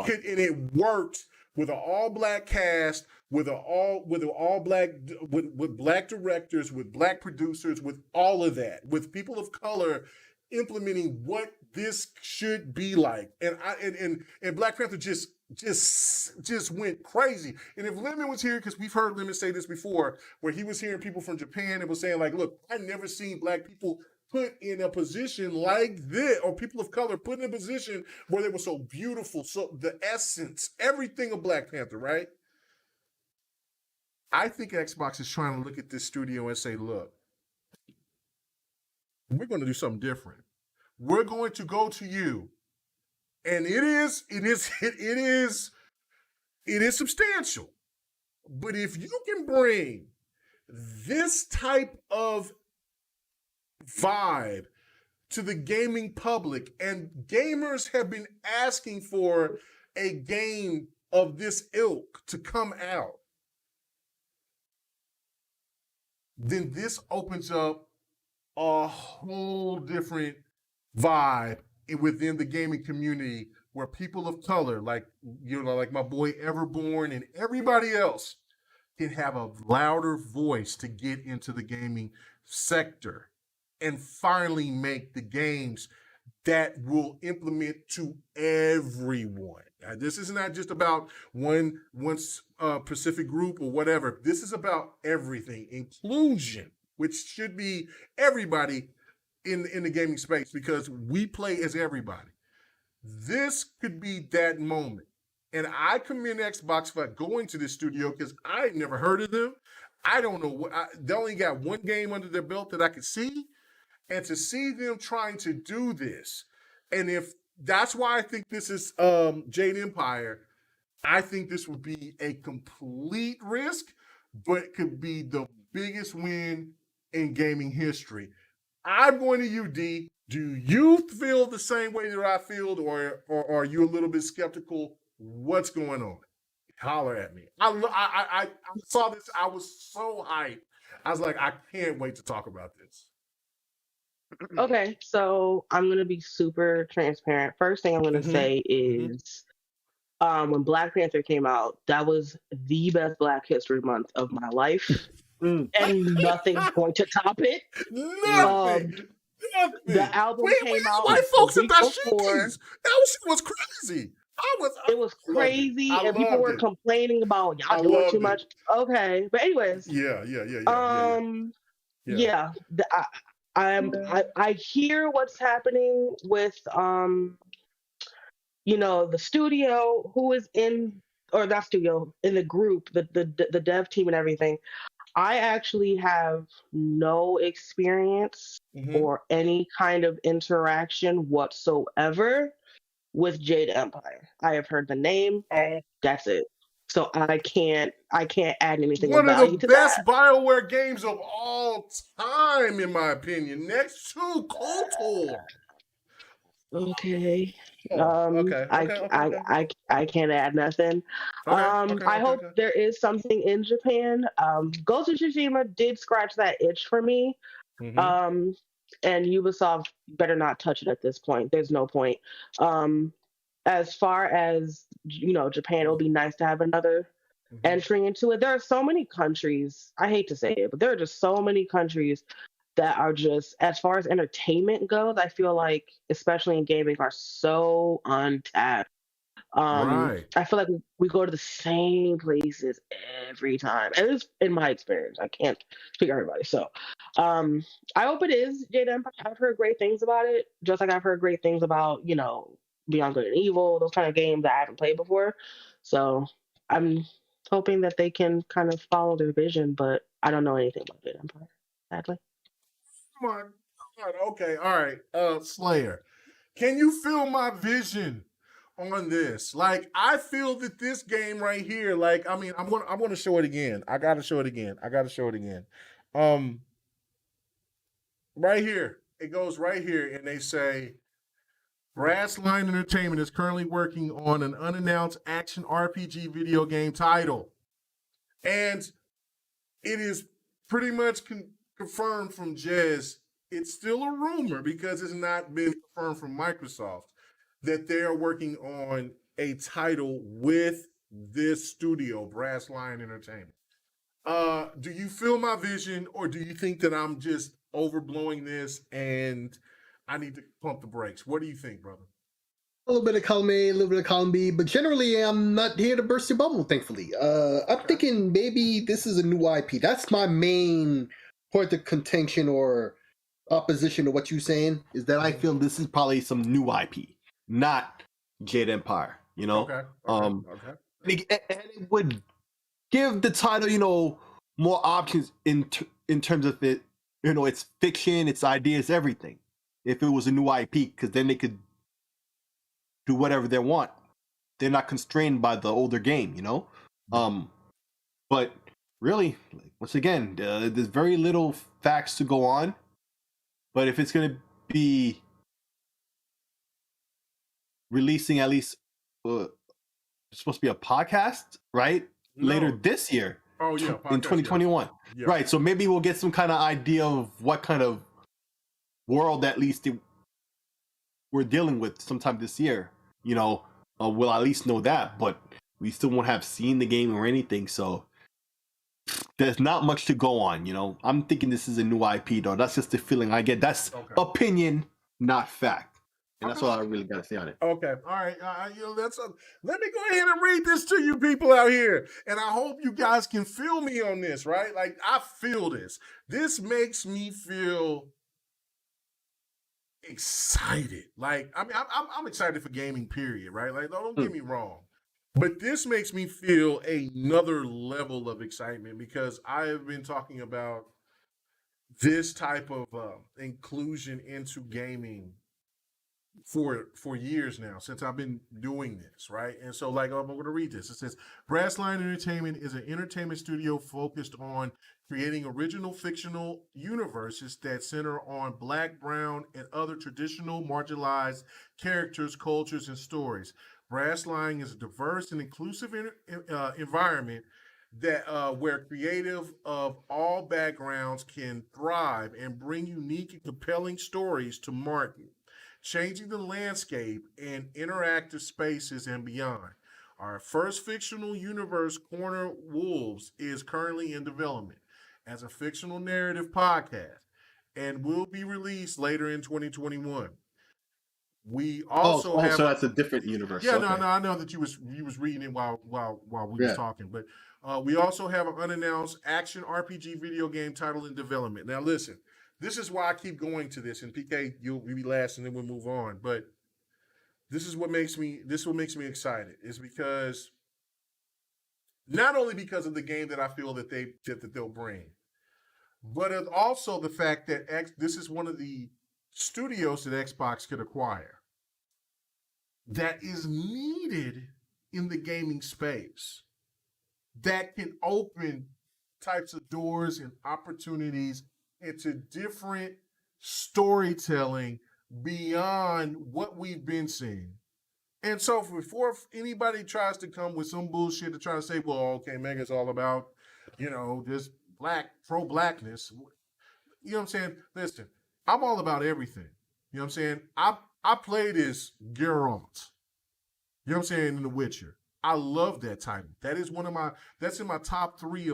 worked with an all black cast, with black directors, with black producers, with all of that, with people of color implementing what this should be like. And Black Panther just went crazy. And if Lemon was here, because we've heard Lemon say this before, where he was hearing people from Japan and was saying like, look, I never seen black people put in a position like this, or people of color put in a position where they were so beautiful, so the essence, everything of Black Panther, right? I think Xbox is trying to look at this studio and say, look, we're going to do something different. We're going to go to you. And it is substantial. But if you can bring this type of vibe to the gaming public, and gamers have been asking for a game of this ilk to come out, then this opens up a whole different vibe within the gaming community, where people of color, like my boy Everborn and everybody else, can have a louder voice to get into the gaming sector and finally make the games that will implement to everyone. Now, this is not just about one specific group or whatever. This is about everything, inclusion, which should be everybody in the gaming space, because we play as everybody. This could be that moment. And I commend Xbox for going to this studio, because I never heard of them. I don't know what, they only got one game under their belt that I could see. And to see them trying to do this, and if that's why I think this is Jade Empire, I think this would be a complete risk, but could be the biggest win in gaming history. I'm going to you, D. Do you feel the same way that I feel, or are you a little bit skeptical? What's going on? Holler at me. I saw this. I was so hyped. I was like, I can't wait to talk about this. Okay, so I'm gonna be super transparent. First thing I'm gonna say is, when Black Panther came out, that was the best Black History Month of my life, and nothing's going to top it. Nothing. The album came out white folks week at before. That was crazy. It was crazy, and people were complaining about y'all doing too much. Okay, but anyways, yeah. I hear what's happening with the studio who is in, or that studio in the group, the dev team and everything. I actually have no experience or any kind of interaction whatsoever with Jade Empire. I have heard the name, and that's it. So I can't add anything of value to that. One of the best BioWare games of all time, in my opinion, next to KOTOR. Okay. I can't add nothing. I hope there is something in Japan. Ghost of Tsushima did scratch that itch for me. And Ubisoft better not touch it at this point. There's no point. As far as Japan, it'll be nice to have another entry into it. There are so many countries, I hate to say it, but there are just so many countries that are just, as far as entertainment goes, I feel like, especially in gaming, are so untapped. I feel like we go to the same places every time. At least in my experience. I can't speak for everybody. So I hope it is Jade Empire. I've heard great things about it, just like I've heard great things about, Beyond Good and Evil, those kind of games that I haven't played before. So I'm hoping that they can kind of follow their vision, but I don't know anything about Jade Empire, sadly. Come on. Okay, all right. Slayer, can you feel my vision on this? Like, I feel that this game right here, like, I mean, I'm gonna show it again. I gotta show it again. Right here. It goes right here, and they say Brass Line Entertainment is currently working on an unannounced action RPG video game title. And it is pretty much confirmed from Jez. It's still a rumor because it's not been confirmed from Microsoft that they are working on a title with this studio, Brass Lion Entertainment. Do you feel my vision, or do you think that I'm just overblowing this and I need to pump the brakes? What do you think, brother? A little bit of column A, a little bit of column B, but generally I'm not here to burst your bubble, thankfully. I'm thinking maybe this is a new IP. That's my main point of contention or opposition to what you're saying, is that I feel this is probably some new IP, not Jade Empire, you know? Okay. And it would give the title, you know, more options in terms of it, you know, its fiction, its ideas, everything. If it was a new IP, because then they could do whatever they want. They're not constrained by the older game, you know? But really, like, once again, there's very little facts to go on. But if it's going to be releasing at least, it's supposed to be a podcast, right? No. Later this year. Oh, yeah. In 2021. Yeah. Right. So maybe we'll get some kind of idea of what kind of world at least we're dealing with sometime this year. You know, we'll at least know that, but we still won't have seen the game or anything. So there's not much to go on, you know. I'm thinking this is a new IP, though. That's just the feeling I get. That's opinion, not fact. And that's all I really got to say on it. Okay. All right. Let me go ahead and read this to you people out here. And I hope you guys can feel me on this, right? Like, I feel this. This makes me feel excited. Like, I mean, I'm excited for gaming, period, right? Like, don't get me wrong. But this makes me feel another level of excitement because I have been talking about this type of inclusion into gaming for years now, since I've been doing this, right? And so, like, I'm going to read this. It says, Brass Lion Entertainment is an entertainment studio focused on creating original fictional universes that center on Black, Brown, and other traditional marginalized characters, cultures, and stories. Brass Lion is a diverse and inclusive environment that where creative of all backgrounds can thrive and bring unique and compelling stories to market, changing the landscape in interactive spaces and beyond. Our first fictional universe, Corner Wolves, is currently in development as a fictional narrative podcast and will be released later in 2021. We also have. So that's a different universe. Yeah, okay. no, I know that you was reading it while we was talking, but we also have an unannounced action RPG video game title in development. Now, listen, this is why I keep going to this, and PK, you'll be last, and then we'll move on. But this is what makes me excited, is because not only because of the game that I feel that they'll bring, but it's also the fact that this is one of the studios that Xbox could acquire that is needed in the gaming space, that can open types of doors and opportunities into different storytelling beyond what we've been seeing. And so before anybody tries to come with some bullshit to try to say, well, okay, Mega's all about, you know, this pro-blackness. You know what I'm saying? Listen, I'm all about everything. You know what I'm saying? I played as Geralt. You know what I'm saying? In The Witcher. I love that title. That is that's in my top 3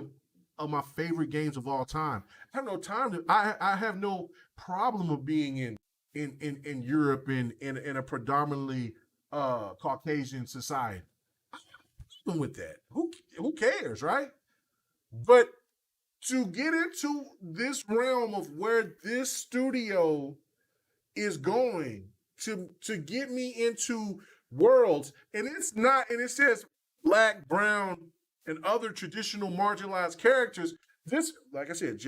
of my favorite games of all time. I have no problem of being in Europe in a predominantly Caucasian society. I'm with that. Who cares, right? But to get into this realm of where this studio is going to get me into worlds, and it says Black, Brown, and other traditional marginalized characters. This, like I said,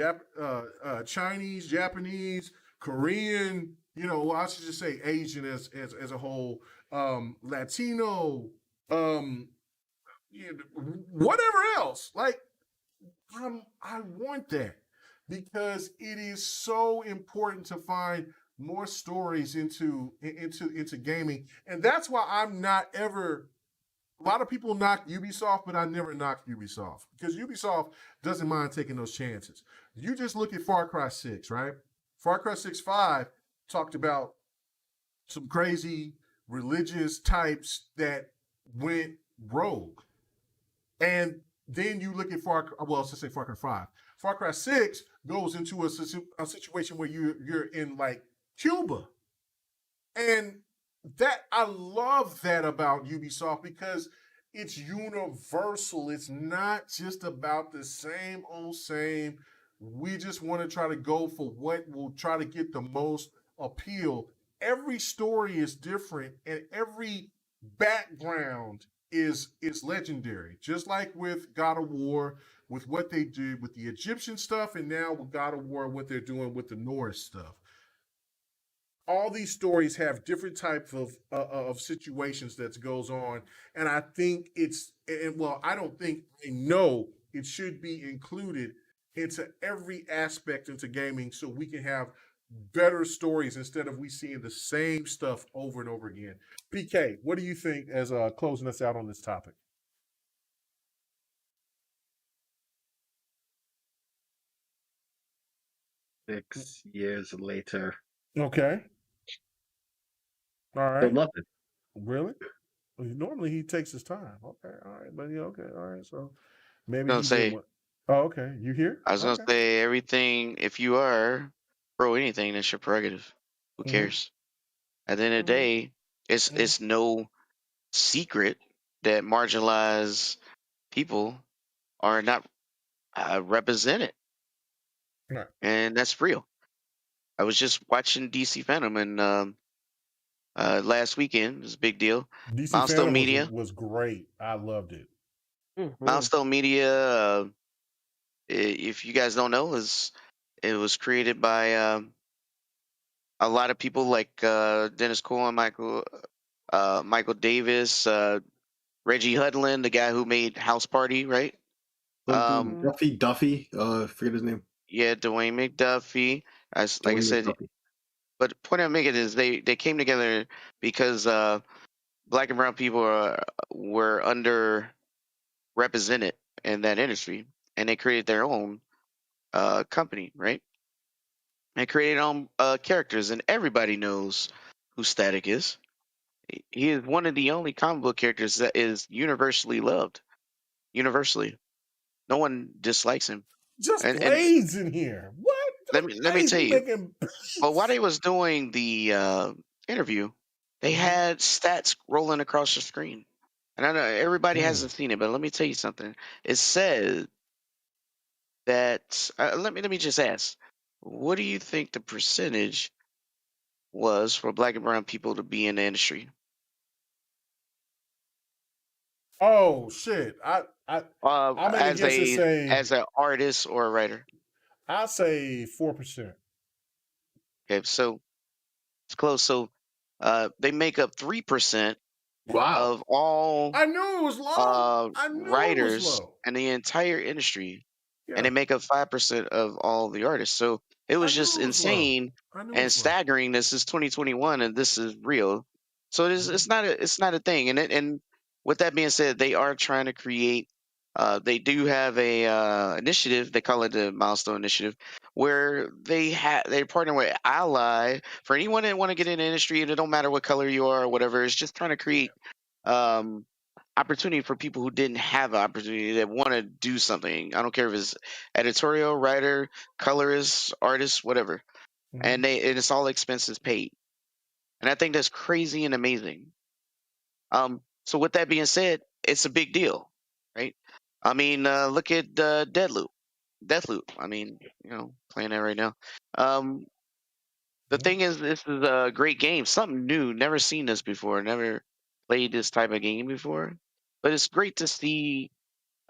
Chinese, Japanese, Korean, you know, I should just say Asian as a whole, Latino, whatever else. Like, I want that because it is so important to find more stories into gaming, and that's why I'm not ever a lot of people knock Ubisoft, but I never knocked Ubisoft because Ubisoft doesn't mind taking those chances. You just look at Far Cry 6, right? Far Cry 6 5 talked about some crazy religious types that went rogue. And then you look at Far Cry 5. Far Cry 6 goes into a situation where you're in like Cuba. And that I love that about Ubisoft because it's universal. It's not just about the same old same. We just want to try to go for what will try to get the most appeal. Every story is different and every background is legendary. Just like with God of War, with what they did with the Egyptian stuff, and now with God of War, what they're doing with the Norse stuff. All these stories have different types of situations that goes on, and I think I don't think I know it should be included into every aspect into gaming so we can have better stories instead of we seeing the same stuff over and over again. PK, what do you think as closing us out on this topic? Six years later. Okay. All right. Still nothing. Really? Normally he takes his time. Okay, all right, but yeah, okay, all right. So maybe Gonna he say, didn't want. Oh, okay. You here? I was gonna Okay. say everything. If you are pro anything, that's your prerogative. Who cares? At the end of the day, it's no secret that marginalized people are not represented, Right. and that's real. I was just watching DC Phantom and last weekend. It was a big deal. DC Milestone Phantom Media. was great. I loved it. Milestone Media. If you guys don't know, it was created by a lot of people like Dennis Cohen, Michael Davis, Reggie Hudlin, the guy who made House Party, right? Something Duffy. Forget his name. Yeah, Dwayne McDuffie. Like I said, McDuffie. but the point I'm making is they came together because black and brown people were underrepresented in that industry, and they created their own company, right? They created their own characters, and everybody knows who Static is. He is one of the only comic book characters that is universally loved. Universally, no one dislikes him. Just And Blades in here. What? let me tell you. But while they was doing the interview, they had stats rolling across the screen, and I know everybody hasn't seen it, but let me tell you something. It said that let me just ask, what do you think the percentage was for black and brown people to be in the industry? Oh shit! I'm gonna guess to say as an artist or a writer. I'll say 4%. Okay, so it's close. So they make up 3% of all I knew it was low. I knew writers it was low. in the entire industry, Yeah. and they make up 5% of all the artists. So it was just insane and staggering. This is 2021, and this is real. So it's not a thing. And with that being said, they are trying to create. They do have a initiative. They call it the Milestone Initiative, where they partner with Ally for anyone that want to get in the industry. And it don't matter what color you are or whatever. It's just trying to create opportunity for people who didn't have an opportunity that want to do something. I don't care if it's editorial, writer, colorist, artist, whatever. And it's all expenses paid. And I think that's crazy and amazing. So with that being said, it's a big deal, right? I mean, look at Deathloop. I mean, playing that right now. The thing is, this is a great game, something new, never seen this before, never played this type of game before. But it's great to see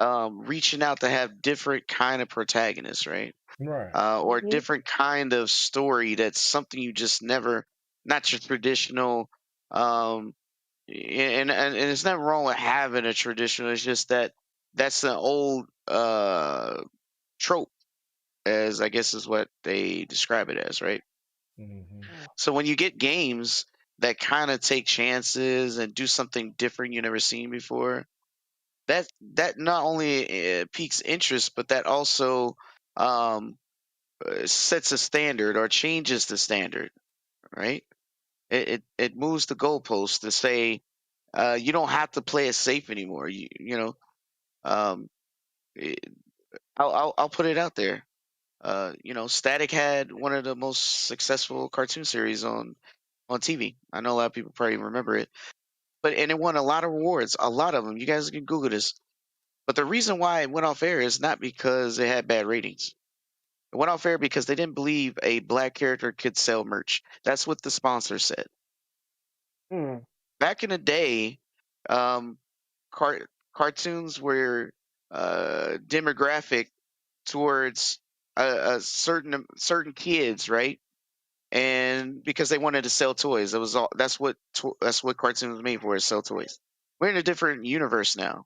reaching out to have different kind of protagonists, right? Right. Or different kind of story that's something you just never, not your traditional. And it's nothing wrong with having a traditional. It's just that's an old trope, as I guess is what they describe it as, right? So when you get games that kind of take chances and do something different you never seen before, that not only piques interest, but that also um, sets a standard or changes the standard, right? It moves the goalpost to say you don't have to play it safe anymore. You know, um, it, I'll put it out there. You know, Static had one of the most successful cartoon series on TV. I know a lot of people probably remember it, and it won a lot of awards, a lot of them. You guys can Google this. But the reason why it went off air is not because it had bad ratings. It went off air because they didn't believe a black character could sell merch. That's what the sponsor said. Back in the day, um, cartoons were demographic towards a certain kids, right? And because they wanted to sell toys, it was all that's what cartoons was made for, is sell toys. We're in a different universe now,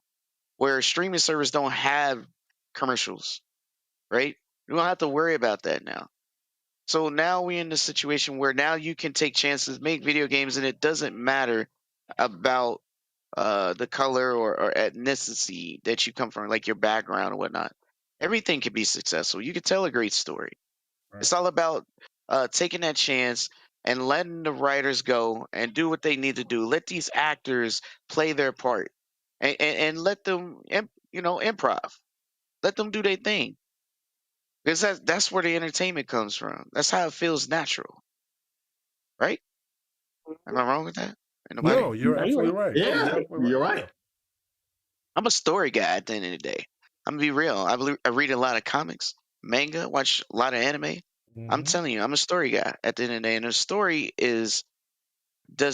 where streaming servers don't have commercials, right? We don't have to worry about that now. So now we're in the situation where now you can take chances, make video games, and it doesn't matter about the color or ethnicity that you come from, like your background or whatnot. Everything can be successful. You can tell a great story. Right. It's all about taking that chance and letting the writers go and do what they need to do. Let these actors play their part, and let them, improv. Let them do their thing, because that's where the entertainment comes from. That's how it feels natural, right? Am I wrong with that? Anybody? No, you're absolutely right. No, Yeah, you're right. I'm a story guy at the end of the day. I'm gonna be real. I read a lot of comics, manga, watch a lot of anime. I'm telling you, I'm a story guy at the end of the day, and the story does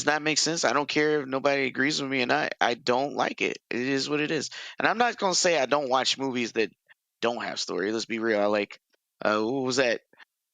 not make sense. I don't care if nobody agrees with me or not. I don't like it. It is what it is. And I'm not gonna say I don't watch movies that don't have story. Let's be real. I like what was that?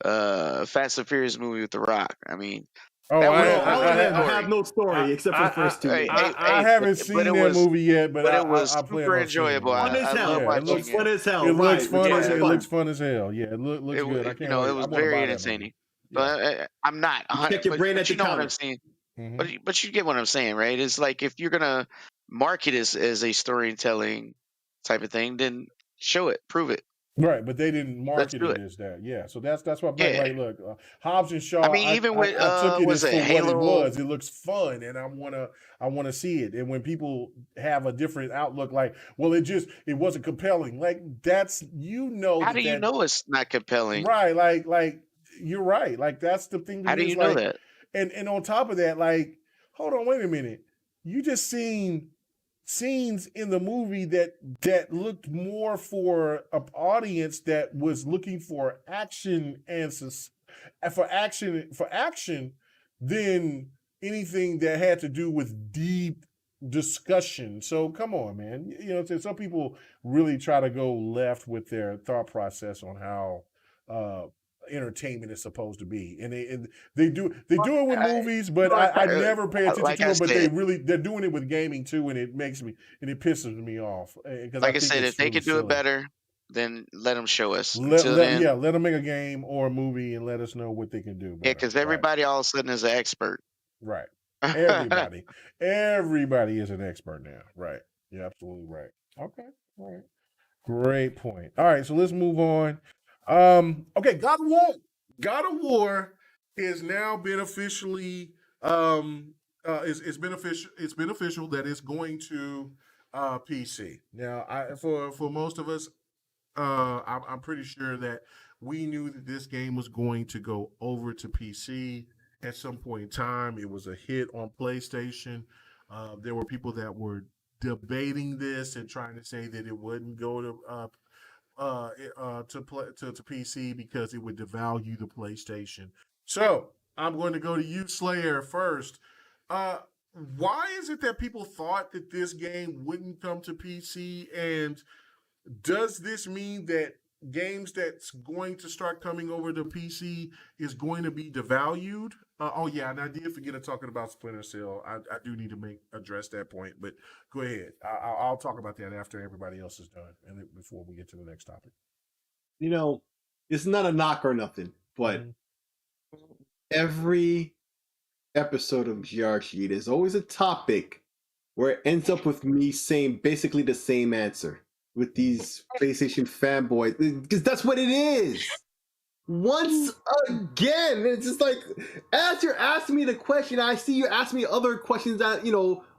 Fast and Furious movie with The Rock. I mean, Oh, that I have no story except for the first two. I haven't seen that movie yet, but it was I plan super on seeing it. enjoyable. Fun as hell. It looks fun as hell. It looks fun. Right. It looks fun as hell. Yeah, it looks good. I can't wait. It was I wanna very buy that entertaining. movie. But I'm not. Check your brain at the you know what counter. I'm saying. Mhm. But you get what I'm saying, right? It's like, if you're gonna market as a storytelling type of thing, then show it, prove it. Right, but they didn't Let's market do it it. as that. Yeah, so that's what I'm Yeah. like. Look, Hobbs and Shaw. I mean, even with I took it was as it for what it Halo? was. It looks fun, and I wanna see it. And when people have a different outlook, like, well, it wasn't compelling. Like, that's How do you know it's not compelling? right. Like you're right. Like, that's the thing. How do you know that? And on top of that, like, hold on, wait a minute. You just seen scenes in the movie that looked more for an audience that was looking for action and for action than anything that had to do with deep discussion. So come on, man. You know, some people really try to go left with their thought process on how entertainment is supposed to be, and they do it with movies, but I never pay attention like to I it. But said, they're doing it with gaming too, and it pisses me off, because like I said, if they could do it better, then let them show us. Until then, let them make a game or a movie and let us know what they can do better. yeah, because everybody all of a sudden is an expert. Right. Everybody is an expert now. Right. You're absolutely right. Okay. All right. Great point. All right, so let's move on. Okay, God of War. God of War is now been officially it's been official that it's going to PC. Now, for most of us, I'm pretty sure that we knew that this game was going to go over to PC at some point in time. It was a hit on PlayStation. There were people that were debating this and trying to say that it wouldn't go to PC because it would devalue the PlayStation. So I'm going to go to you, Slayer, first. Why is it that people thought that this game wouldn't come to PC, and does this mean that games that's going to start coming over to PC is going to be devalued? Oh yeah, and I did forget to talking about Splinter Cell. I do need to address that point, but go ahead. I'll talk about that after everybody else is done, and before we get to the next topic. You know, it's not a knock or nothing, but every episode of GRG, there's always a topic where it ends up with me saying basically the same answer with these PlayStation fanboys, because that's what it is. Once again, it's just like, as you're asking me the question, I see you ask me other questions that,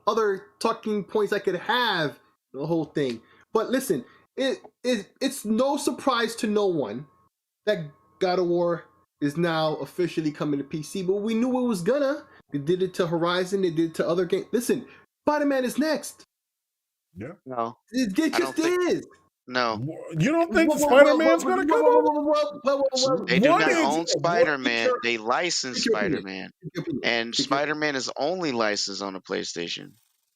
other talking points I could have, the whole thing. But listen, it's no surprise to no one that God of War is now officially coming to PC, but we knew it was gonna. They did it to Horizon, they did it to other games. Listen, Spider-Man is next. Yeah. No. It just is. No. You don't think Spider-Man's going to come out? They do not own Spider-Man. They license Spider-Man. And Spider-Man is only licensed on the PlayStation.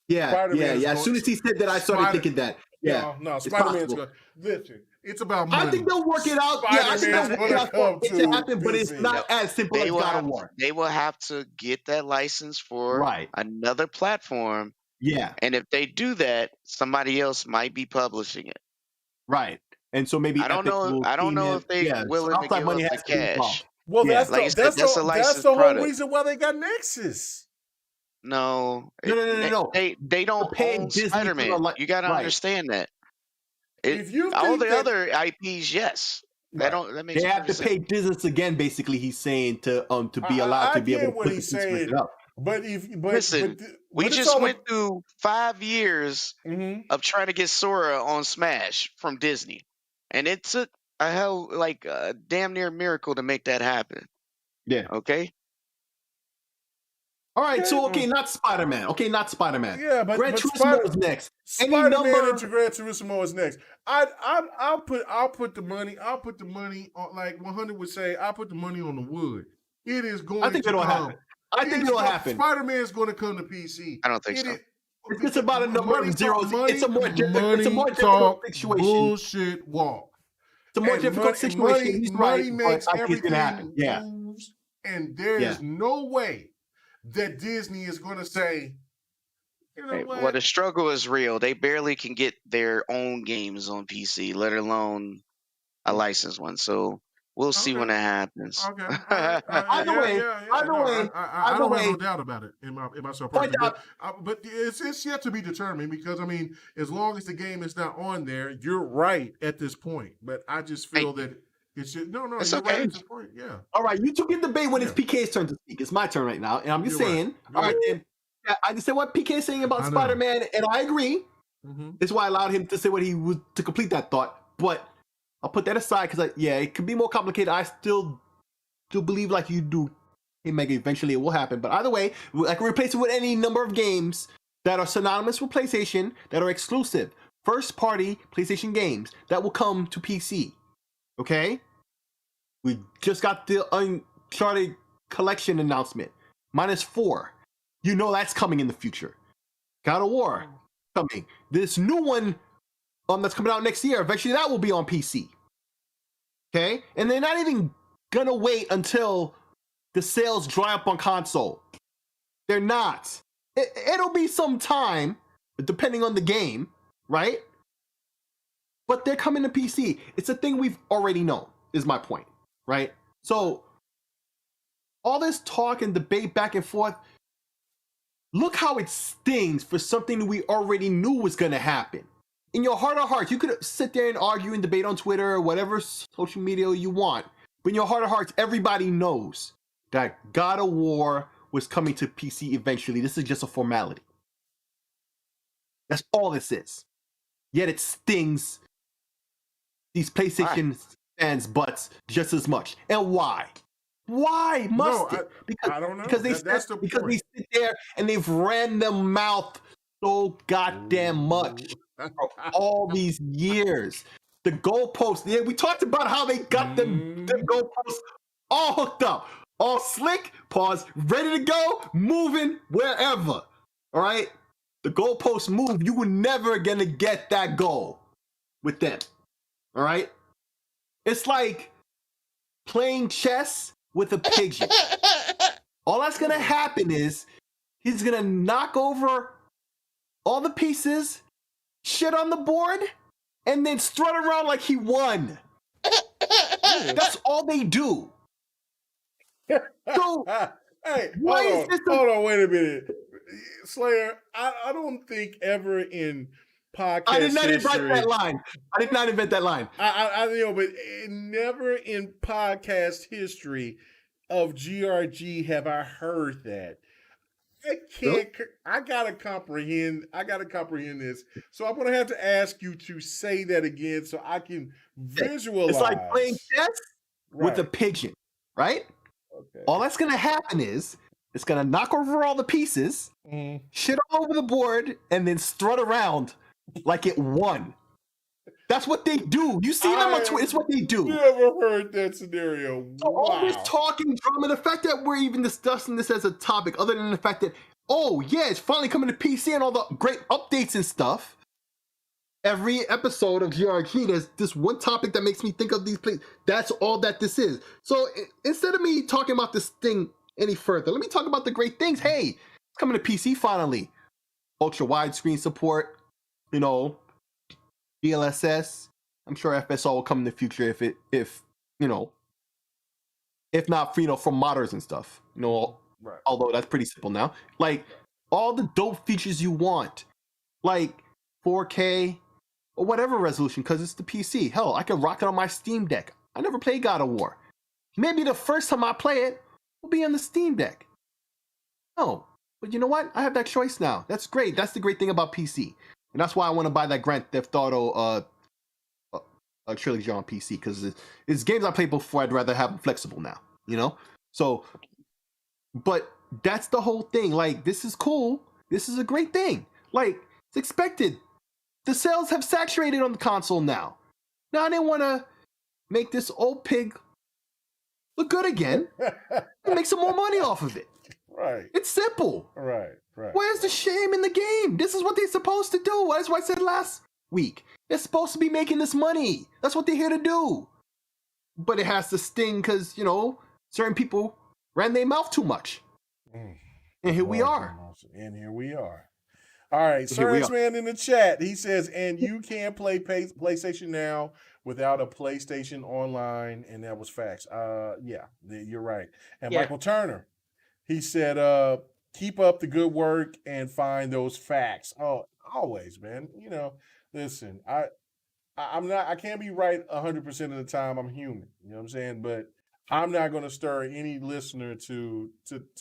Yeah. As soon as he said that, I started thinking that. Yeah. No, Spider-Man's going to... Listen, it's about money. I think they'll work it out. I think they'll work it out for it to happen, but it's not as simple as God of War. They will have to get that license for another platform. Yeah. And if they do that, somebody else might be publishing it. Right. And so maybe I don't know if they willing to give up the cash. Well, that's the whole reason why they got Nexus. No. They don't own Spider-Man. You got to understand that. All the other IPs, yes. That makes they have to pay business again. Basically, he's saying to be allowed to be able to put it up. Listen, we just went through 5 years of trying to get Sora on Smash from Disney, and it took a damn near miracle to make that happen. Yeah. Okay. All right. So not Spider-Man. Yeah, but Gran Turismo is next. Spider-Man into Gran Turismo is next. I'll put the money. I'll put the money on, like 100 would say. I'll put the money on the wood. It is going. I think it'll happen. I think it'll happen. Spider-Man's going to come to PC. I don't think so. It's just about a number of zeros. It's a more difficult situation. Bullshit walk. It's a more difficult situation. Money makes everything moves, and there is no way that Disney is going to say, you know what? Well, the struggle is real. They barely can get their own games on PC, let alone a licensed one. So we'll see when that happens. Okay. Either way, I don't have no doubt about it in myself. But it's yet to be determined because, I mean, as long as the game is not on there, you're right at this point. But I just feel that it's just, it's you're okay. right at this point. Yeah. All right, you two can debate when it's PK's turn to speak. It's my turn right now, and I'm just saying. All right, then. I just said what PK is saying about Spider-Man, and I agree. That's why I allowed him to say what he was to complete that thought. But I'll put that aside because, it could be more complicated. I still do believe, like you do, hey, Mega, eventually it will happen. But either way, I can replace it with any number of games that are synonymous with PlayStation, that are exclusive, first-party PlayStation games that will come to PC. Okay? We just got the Uncharted Collection announcement. -4. You know that's coming in the future. God of War coming. This new one that's coming out next year, eventually that will be on PC. Okay? And they're not even gonna wait until the sales dry up on console. They're not. It'll be some time, depending on the game, right? But they're coming to PC. It's a thing we've already known, is my point, right? So, all this talk and debate back and forth, look how it stings for something we already knew was going to happen. In your heart of hearts, you could sit there and argue and debate on Twitter or whatever social media you want. But in your heart of hearts, everybody knows that God of War was coming to PC eventually. This is just a formality. That's all this is. Yet it stings these PlayStation fans' butts just as much. And why? Why must it? Because, I don't know. Because they sit there and they've ran their mouth so goddamn much for all these years. The goalposts. Yeah, we talked about how they got them goalposts all hooked up, all slick. Pause. Ready to go. Moving wherever. All right. The goalposts move. You were never gonna get that goal with them. All right. It's like playing chess with a pigeon. All that's gonna happen is he's gonna knock over all the pieces, shit on the board, and then strut around like he won. That's all they do. So Hey, Why is this? Hold on, wait a minute, Slayer. I don't think ever in podcast I did not history. invent that line. I did not invent that line. I know, but never in podcast history of GRG have I heard that. I can't. I gotta comprehend. I gotta comprehend this. So I'm gonna have to ask you to say that again so I can visualize. It's like playing chess with a Right. pigeon, right? Okay. All that's gonna happen is it's gonna knock over all the pieces, shit all over the board, and then strut around like it won. That's what they do. You see them on Twitter. It's what they do. Never heard that scenario. So Wow. all this talking drama, the fact that we're even discussing this as a topic, other than the fact that, oh yeah, it's finally coming to PC and all the great updates and stuff. Every episode of GRG, there's this one topic that makes me think of these places. That's all that this is. So instead of me talking about this thing any further, let me talk about the great things. Hey, it's coming to PC finally. Ultra widescreen support, DLSS. I'm sure FSR will come in the future if not from modders and stuff. Right. Although that's pretty simple now. Like all the dope features you want, like 4K or whatever resolution, because it's the PC. Hell, I can rock it on my Steam Deck. I never played God of War. Maybe the first time I play it will be on the Steam Deck. No, but you know what? I have that choice now. That's great. That's the great thing about PC, and that's why I want to buy that Grand Theft Auto trilogy on PC, because it's games I played before. I'd rather have them flexible now. So, but that's the whole thing. Like, this is cool. This is a great thing. Like, it's expected. The sales have saturated on the console now. Now they want to make this old pig look good again and make some more money off of it. Right. It's simple. Right. Where's the shame in the game? This is what they're supposed to do. That's what I said last week. They're supposed to be making this money. That's what they're here to do. But it has to sting because, certain people ran their mouth too much. And here we are. All right, Surge Man in the chat, he says, and you can play PlayStation Now without a PlayStation Online, and that was facts. Yeah, you're right. And Michael Turner, he said, keep up the good work and find those facts. Oh, always, man. Listen, I can't be right 100% of the time. I'm human. You know what I'm saying? But I'm not going to stir any listener to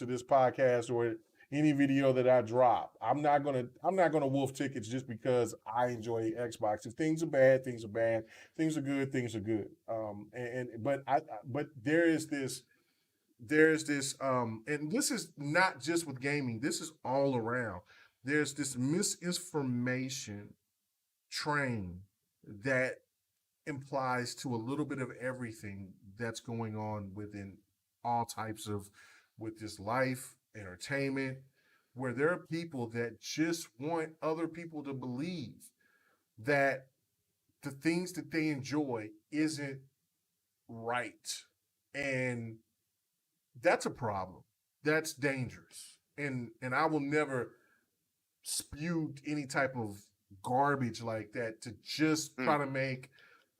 this podcast or any video that I drop. I'm not gonna wolf tickets just because I enjoy Xbox. If things are bad, things are bad. Things are good, things are good. But there's this, and this is not just with gaming. This is all around. There's this misinformation train that implies to a little bit of everything that's going on within all types of, with this life, entertainment, where there are people that just want other people to believe that the things that they enjoy isn't right. And that's a problem. That's dangerous. And I will never spew any type of garbage like that to just try to make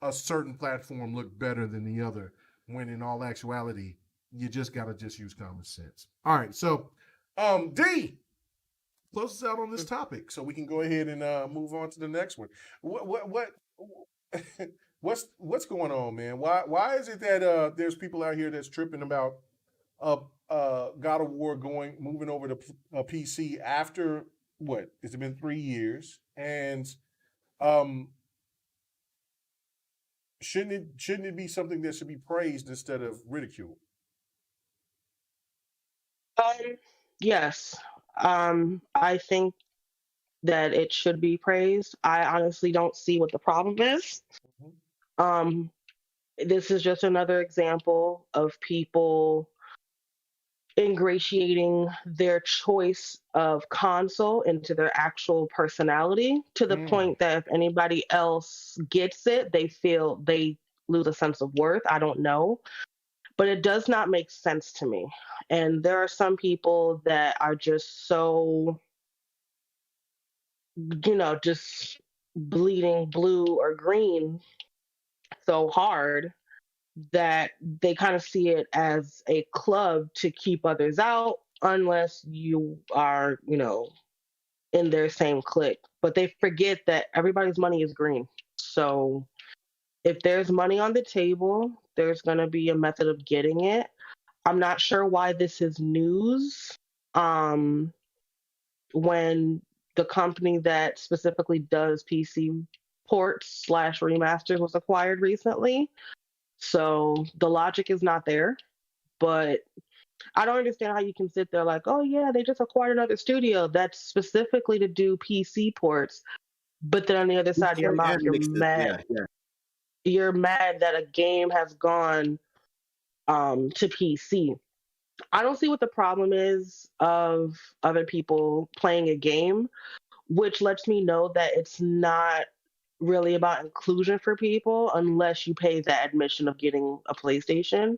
a certain platform look better than the other, when in all actuality, you just got to just use common sense. All right, so D, close us out on this topic so we can go ahead and move on to the next one. What's going on, man? Why is it that there's people out here that's tripping about God of War moving over to PC after what? It's been 3 years, and shouldn't it be something that should be praised instead of ridiculed? Yes. I think that it should be praised. I honestly don't see what the problem is. This is just another example of people ingratiating their choice of console into their actual personality, to the point that if anybody else gets it, they lose a sense of worth. I don't know. But it does not make sense to me. And there are some people that are just so, just bleeding blue or green so hard that they kind of see it as a club to keep others out unless you are, in their same clique. But they forget that everybody's money is green. So if there's money on the table, there's going to be a method of getting it. I'm not sure why this is news. When the company that specifically does PC ports / remasters was acquired recently. So the logic is not there. But I don't understand how you can sit there like, oh yeah, they just acquired another studio that's specifically to do PC ports. But then on the other side of your mouth, you're mad. Yeah. You're mad that a game has gone to PC. I don't see what the problem is of other people playing a game, which lets me know that it's not really about inclusion for people unless you pay that admission of getting a PlayStation,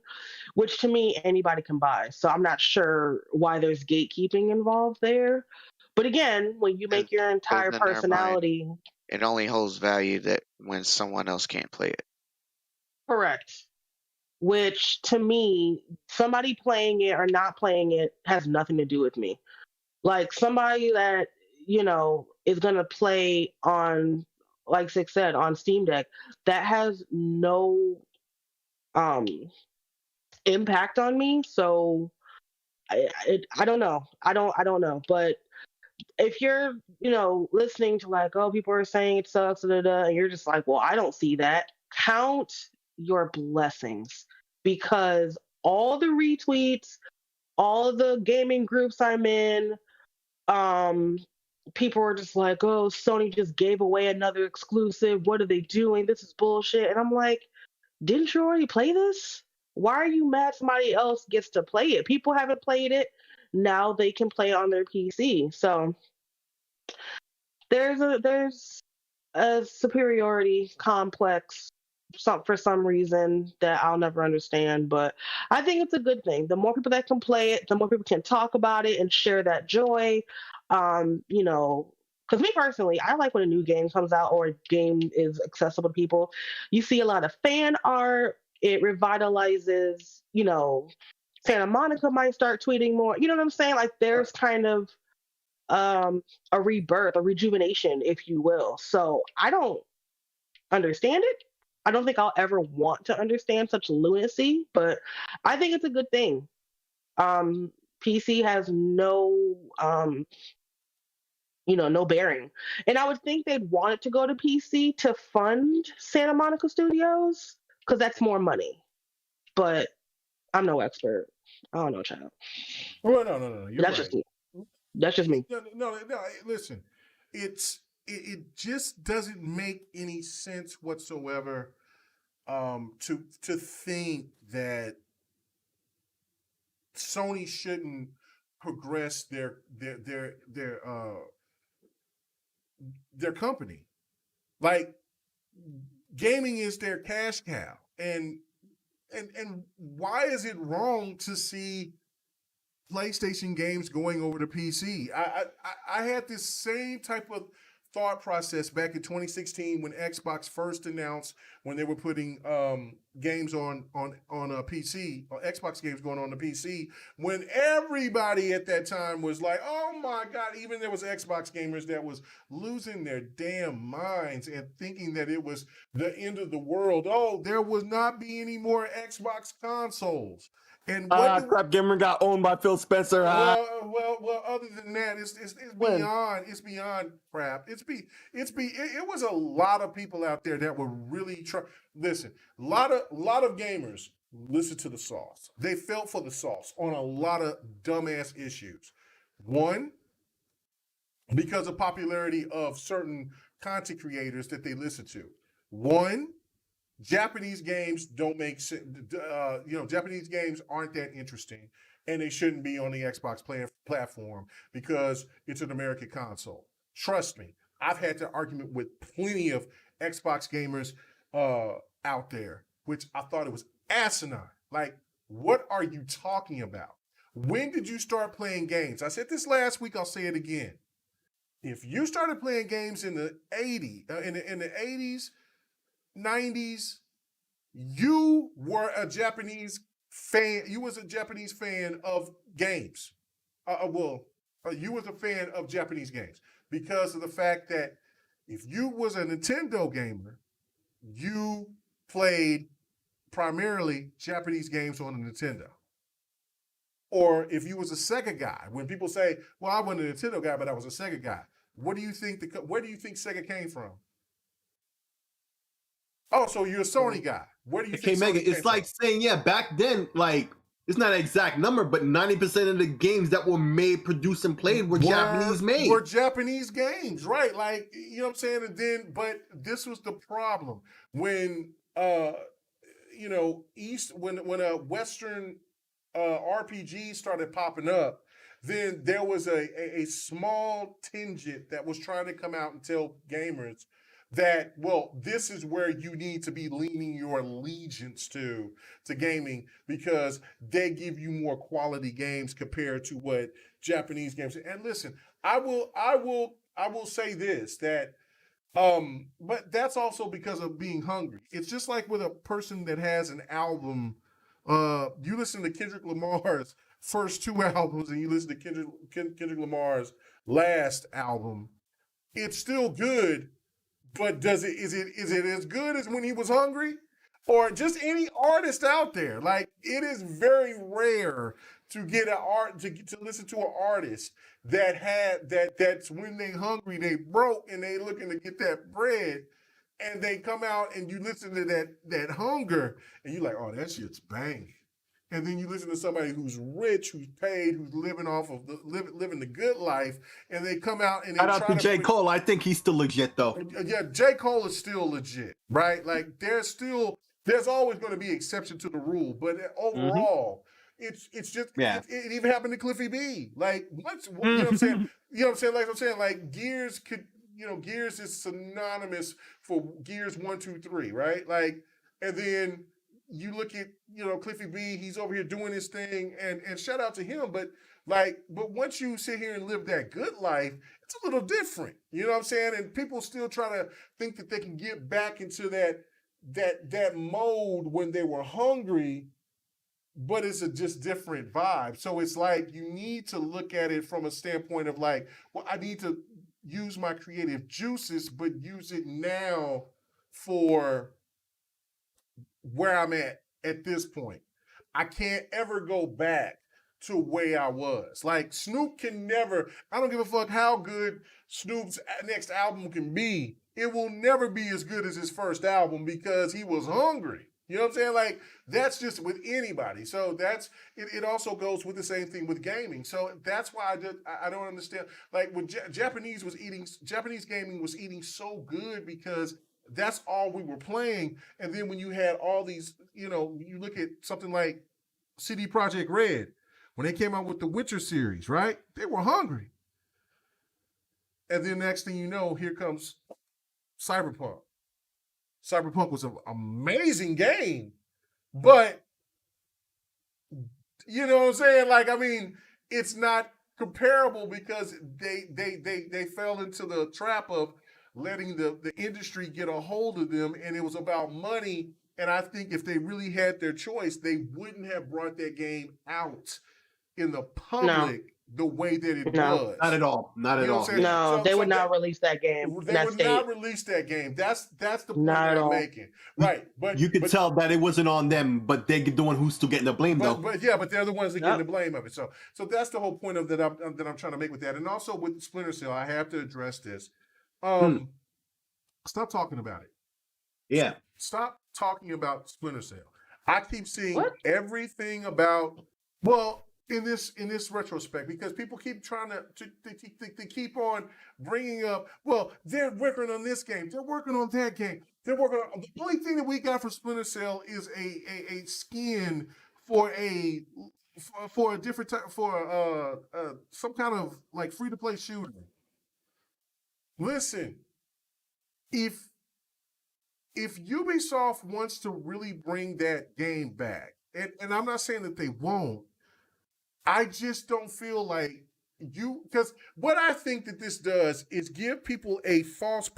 which to me anybody can buy. So I'm not sure why there's gatekeeping involved there. But again, when you make your entire personality, it only holds value that when someone else can't play it. Correct. Which to me, somebody playing it or not playing it has nothing to do with me. Like somebody that, is going to play on, like Six said, on Steam Deck, that has no impact on me. So I don't know. I don't know. But if you're, listening to like, oh, people are saying it sucks, and you're just like, well, I don't see that. Count your blessings, because all the retweets, all the gaming groups I'm in, people were just like, oh, Sony just gave away another exclusive. What are they doing? This is bullshit. And I'm like, didn't you already play this? Why are you mad somebody else gets to play it? People haven't played it. Now they can play it on their PC. So there's a superiority complex for some reason that I'll never understand, but I think it's a good thing. The more people that can play it, the more people can talk about it and share that joy. Because me personally, I like when a new game comes out or a game is accessible to people. You see a lot of fan art. It revitalizes, Santa Monica might start tweeting more. You know what I'm saying? Like there's kind of a rebirth, a rejuvenation, if you will. So I don't understand it. I don't think I'll ever want to understand such lunacy, but I think it's a good thing. PC has no, no bearing. And I would think they'd want it to go to PC to fund Santa Monica Studios, because that's more money. But I'm no expert. I don't know, child. Well, no. You're That's right. just me. That's just me. No. Listen, it just doesn't make any sense whatsoever to think that Sony shouldn't progress their company. Like gaming is their cash cow, and why is it wrong to see PlayStation games going over to PC? I had this same type of thought process back in 2016 when Xbox first announced when they were putting games on a PC, or Xbox games going on the PC, when everybody at that time was like, oh my God, even there was Xbox gamers that was losing their damn minds and thinking that it was the end of the world. Oh, there would not be any more Xbox consoles. And Crap Gamer got owned by Phil Spencer. Well. Other than that, it's beyond crap. It was a lot of people out there that were really listen. A lot of gamers listen to the sauce. They felt for the sauce on a lot of dumbass issues. One, because of popularity of certain content creators that they listen to. One, Japanese games don't make sense. Japanese games aren't that interesting, and they shouldn't be on the Xbox platform because it's an American console. Trust me, I've had that argument with plenty of Xbox gamers out there, which I thought it was asinine. Like, what are you talking about? When did you start playing games? I said this last week. I'll say it again. If you started playing games in the 80s, in the 80s, 90s, you were a Japanese fan. You was a Japanese fan of games. You was a fan of Japanese games because of the fact that if you was a Nintendo gamer, you played primarily Japanese games on a Nintendo. Or if you was a Sega guy, when people say, "Well, I wasn't a Nintendo guy, but I was a Sega guy," where do you think Sega came from? Oh, so you're a Sony guy. Where do you think Sony came It's like from? saying, yeah, back then, like, it's not an exact number, but 90% of the games that were made, produced, and played were Japanese made. Were Japanese games, right? Like, you know what I'm saying? And then, but this was the problem. When when a Western RPG started popping up, then there was a small tangent that was trying to come out and tell gamers that, well, this is where you need to be leaning your allegiance to gaming because they give you more quality games compared to what Japanese games. And listen, I will say this, that but that's also because of being hungry. It's just like with a person that has an album. You listen to Kendrick Lamar's first two albums and you listen to Kendrick Lamar's last album. It's still good, but is it as good as when he was hungry? Or just any artist out there? Like, it is very rare to get to listen to an artist that's when they hungry, they broke, and they looking to get that bread, and they come out and you listen to that hunger, and you're like, oh, that shit's banging. And then you listen to somebody who's rich, who's paid, who's living off of living the good life, and they come out and they Shout out to J. Cole. I think he's still legit though. Yeah, J. Cole is still legit, right? Like, there's always going to be exception to the rule, but overall, it's just it even happened to Cliffy B. Like, you know what I'm saying? You know what I'm saying? Like, Gears Gears is synonymous for Gears 1, 2, 3, right? Like, and then you look at, Cliffy B, he's over here doing his thing, and shout out to him, but once you sit here and live that good life, it's a little different. You know what I'm saying? And people still try to think that they can get back into that mode when they were hungry, but it's a just different vibe. So it's like you need to look at it from a standpoint of like, well, I need to use my creative juices, but use it now for where I'm at this point. I can't ever go back to where I was. Like, Snoop can never, I don't give a fuck how good Snoop's next album can be. It will never be as good as his first album because he was hungry. You know what I'm saying? Like, that's just with anybody. So that's, it also goes with the same thing with gaming. So that's why I don't understand. Like, when Japanese gaming was eating so good because that's all we were playing. And then when you had all these, you look at something like CD Projekt Red, when they came out with the Witcher series, right? They were hungry. And then next thing you know, here comes Cyberpunk. Cyberpunk was an amazing game, but you know what I'm saying? Like, I mean, it's not comparable because they fell into the trap of letting the industry get a hold of them, and it was about money. And I think if they really had their choice, they wouldn't have brought that game out in the public the way that it was. Not at all. Not at all. No, they would not release that game. They would not release that game. That's the point that I'm making. Right. But you could tell that it wasn't on them, but they're the one who's still getting the blame though. But they're the ones that get the blame of it. So that's the whole point of that I'm trying to make with that. And also with Splinter Cell, I have to address this. Stop talking about it. Yeah. Stop talking about Splinter Cell. I keep seeing everything about, well, in this retrospect, because people keep trying to keep on bringing up, well, they're working on this game, they're working on that game, they're working on, the only thing that we got for Splinter Cell is a skin for a different type, for some kind of like free to play shooter. Listen, if Ubisoft wants to really bring that game back, and I'm not saying that they won't, I just don't feel like because what I think that this does is give people a false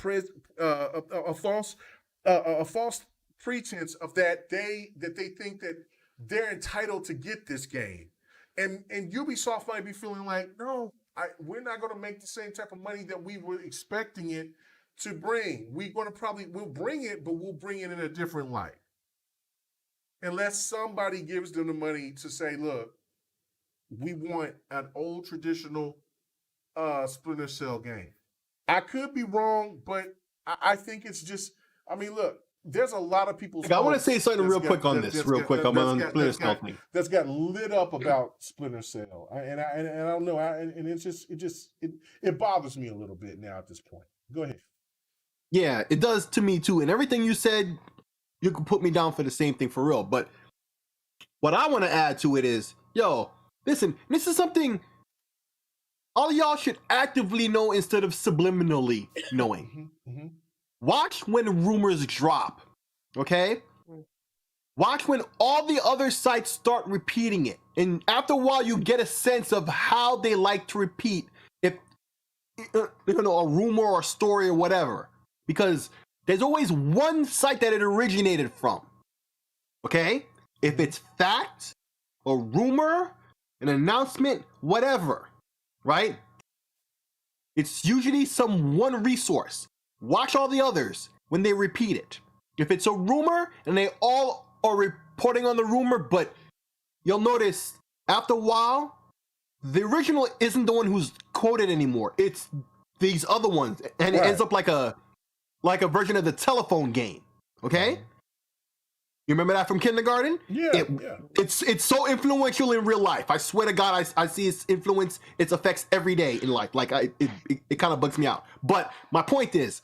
pretense of that they think that they're entitled to get this game. And Ubisoft might be feeling like, no, we're not going to make the same type of money that we were expecting it to bring. We'll bring it, but we'll bring it in a different light. Unless somebody gives them the money to say, look, we want an old traditional Splinter Cell game. I could be wrong, but I think it's just, I mean, look, there's a lot of people. I want to say something real quick on this, on Splinter Cell thing. That's got lit up about Splinter Cell, and I don't know, and it bothers me a little bit now at this point. Go ahead. Yeah, it does to me too. And everything you said, you can put me down for the same thing for real. But what I want to add to it is, yo, listen, this is something all y'all should actively know instead of subliminally knowing. Mm-hmm. Watch when rumors drop, okay? Watch when all the other sites start repeating it. And after a while, you get a sense of how they like to repeat if a rumor or a story or whatever. Because there's always one site that it originated from, okay? If it's fact, a rumor, an announcement, whatever, right? It's usually some one resource. Watch all the others when they repeat it. If it's a rumor and they all are reporting on the rumor, but you'll notice after a while, the original isn't the one who's quoted anymore. It's these other ones. And It ends up like a version of the telephone game. Okay? You remember that from kindergarten? Yeah. It's so influential in real life. I swear to God, I see its influence, its effects every day in life. Like it kind of bugs me out. But my point is,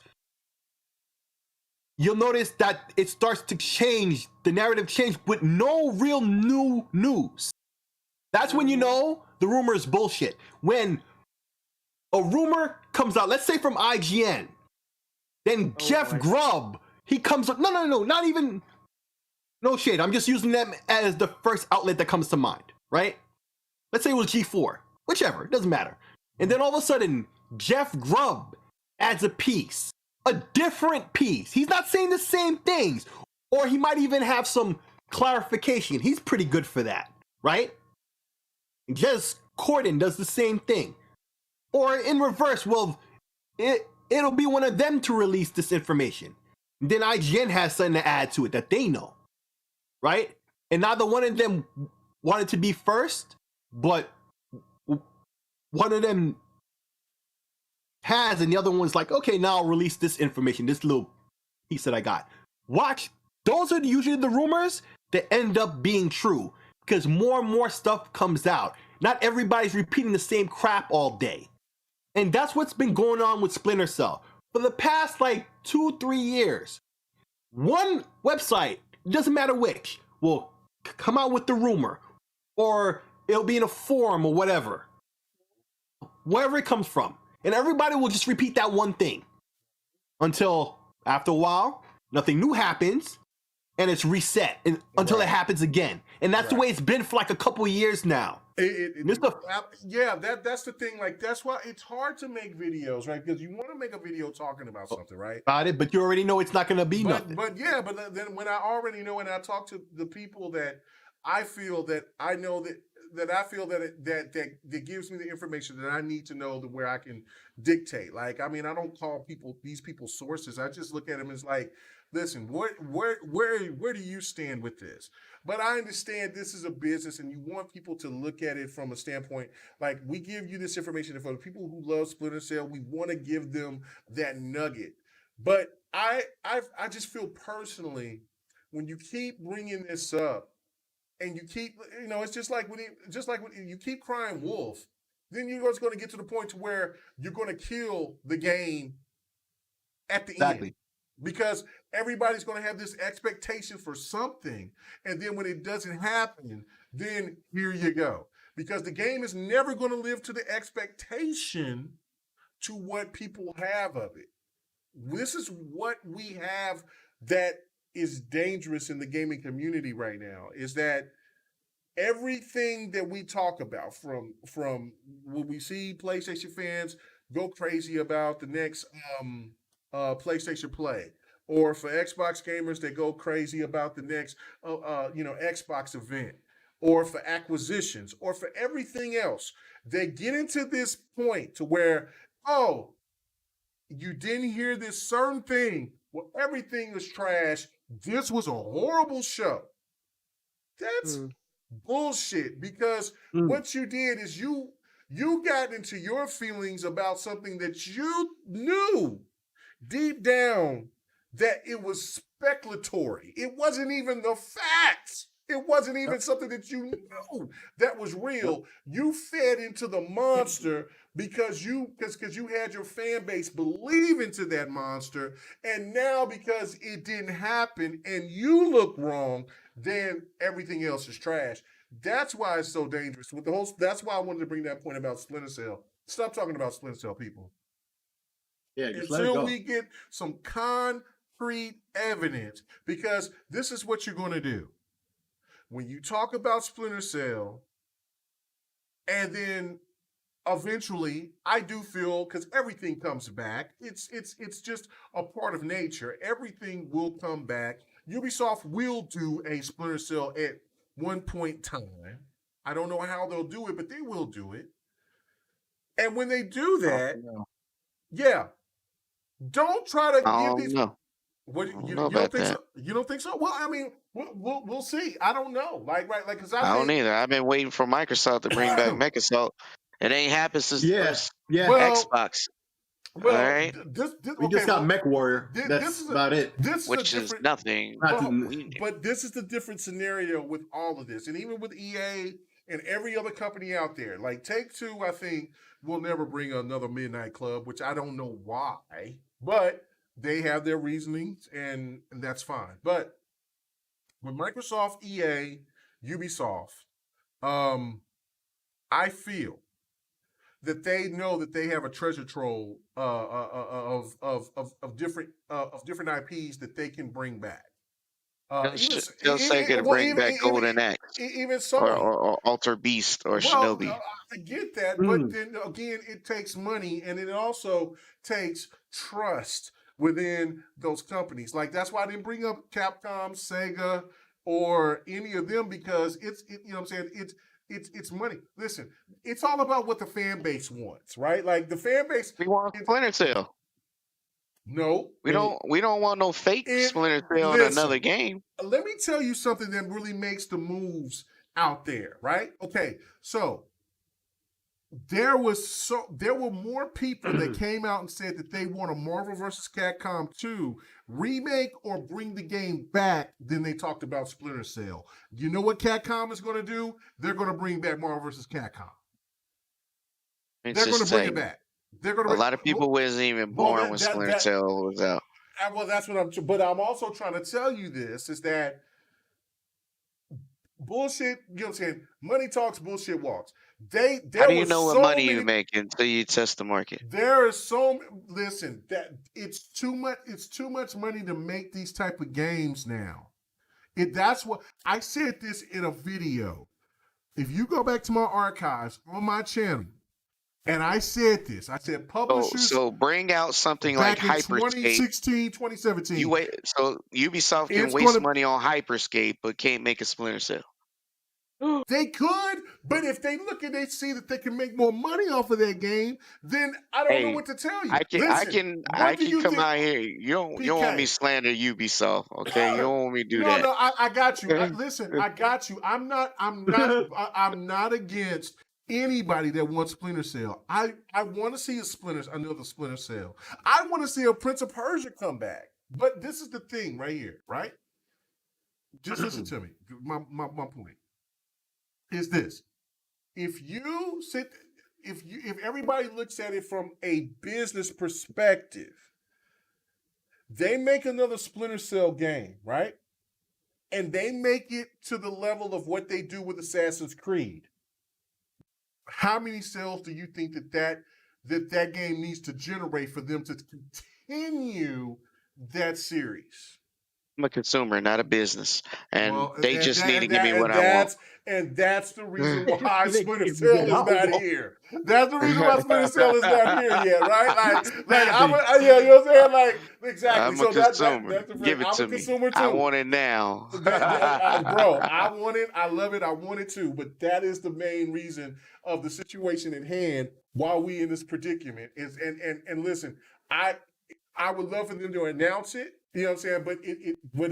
you'll notice that it starts to change, the narrative change with no real new news. That's when you know the rumor is bullshit. When a rumor comes out, let's say from IGN, then Jeff Grubb, he comes up, no, not even, no shade. I'm just using them as the first outlet that comes to mind, right? Let's say it was G4, whichever, it doesn't matter. And then all of a sudden, Jeff Grubb adds a piece, a different piece. He's not saying the same things, or he might even have some clarification. He's pretty good for that, right? Jez Corden does the same thing. Or in reverse, well, it'll be one of them to release this information. Then IGN has something to add to it that they know, right? And neither one of them wanted to be first, but one of them has, and the other one's like, okay, now I'll release this information, this little piece that I got. Watch, those are usually the rumors that end up being true, because more and more stuff comes out. Not everybody's repeating the same crap all day. And that's what's been going on with Splinter Cell. For the past, 2-3 years, one website, doesn't matter which, will come out with the rumor, or it'll be in a forum or whatever, wherever it comes from. And everybody will just repeat that one thing until, after a while, nothing new happens, and it's reset until it happens again. And that's the way it's been for a couple of years now. That's the thing. That's why it's hard to make videos, right? Because you want to make a video talking about something, right? About it, but you already know it's not going to be nothing. But then when I already know, and I talk to the people that I feel that I know that I feel that gives me the information that I need to know to where I can dictate. I don't call these people sources. I just look at them as listen, where do you stand with this? But I understand this is a business, and you want people to look at it from a standpoint we give you this information, and for the people who love Splinter Cell, we want to give them that nugget. But I just feel personally, when you keep bringing this up, and you keep, it's just like when you keep crying wolf, then you're just going to get to the point to where you're going to kill the game at the end. Because everybody's going to have this expectation for something. And then when it doesn't happen, then here you go. Because the game is never going to live to the expectation to what people have of it. This is what we have that is dangerous in the gaming community right now, is that everything that we talk about from when we see PlayStation fans go crazy about the next PlayStation Play, or for Xbox gamers that go crazy about the next, Xbox event, or for acquisitions, or for everything else. They get into this point to where, oh, you didn't hear this certain thing. Well, everything was trash. This was a horrible show. That's bullshit, because what you did is you got into your feelings about something that you knew deep down that it was speculatory. It wasn't even the facts. It wasn't even something that you knew that was real. You fed into the monster because you had your fan base believe into that monster, and now because it didn't happen and you look wrong, then everything else is trash. That's why it's so dangerous. With the whole, that's why I wanted to bring that point about Splinter Cell. Stop talking about Splinter Cell, people. Yeah, just let it Until go. we get some concrete evidence, because this is what you're going to do. When you talk about Splinter Cell, and then eventually, I do feel, because everything comes back, it's just a part of nature. Everything will come back. Ubisoft will do a Splinter Cell at one point in time. I don't know how they'll do it, but they will do it. And when they do that, yeah, don't try to give these. What you don't think so? You don't think so? Well, I mean, we'll see. I don't know. Because I don't either. I've been waiting for Microsoft to bring back MechAssault. It ain't happened since Xbox. Well, all right. We just got Mech Warrior. That's about it. Which is nothing. But this is the different scenario with all of this, and even with EA and every other company out there. Like Take-Two, I think will never bring another Midnight Club, which I don't know why, but they have their reasonings, and that's fine. But with Microsoft, EA, Ubisoft, I feel that they know that they have a treasure trove of different IPs that they can bring back. Tell Sega to bring back Golden Axe, even Sony, or Alter Beast, or Shinobi. I get that, but then again, it takes money, and it also takes trust within those companies. Like, that's why I didn't bring up Capcom, Sega, or any of them, because it's you know what I'm saying, it's money. Listen, it's all about what the fan base wants, right? Like, the fan base. We want Splinter Cell. No, we don't want no fake Splinter Cell in another game. Let me tell you something that really makes the moves out there, right? Okay, so there were more people that came out and said that they want a Marvel vs. Capcom 2 remake or bring the game back than they talked about Splinter Cell. You know what Capcom is going to do? They're going to bring back Marvel vs. Capcom. They're going to bring it back. A lot of people wasn't even born when Splinter Cell was out. Well, that's what but I'm also trying to tell you this, is that bullshit, you know what I'm saying? Money talks, bullshit walks. How do you know what money you make until you test the market? There is listen, that it's too much money to make these type of games now. That's what I said this in a video. If you go back to my archives on my channel, and I said this, I said publishers. So bring out something like Hyperscape. 2016, 2017. So Ubisoft can waste money on Hyperscape, but can't make a Splinter Cell. They could, but if they look and they see that they can make more money off of that game, then I don't know what to tell you. I can come out here. You don't want me to slander Ubisoft, okay? You don't want me to do that. No, I got you. Listen, I got you. I'm not against anybody that wants Splinter Cell. I want to see another Splinter Cell. I want to see a Prince of Persia come back. But this is the thing right here, right? Just listen to me. My point is this: if everybody looks at it from a business perspective, they make another Splinter Cell game, right? And they make it to the level of what they do with Assassin's Creed. How many sales do you think that game needs to generate for them to continue that series? I'm a consumer, not a business, and they And just need to that, give me what and I want. that's the reason why They Splinter give you Cell what is I not want. here. That's the reason why Splinter Cell is not here yet, right? Expanding. Yeah, you know what I'm saying? Like, exactly. I'm a So consumer. that's the Give it I'm a to me. consumer I too. want it now. Bro, I want it. I love it. I want it too. But that is the main reason of the situation at hand while we in this predicament is and listen, I would love for them to announce it. You know what I'm saying? But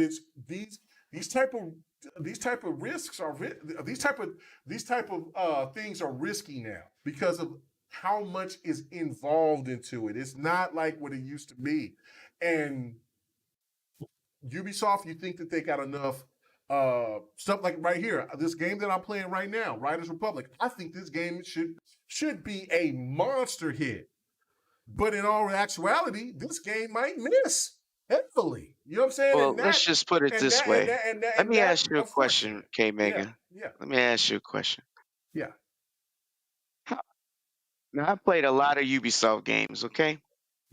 it's these type of risks are these type of things are risky now because of how much is involved into it. It's not like what it used to be. And Ubisoft, you think that they got enough stuff like right here, this game that I'm playing right now, Riders Republic. I think this game should be a monster hit. But in all actuality, this game might miss heavily. You know what I'm saying? Well, let's just put it this way. Let me ask you a question, unfortunate. K Yeah, Mega. yeah, Let me ask you a question. yeah. Now, I played a lot of Ubisoft games, okay?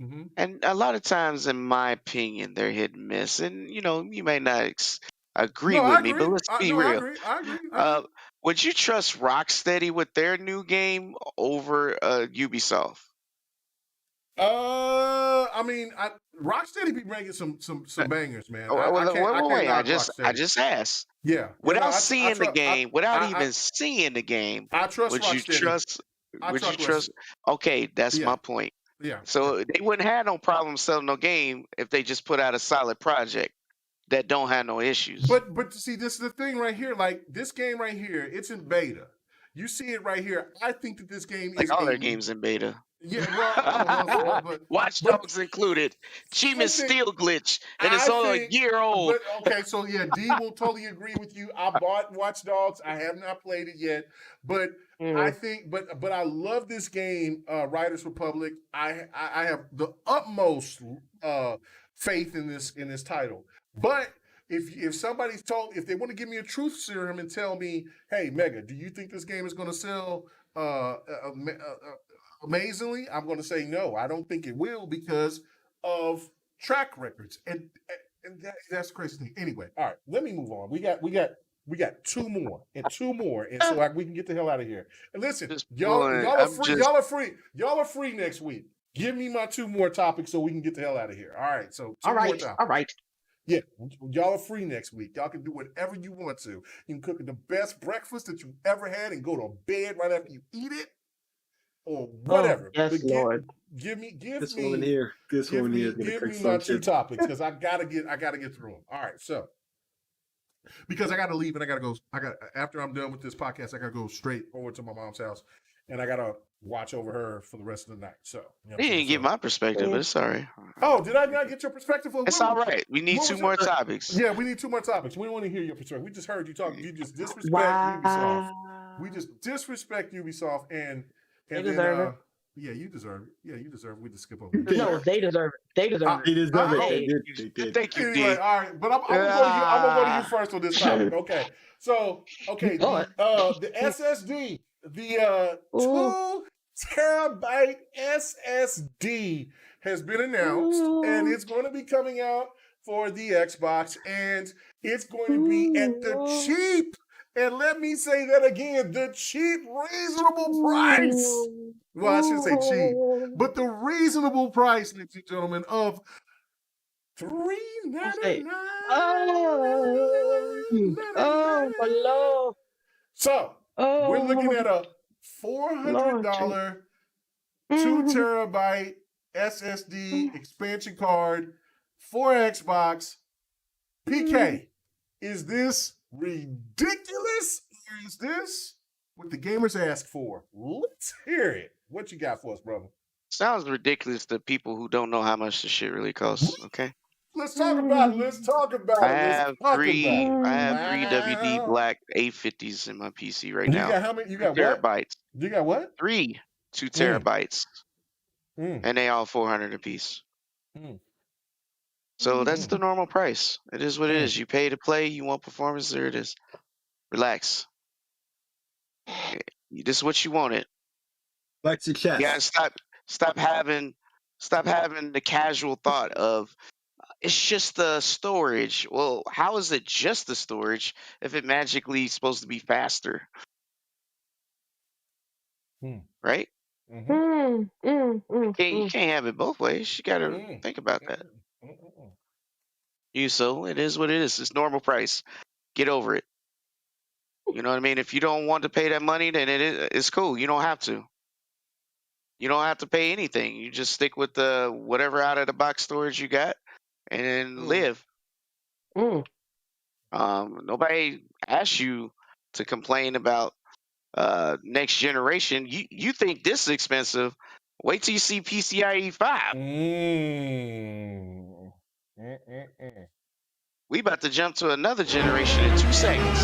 Mm-hmm. And a lot of times, in my opinion, they're hit and miss. And, you may not agree No, with I me, agree. but let's be No, I real. agree. I agree. Would you trust Rocksteady with their new game over Ubisoft? I mean, Rocksteady be bringing some bangers, man. Oh, I can't wait. I knock just Rocksteady. asked. Yeah, yeah. No, Without seeing the game, without I, even seeing the game, I trust would you Rocksteady. trust? I Would you trust. trust? Okay, that's Yeah, my point. yeah. So they wouldn't have no problem selling no game if they just put out a solid project that don't have no issues. But see, this is the thing right here. Like this game right here, it's in beta. You see it right here. I think that this game Like is all their games in beta. Yeah, well, Watch Dogs included. Cheapest steel glitch, and it's only a year old. But okay, so yeah, D will totally agree with you. I bought Watch Dogs. I have not played it yet, but I think, but I love this game, Riders Republic. I have the utmost faith in this title. But if somebody's if they want to give me a truth serum and tell me, hey, Mega, do you think this game is going to sell amazingly? I'm going to say no. I don't think it will because of track records, and that's the crazy thing. Anyway, all right, let me move on. We got two more, and so we can get the hell out of here. And listen, y'all are free next week. Give me my two more topics so we can get the hell out of here. All right, so all right. Yeah, y'all are free next week. Y'all can do whatever you want to. You can cook the best breakfast that you ever had and go to bed right after you eat it, or whatever. Yes, Lord. Give me my two topics because I gotta get through them. All right, so because I gotta leave and I gotta go. After I'm done with this podcast, I gotta go straight over to my mom's house and I gotta watch over her for the rest of the night. So you didn't get my perspective, but it's all right. Oh, did I not get your perspective? It's all right. We need two more topics. Yeah, we need two more topics. We don't want to hear your perspective. We just heard you talk. You just disrespect Ubisoft. We just disrespect Ubisoft and they deserve it. Yeah, you deserve it. Yeah, you deserve it. We just skip over it. No, they deserve it. They deserve it. They deserve it. They did. Thank you, anyway, all right, but I'm gonna go to you first on this topic. Okay. So, the SSD, the 2 terabyte SSD has been announced, and it's going to be coming out for the Xbox, and it's going to be at the cheap. And let me say that again, the cheap, reasonable price. Well, I shouldn't say cheap, but the reasonable price, ladies and gentlemen, of $399. Oh, my Lord. So, we're looking at a $400 2 terabyte SSD expansion card for Xbox. PK, is this ridiculous, or is this what the gamers ask for? Let's hear it. What you got for us, brother? Sounds ridiculous to people who don't know how much this shit really costs. Okay. Let's talk about it. I have three WD Black 850s in my PC right now. You got how many? You got terabytes. What? You got what? 2 terabytes, and they all 400 apiece. So that's the normal price. It is what it is. You pay to play. You want performance. There it is. Relax. This is what you wanted. Flex your chest. You gotta stop having the casual thought of it's just the storage. Well, how is it just the storage if it magically is supposed to be faster? Right? You can't have it both ways. You gotta think about that. So it is what it is. It's normal price. Get over it. You know what I mean? If you don't want to pay that money, then it's cool. You don't have to. You don't have to pay anything. You just stick with the whatever out of the box storage you got and then live. Nobody asked you to complain about next generation. You think this is expensive? Wait till you see PCIe 5. We about to jump to another generation in 2 seconds.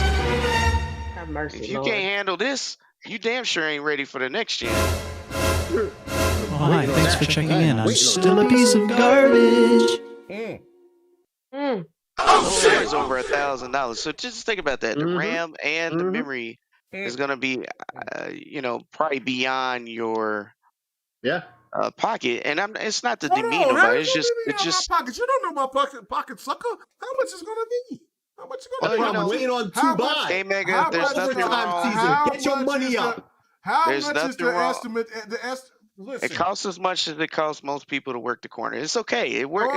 Have mercy, if you Lord. can't handle this, you damn sure ain't ready for the next gen. Oh, hi, thanks for checking in. I'm still a piece of garbage. It's over $1,000. So just think about that. The RAM and the memory is going to be, probably beyond your pocket. And it's not to demean nobody. It's just my pockets. You don't know my pocket, sucker. How much is going to be? How much is going to be? I'm waiting on to buy. Hey, Mega, there's nothing wrong. Get your money up. How much is the estimate? Listen. It costs as much as it costs most people to work the corner. It's okay. It works.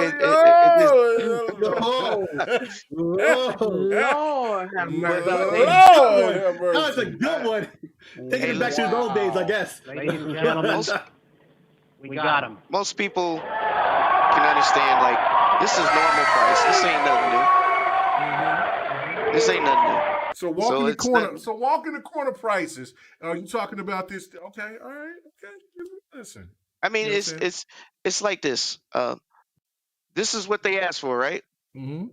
Lord have mercy. That's a good one. Taking it back to those days, I guess. Ladies and gentlemen, we got him. Most people can understand, like, this is normal price. This ain't nothing new. This ain't nothing new. So walk in the corner prices. Are you talking about this? Okay, all right, okay. Listen. I mean, it's like this. This is what they asked for, right? This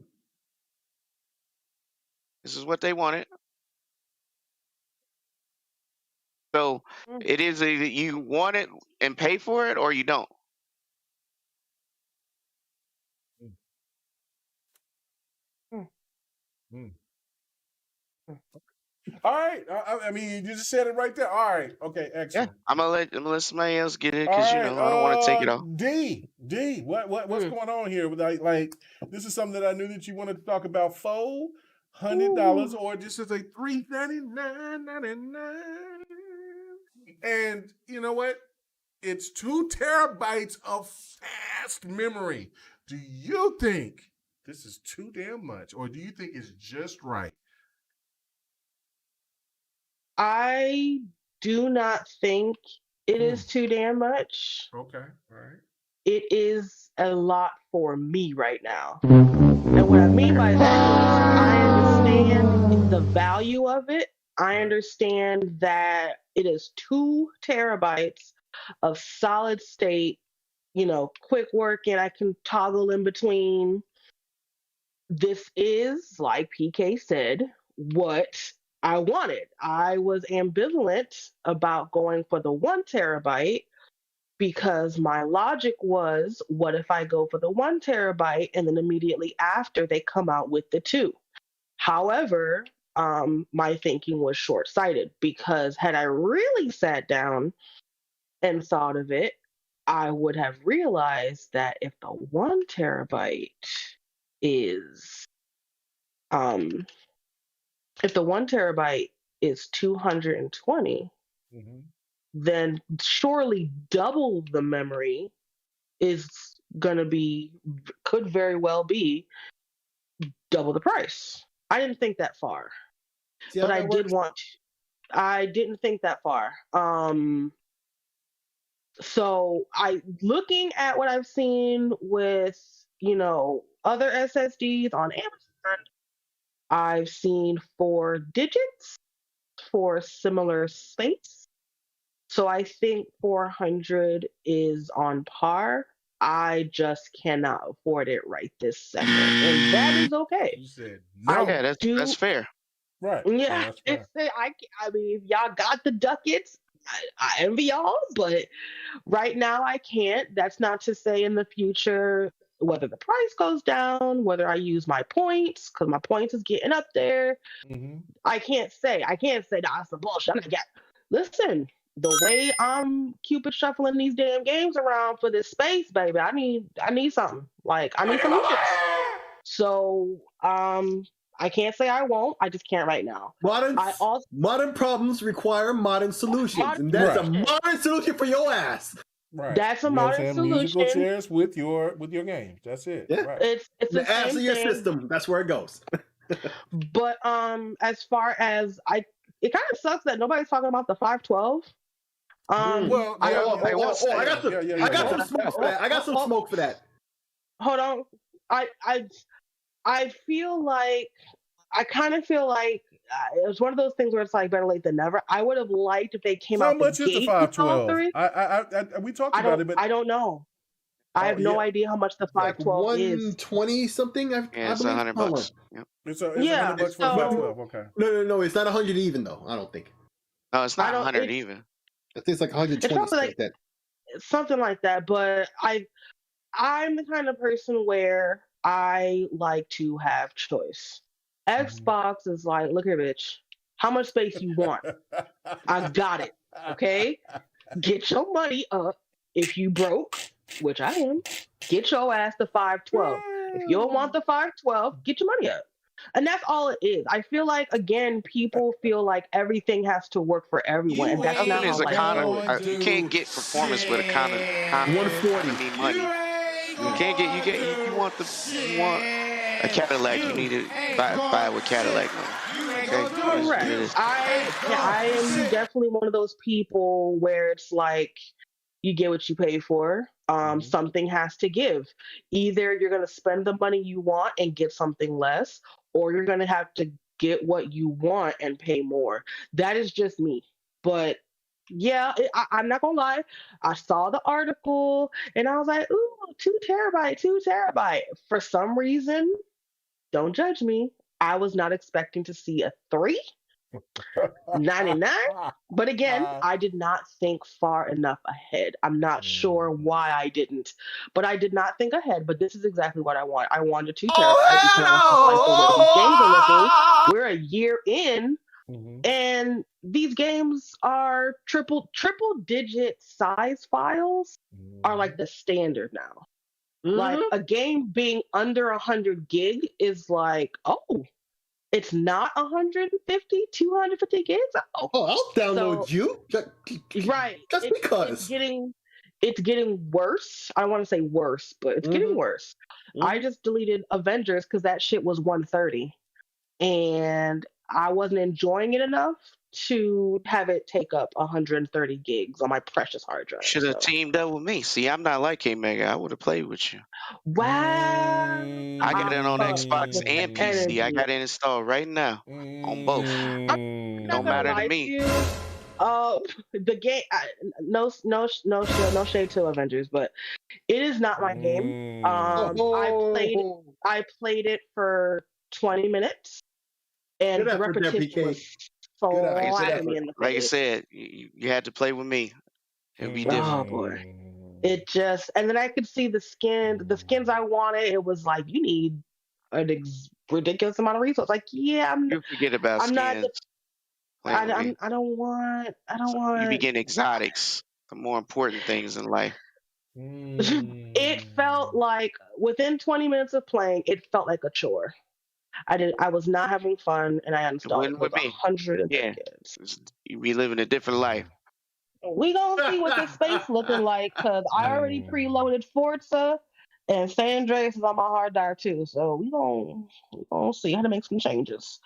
is what they wanted. So it is either you want it and pay for it, or you don't. All right. I mean, you just said it right there. All right. Okay. Excellent. Yeah. I'm gonna let somebody else get it because I don't want to take it off. D. What's going on here? Like this is something that I knew that you wanted to talk about. $400 or just as a $399.99. And you know what? It's 2 terabytes of fast memory. Do you think this is too damn much, or do you think it's just right? I do not think it is too damn much. Okay, all right. It is a lot for me right now. And what I mean by that is I understand the value of it. I understand that it is 2 terabytes of solid state, quick work, and I can toggle in between. This is, like PK said, what I wanted. I was ambivalent about going for the 1 terabyte because my logic was, what if I go for the 1 terabyte and then immediately after they come out with the 2? However, my thinking was short-sighted because had I really sat down and thought of it, I would have realized that if the 1 terabyte is if the 1 terabyte is 220, then surely double the memory could very well be double the price. I didn't think that far, but I didn't think that far. So looking at what I've seen with, other SSDs on Amazon, I've seen 4 digits for similar space. So I think 400 is on par. I just cannot afford it right this second. And that is okay. You said no. Yeah, that's fair. Right. Yeah. No, I mean, if y'all got the ducats, I envy y'all, but right now I can't. That's not to say in the future, whether the price goes down, whether I use my points, because my points is getting up there. I can't say that's the bullshit. Listen, the way I'm Cupid shuffling these damn games around for this space, baby, I need something. Like, I need solutions. So I can't say I won't. I just can't right now. Modern problems require modern solutions, and that's a modern solution for your ass. Right. That's a modern solution. Musical chairs with your games. That's it. Yeah. Right. It's the ass same of your thing. system. That's where it goes. But as far as it kind of sucks that nobody's talking about the 512. Well, I got some smoke for that. I got some smoke for that. Hold on. I feel like I kind of feel like it was one of those things where it's like better late than never. I would have liked if they came out. How much is the 512? We talked about it, but I don't know. I have no idea how much the 512 is. 120 something. I it's believe $100. Yep. It's $100 for 512. Okay. No. It's not 100 even though. I don't think. No, it's not 100 even. I think it's like 120. Something like that. But I'm the kind of person where I like to have choice. Xbox is like, look here, bitch. How much space you want? I got it. Okay? Get your money up. If you broke, which I am, get your ass to 512. If you don't want the 512, get your money up. And that's all it is. I feel like, again, people feel like everything has to work for everyone. And that's not how you can't get performance with a kind of 140 money. You can't get you want a Cadillac, you need to buy with Cadillac money. Okay? Correct. I am definitely one of those people where it's like you get what you pay for. Something has to give. Either you're going to spend the money you want and get something less, or you're going to have to get what you want and pay more. That is just me. But yeah, I'm not going to lie. I saw the article and I was like, ooh, 2 terabyte. For some reason, don't judge me, I was not expecting to see a 399. But again, I did not think far enough ahead. I'm not sure why I didn't, but I did not think ahead. But this is exactly what I want. I wanted 2 terabytes because I was like, the way these games are looking, we're a year in, and these games are triple digit size files are like the standard now. Like a game being under 100 gig is like, oh, it's not 150, 250 gigs. Oh, I'll download you. Right. Just because. It's getting worse. I don't want to say worse, but it's getting worse. I just deleted Avengers because that shit was 130. And I wasn't enjoying it enough to have it take up 130 gigs on my precious hard drive. Should have teamed up with me. See, I'm not like K-Mega. I would have played with you. Wow. I got it on Xbox and PC. I got it installed right now on both. Don't matter to me. The game, no shade to Avengers, but it is not my game. I played it for 20 minutes, and the repetition was slapping me in the face. Like I said, you had to play with me. It'd be different. Oh boy. It just, and then I could see the skins I wanted. It was like, you need an ridiculous amount of resources. Like, yeah, you forget about skins. I don't want. You be getting exotics, the more important things in life. It felt like within 20 minutes of playing, it felt like a chore. I was not having fun, and I uninstalled it with 100 kids. You be living a different life. We gonna see what this space looking like, because I already preloaded Forza, and San Andreas is on my hard drive too. So we gonna see how to make some changes.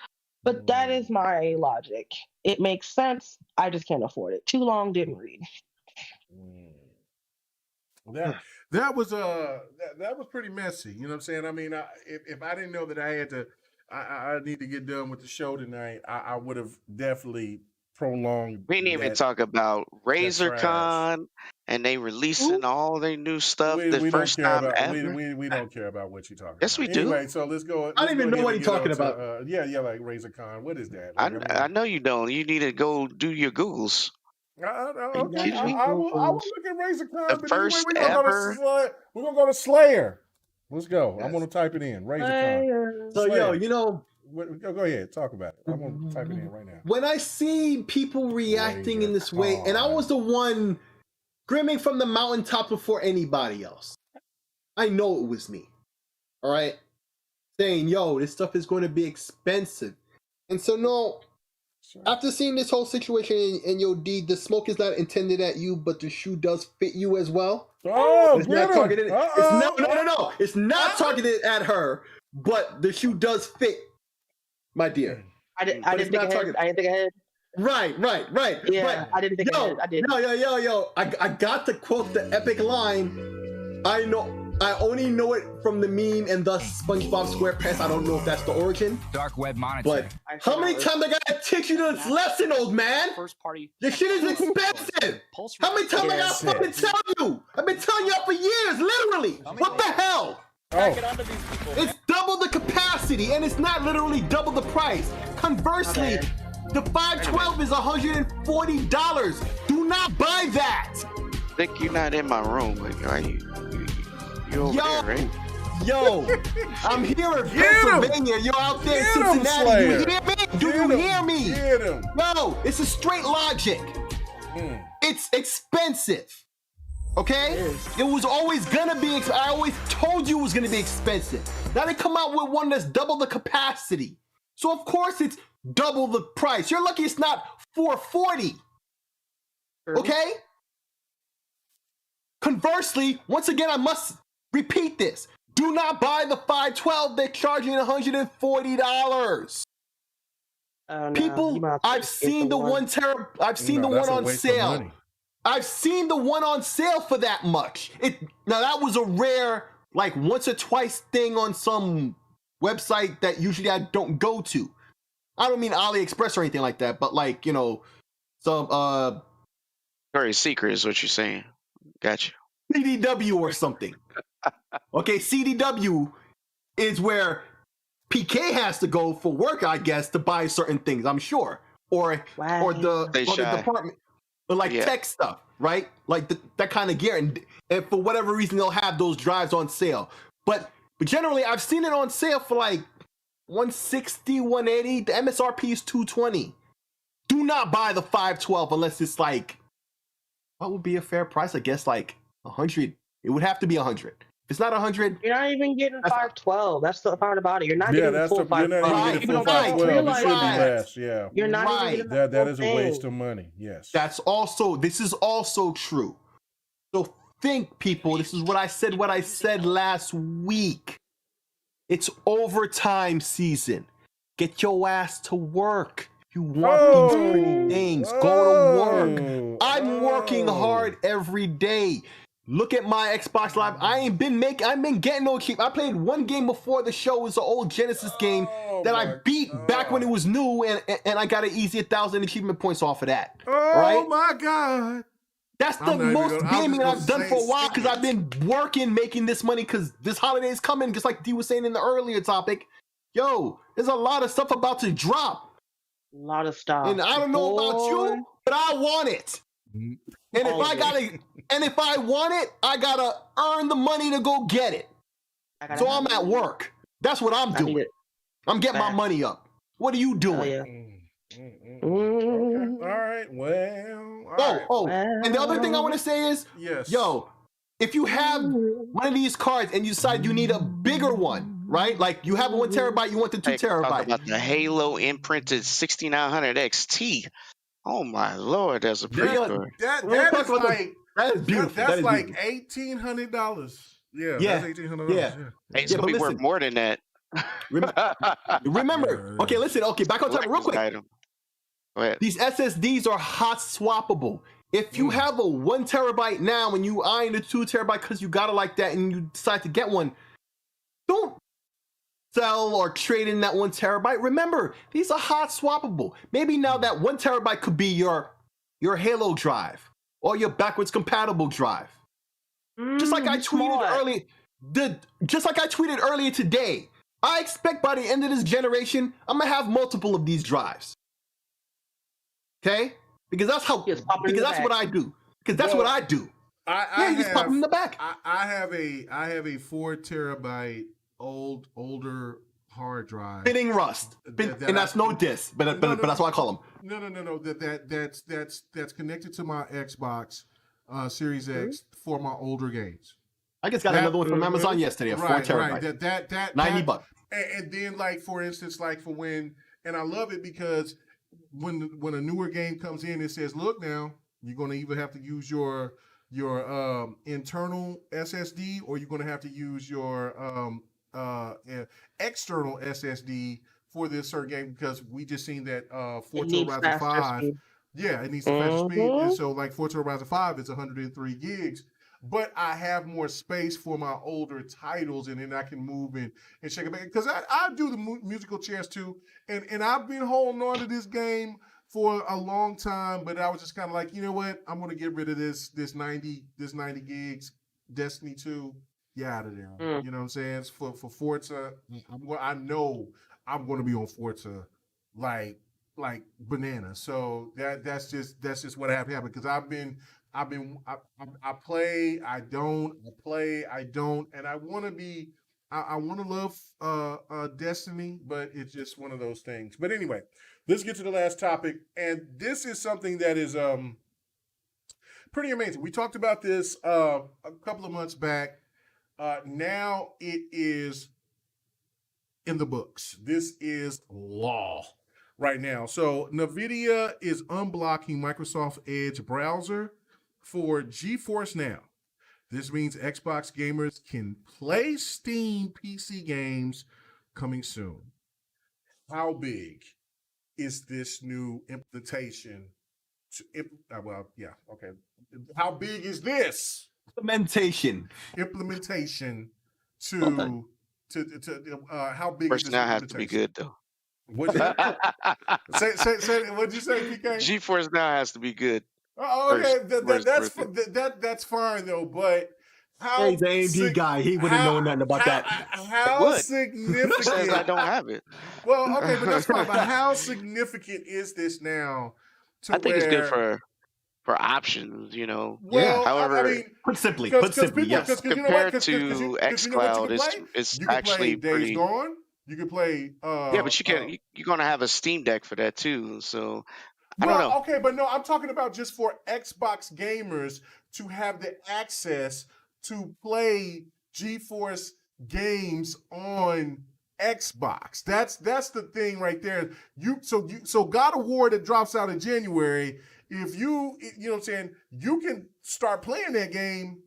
But that is my logic. It makes sense. I just can't afford it. Too long, didn't read. That was pretty messy. You know what I'm saying? I mean, if I didn't know that I had to, I need to get done with the show tonight, I would have definitely prolonged. We didn't even talk about RazorCon and they releasing all their new stuff the first time ever. We don't care about what you're talking about. Yes, we do. Anyway, so let's go. I don't even know what you're talking about. Like RazorCon. What is that? I know you don't. You need to go do your Googles. Okay, I will look at RazorCon. The first ever. We're gonna go to Slayer. Let's go. I'm gonna type it in. RazorCon. So Slayer. Go ahead, talk about it. I'm gonna type it in right now. When I see people reacting in this way, and I was the one screaming from the mountaintop before anybody else, I know it was me. All right, saying, "Yo, this stuff is going to be expensive," and so no. After seeing this whole situation, and yo, D, the smoke is not intended at you, but the shoe does fit you as well. Oh, it's not targeted. No. It's not targeted at her, but the shoe does fit, my dear. I didn't think ahead. Right. Yeah, I didn't think ahead. I did. Yo. I got to quote the epic line. I only know it from the meme and thus SpongeBob SquarePants. I don't know if that's the origin. Dark web monitor. But how many times I gotta teach you this lesson, old man? First party. This shit is expensive. How many times I gotta fucking tell you? I've been telling you for years, literally. What the hell? It's double the capacity, and it's not literally double the price. Conversely, the 512 is $140. Do not buy that. Think you're not in my room, are you? You over there, right? Yo, I'm here in Pennsylvania. You're out there in Cincinnati. You hear me? Do you hear me? No, it's a straight logic. It's expensive. Okay? It was always gonna be. I always told you it was gonna be expensive. Now they come out with one that's double the capacity. So of course it's double the price. You're lucky it's not $440. Okay? Conversely, once again, I must repeat this. Do not buy the 512. They're charging $140. People, I've seen the one on sale. I've seen the one on sale for that much. Now that was a rare, like once or twice thing on some website that usually I don't go to. I don't mean AliExpress or anything like that, but like, you know, some Very secret is what you're saying. Gotcha. CDW or something. Okay, CDW is where PK has to go for work, I guess, to buy certain things, I'm sure. Or the department, or like tech stuff, right? Like that kind of gear. And for whatever reason, they'll have those drives on sale. But generally, I've seen it on sale for like $160, $180. The MSRP is $220. Do not buy the 512 unless it's like, what would be a fair price? I guess like $100. It would have to be $100. If it's not $100, you're not even getting 512. That's the part about it. You're not getting the full 512. You're not even getting full 512. It should be less. Yeah. You're not even getting that is a waste of money. Yes. This is also true. So think, people, this is what I said last week. It's overtime season. Get your ass to work. You want these pretty things. Go to work. I'm working hard every day. Look at my Xbox Live. I've been getting no cheap. I played one game before the show. It was an old Genesis game that I beat back when it was new, and I got an easy 1,000 achievement points off of that. Oh my God. That's the most gaming I've done for a while because I've been working, making this money because this holiday is coming, just like D was saying in the earlier topic. Yo, there's a lot of stuff about to drop. A lot of stuff. And I don't know about you, but I want it. And if I want it, I gotta earn the money to go get it. So I'm at work. That's what I'm doing. I'm getting my money up. What are you doing? All right. Well. And the other thing I want to say is, yo, if you have one of these cards and you decide you need a bigger one, right? Like you have 1 terabyte, you want the 2 terabyte. Talk about the Halo imprinted 6900 XT. Oh my Lord, that's a pretty good. That is beautiful. That's like $1,800. Yeah, that's $1,800. Yeah. Hey, it's gonna be worth more than that. Remember, okay, listen, back on topic real quick. Go ahead. These SSDs are hot swappable. If you have a 1 terabyte now and you eyeing the 2 terabyte because you got it like that and you decide to get one, don't sell or trade in that 1 terabyte. Remember, these are hot swappable. Maybe now that 1 terabyte could be your Halo drive or your backwards compatible drive. Just like I tweeted earlier today, I expect by the end of this generation, I'm gonna have multiple of these drives. Okay? Because that's what I do. Because that's what I do. I just pop them in the back. I have a 4 terabyte older hard drive. Spinning rust. And that's no diss, but that's what I call them. No. That's connected to my Xbox Series X for my older games. I just got another one from Amazon yesterday, 4 terabytes. Right. $90. And then, like, for instance, like for when, and I love it because when a newer game comes in, it says, look, now you're going to either have to use your internal SSD or you're going to have to use your external SSD for this certain game, because we just seen that Forza Horizon 5. Yeah, it needs to fetch speed. And so, like, Forza Horizon 5 is 103 gigs. But I have more space for my older titles, and then I can move and check it back. Because I do the musical chairs too, and I've been holding on to this game for a long time, but I was just kind of like, you know what? I'm going to get rid of this 90 gigs, Destiny 2, out of there. You know what I'm saying? For Forza, I know I'm going to be on Forza like banana. So that's just what happened, because I play, I don't, and I want to be, I want to love Destiny, but it's just one of those things. But anyway, let's get to the last topic, and this is something that is pretty amazing. We talked about this a couple of months back. Now it is in the books. This is law right now. So Nvidia is unblocking Microsoft Edge browser for GeForce Now. This means Xbox gamers can play Steam PC games coming soon. How big is this new implementation? How big is this implementation to how big First is this now has to be good though. What'd you say? What'd you say, PK? GeForce Now has to be good. Oh, okay, that's fine though. But how? He's an AMD guy. He wouldn't know nothing about that. How significant? Says I don't have it. Well, okay, but that's fine. But how significant is this now? I think it's good for options, you know. Well, however, I mean, put simply, yes. Compared to xCloud, it's actually pretty. Days Gone. You can play. But you're gonna have a Steam Deck for that too. So I don't know. Okay, but no, I'm talking about just for Xbox gamers to have the access to play GeForce games on Xbox. That's the thing right there. So God of War that drops out in January. If you know what I'm saying, you can start playing that game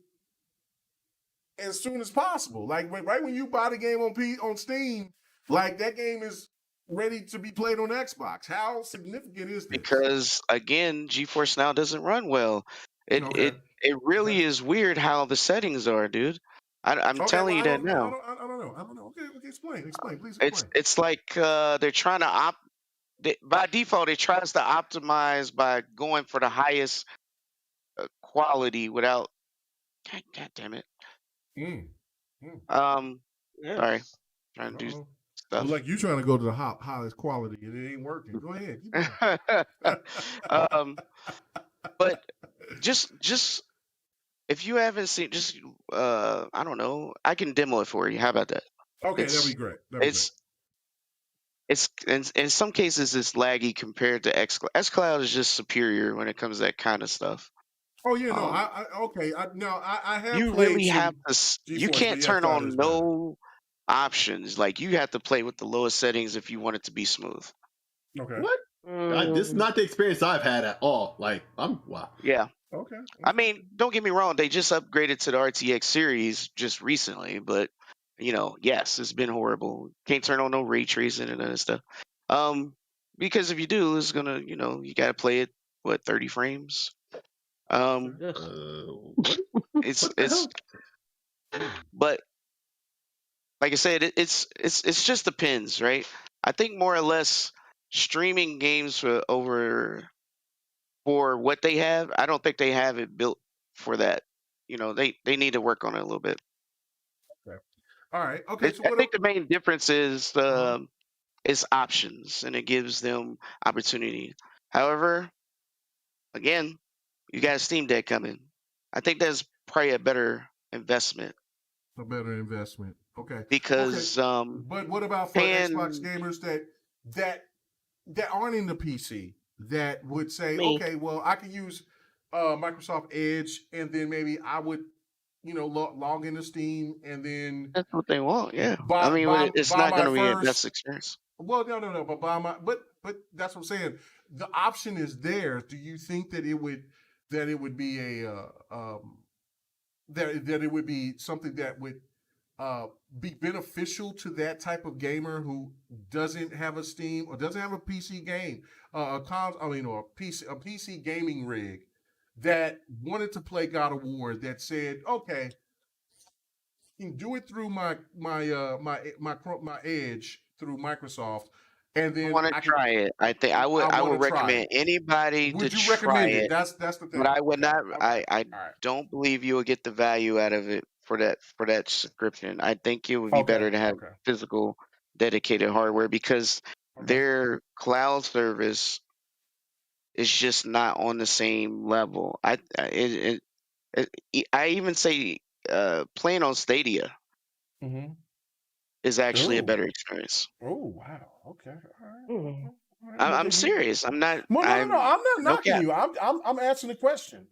as soon as possible. Like right when you buy the game on Steam, like that game is ready to be played on Xbox. How significant is this? Because again, GeForce Now doesn't run well. It really is weird how the settings are, dude. I'm telling you that now. I don't know. Okay, explain, please. It's like they're trying to by default, it tries to optimize by going for the highest quality without. God damn it. Sorry, trying to do stuff. Well, like you trying to go to the highest quality, and it ain't working. Go ahead. But just if you haven't seen, just I don't know, I can demo it for you. How about that? Okay, that'd be great. It's in some cases it's laggy compared to xCloud. xCloud is just superior when it comes to that kind of stuff. Oh yeah, no, I have. You really have to. You can't turn on no options. Like you have to play with the lowest settings if you want it to be smooth. Okay. What? This is not the experience I've had at all. Like wow. Yeah. Okay. I mean, don't get me wrong. They just upgraded to the RTX series just recently, but yes, it's been horrible. Can't turn on no ray tracing and other stuff. Because if you do, it's gonna, you gotta play it 30 frames. It's but like I said, it's just depends, right? I think more or less streaming games for what they have, I don't think they have it built for that. They need to work on it a little bit. Okay. All right. Okay. I think the main difference is options, and it gives them opportunity. However, again, you got a Steam Deck coming. I think that's probably a better investment. A better investment. Okay. Because but what about for Xbox gamers that aren't in the PC that would say, okay, well, I can use Microsoft Edge, and then maybe I would, log into Steam, and then that's what they want. Yeah, it's buy not my going to be a first best experience. Well, no, but that's what I'm saying. The option is there. Do you think that it would be a that it would be something that would be beneficial to that type of gamer who doesn't have a Steam or doesn't have a PC game, or a PC gaming rig that wanted to play God of War, that said, okay, you can do it through my Edge through Microsoft, and then I want to try it. I think I would recommend anybody to try recommend it. That's the thing. But I would not. I don't believe you will get the value out of it for that subscription. I think it would be better to have physical, dedicated hardware, because their cloud service is just not on the same level. I even say playing on Stadia is actually a better experience. Oh wow! Okay, all right. I'm serious. I'm not. No. I'm not knocking you. I'm asking the question.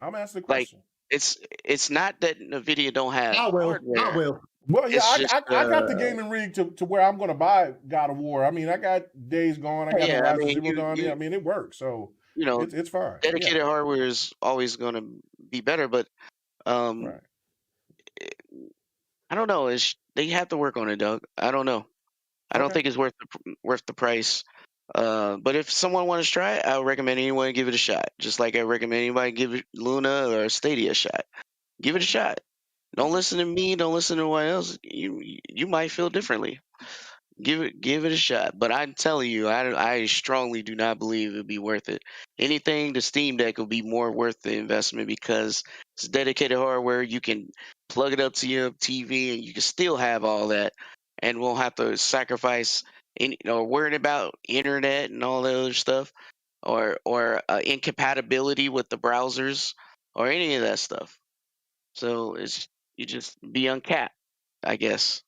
Like, it's not that Nvidia don't have hardware. I will. Well, yeah, I got the gaming rig to where I'm going to buy God of War. I mean, I got Days Gone. I got Horizon Zero Dawn. I mean, it works. So it's fine. Dedicated hardware is always going to be better, but I don't know. They have to work on it, Doug. I don't know. I don't think it's worth the price. But if someone wants to try it, I would recommend anyone give it a shot. Just like I recommend anybody give Luna or Stadia a shot. Give it a shot. Don't listen to me. Don't listen to anyone else. You might feel differently. Give it a shot. But I'm telling you, I strongly do not believe it'd be worth it. Anything, the Steam Deck will be more worth the investment, because it's dedicated hardware. You can plug it up to your TV, and you can still have all that, and won't have to sacrifice worrying about internet and all that other stuff, or incompatibility with the browsers or any of that stuff. So you just be uncapped, I guess.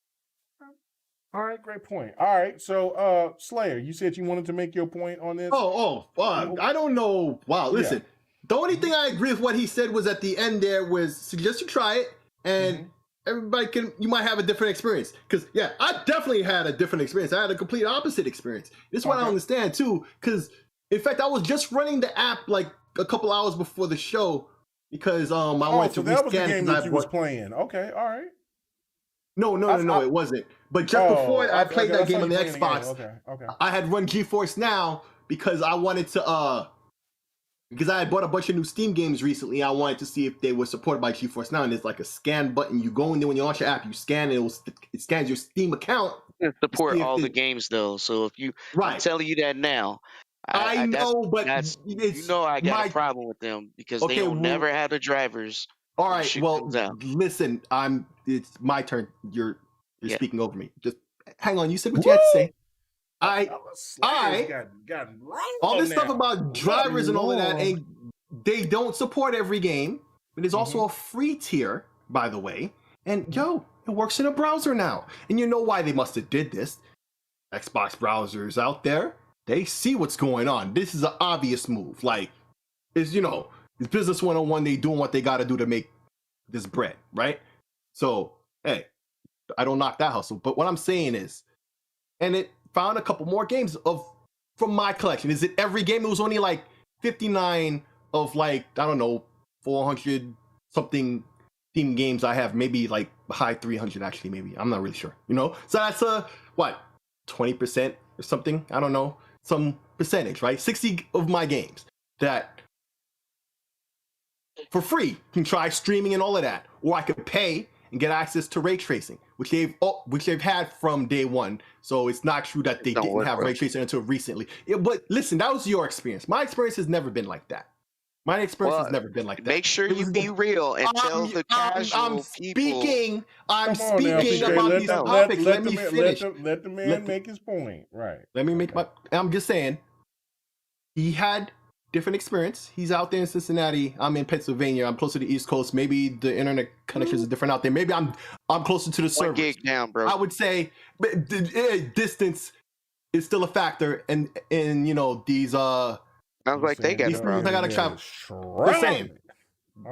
All right, great point. All right, so Slayer, you said you wanted to make your point on this. I don't know. Wow, listen. The only thing I agree with what he said was at the end there was suggest you try it, and you might have a different experience. Because I definitely had a different experience. I had a complete opposite experience. This is what I understand too. Because in fact, I was just running the app like a couple hours before the show, because I wanted to rescan. That was the game that you was playing. Okay, all right. No, it wasn't. But just before I played that game on the Xbox, I had run GeForce Now because I wanted to, because I had bought a bunch of new Steam games recently. I wanted to see if they were supported by GeForce Now, and there's like a scan button. You go in there when you launch your app, you scan it, it scans your Steam account. It support all the games though, so if you, I'm telling you that now. I know, but I got a problem with them because they don't never have the drivers. All right, well, listen, it's my turn. You're speaking over me. Just hang on. You said what you had to say. All this stuff about drivers and all of that, and they don't support every game. But there's also a free tier, by the way. And it works in a browser now. And you know why they must have did this. Xbox browsers out there, they see what's going on. This is an obvious move. Like, it's Business 101, they doing what they got to do to make this bread, right? So, hey, I don't knock that hustle. But what I'm saying is, and it found a couple more games from my collection. Is it every game? It was only like 59 of 400 something Steam games I have. Maybe like high 300 actually, maybe. I'm not really sure, So that's 20% or something? I don't know. Some percentage, right? 60 of my games that for free can try streaming and all of that, or I could pay and get access to ray tracing, which they've had from day one. So it's not true that they didn't have ray tracing until recently. But listen, that was your experience. My experience has never been like that. Has never been like that. Make sure you be real and tell the casual people. I'm speaking about these topics. Let me finish. Let the man make his point. Right. Let me make I'm just saying. He had different experience. He's out there in Cincinnati. I'm in Pennsylvania. I'm closer to the East Coast. Maybe the internet connections are different out there. Maybe I'm closer to the server. 1 gig down, bro. I would say distance is still a factor, and you know these sounds like they got these things I gotta travel. The same.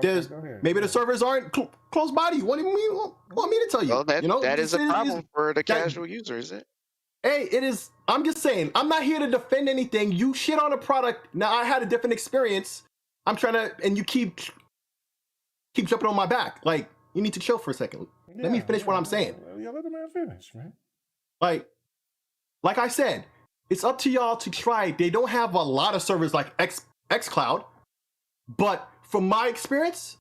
There's maybe the servers aren't close by to you. What do you want me to tell you? Well, you know, that is a problem for the casual user, is it? Hey, it is. I'm just saying. I'm not here to defend anything. You shit on a product. Now I had a different experience. I'm trying to, and you keep jumping on my back. Like, you need to chill for a second. Let me finish what I'm saying. Yeah, let the man finish, man. Like I said, it's up to y'all to try. They don't have a lot of servers like xCloud, but from my experience,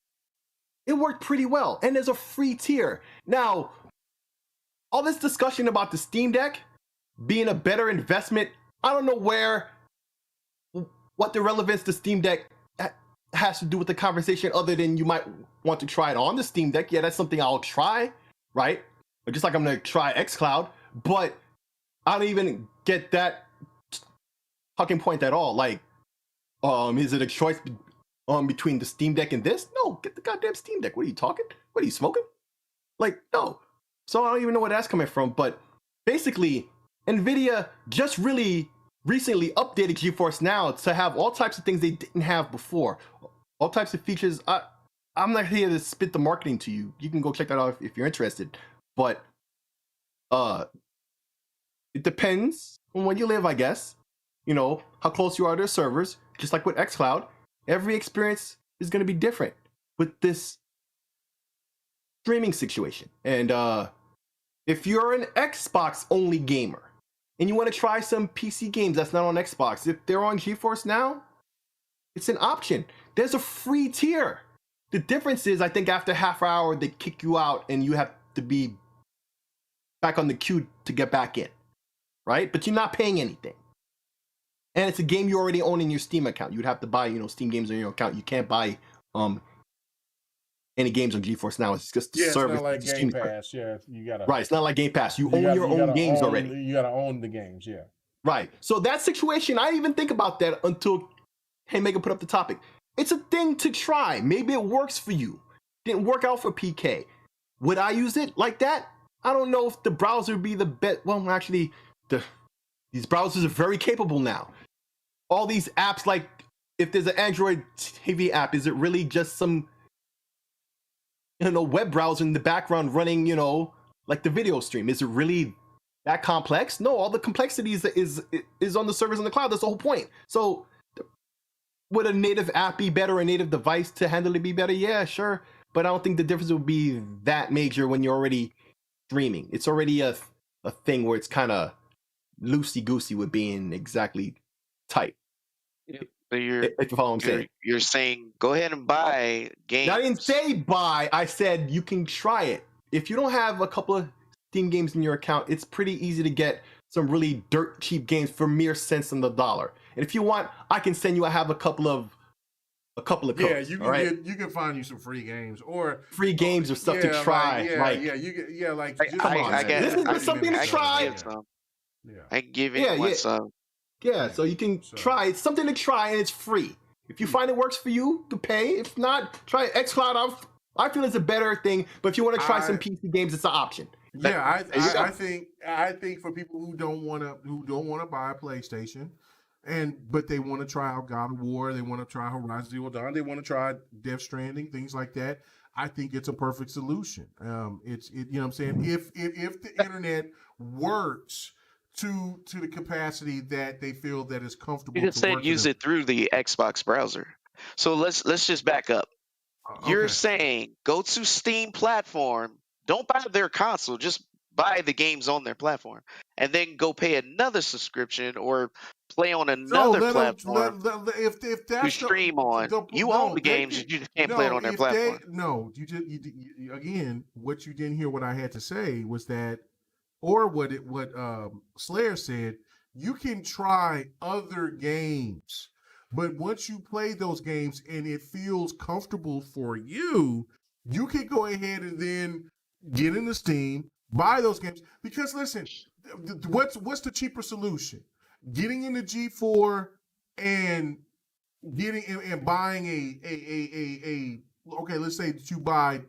it worked pretty well. And there's a free tier. Now, all this discussion about the Steam Deck being a better investment, I don't know what the relevance to Steam Deck has to do with the conversation other than you might want to try it on the Steam Deck. Yeah, that's something I'll try, right? Just like I'm going to try xCloud, but I don't even get that talking point at all. Like, is it a choice between the Steam Deck and this? No, get the goddamn Steam Deck. What are you talking? What are you smoking? Like, no. So I don't even know where that's coming from, but basically, Nvidia just really recently updated GeForce Now to have all types of things they didn't have before. All types of features. I'm not here to spit the marketing to you. You can go check that out if you're interested. But it depends on where you live, I guess. You know, how close you are to the servers. Just like with xCloud, every experience is going to be different with this streaming situation. And if you're an Xbox only gamer and you want to try some PC games that's not on Xbox, if they're on GeForce Now, it's an option. There's a free tier. The difference is, I think after half an hour, they kick you out and you have to be back on the queue to get back in, right? But you're not paying anything. And it's a game you already own in your Steam account. You'd have to buy, Steam games on your account. You can't buy any games on GeForce Now. It's just the service. It's not like Game Pass. Yeah, you gotta. Right, it's not like Game Pass. You own your own games already. You gotta own the games. Yeah. Right. So that situation, I didn't even think about that until Megan put up the topic. It's a thing to try. Maybe it works for you. Didn't work out for PK. Would I use it like that? I don't know if the browser would be the best. Well, actually, these browsers are very capable now. All these apps, like if there's an Android TV app, is it really just some web browser in the background running, like the video stream? Is it really that complex? No, all the complexities is on the servers in the cloud. That's the whole point. So would a native app be better, a native device to handle it be better? Yeah, sure. But I don't think the difference would be that major when you're already streaming. It's already a thing where it's kind of loosey-goosey with being exactly tight. So you're saying go ahead and buy games. I didn't say buy. I said you can try it. If you don't have a couple of Steam games in your account, it's pretty easy to get some really dirt cheap games for mere cents on the dollar. And if you want, I can send you. I have a couple of codes. Yeah, you can you can find you some free games or stuff to try. Come on, this is something to try. I can give anyone some. Yeah, so you can try. It's something to try, and it's free. If you find it works for you, you pay. If not, try xCloud. I feel it's a better thing. But if you want to try some PC games, it's an option. Yeah, I think for people who don't want to buy a PlayStation, but they want to try out God of War, they want to try Horizon Zero Dawn, they want to try Death Stranding, things like that. I think it's a perfect solution. You know what I'm saying? If the internet works to the capacity that they feel that is comfortable. You could use it through the Xbox browser. So let's just back up. You're saying go to Steam platform, don't buy their console, just buy the games on their platform, and then go pay another subscription or play on another platform if that's to stream on. You own the games, you just can't play it on their platform. Again, what you didn't hear what I had to say was that, or what Slayer said, you can try other games, but once you play those games and it feels comfortable for you, you can go ahead and then get into Steam, buy those games. Because listen, what's the cheaper solution? Getting into G4 and getting and buying a okay, let's say that you buy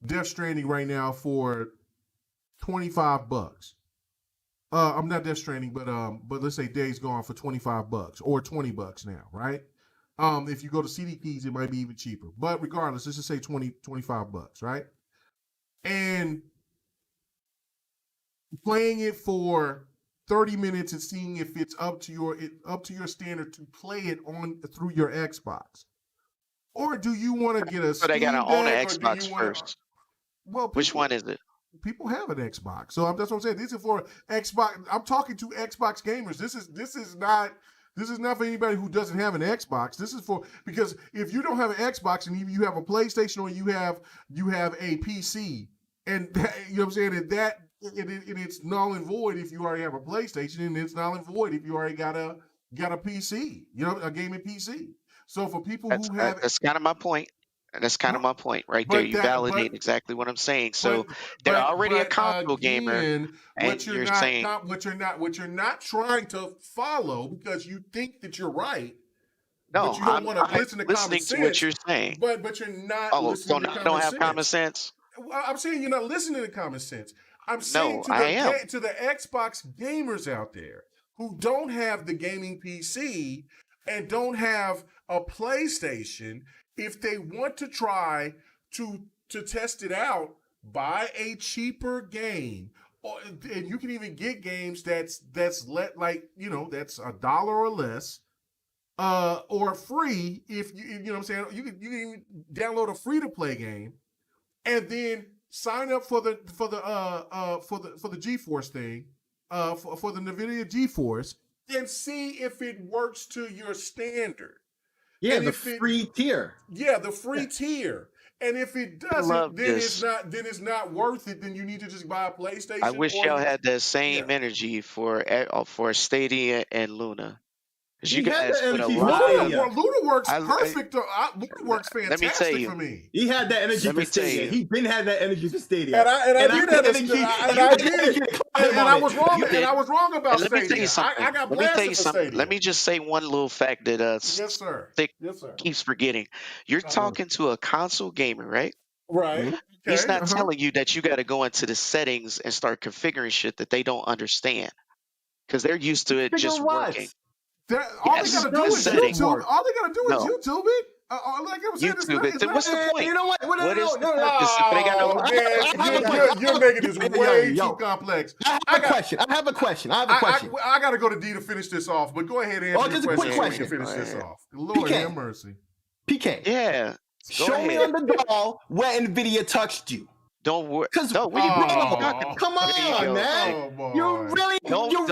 Death Stranding right now for $25. I'm not Death Stranding, but let's say Days Gone for $25 or $20 now, right? If you go to CD Keys, it might be even cheaper. But regardless, let's just say $25, right? And playing it for 30 minutes and seeing if it's up to your standard to play it on through your Xbox. Or do you want to get a But I gotta own an Xbox first. Well, which one is it? People have an Xbox, so that's what I'm saying. This is for Xbox. I'm talking to Xbox gamers. This is not for anybody who doesn't have an Xbox. This is for, because if you don't have an Xbox and you have a PlayStation or you have a PC, and that, you know what I'm saying, and it's null and void if you already have a PlayStation, and it's null and void if you already got a PC, a gaming PC. So for people who have, that's kind of my point. That's kind of my point right there. You validate exactly what I'm saying. So they're already a console gamer, and you're saying what you're not trying to follow because you think that you're right. No, but you don't want to listen to common sense. To what you're saying. But you're not listening to common sense. Don't have common sense? Well, I'm saying you're not listening to common sense. I'm saying to the Xbox gamers out there who don't have the gaming PC and don't have a PlayStation, if they want to try to test it out, buy a cheaper game, and you can even get games that's that's $1 or less, or free. If you know what I'm saying, you can even download a free to play game, and then sign up for the GeForce thing, for the Nvidia GeForce, and see if it works to your standard. Yeah, the free tier. Yeah, the free tiir. And if it doesn't, then it's not worth it. Then you need to just buy a PlayStation. I wish y'all had that same energy for Stadia and Luna. Because you guys put a lot. Luna works perfect. Luna works fantastic for me. He had that energy for Stadia. He been had that energy for Stadia. And I was wrong. And I was wrong about Stadia. Let me tell you something. I got blasted for Stadia. Let me just say one little fact that Stick keeps forgetting. You're talking to a console gamer, right? Right. Okay. He's not telling you that you got to go into the settings and start configuring shit that they don't understand because they're used to it just working. All they gotta do is YouTube. All they gotta do is YouTube it. Like I was saying, what's the point? You know what? What is the purpose if they got you're making this way too complex. I have a question. I gotta go to D to finish this off, but go ahead and answer the question. So we can finish this off. Lord have mercy. PK. Yeah. Show me on the doll where Nvidia touched you. Don't worry. Come on, man. You're really going hard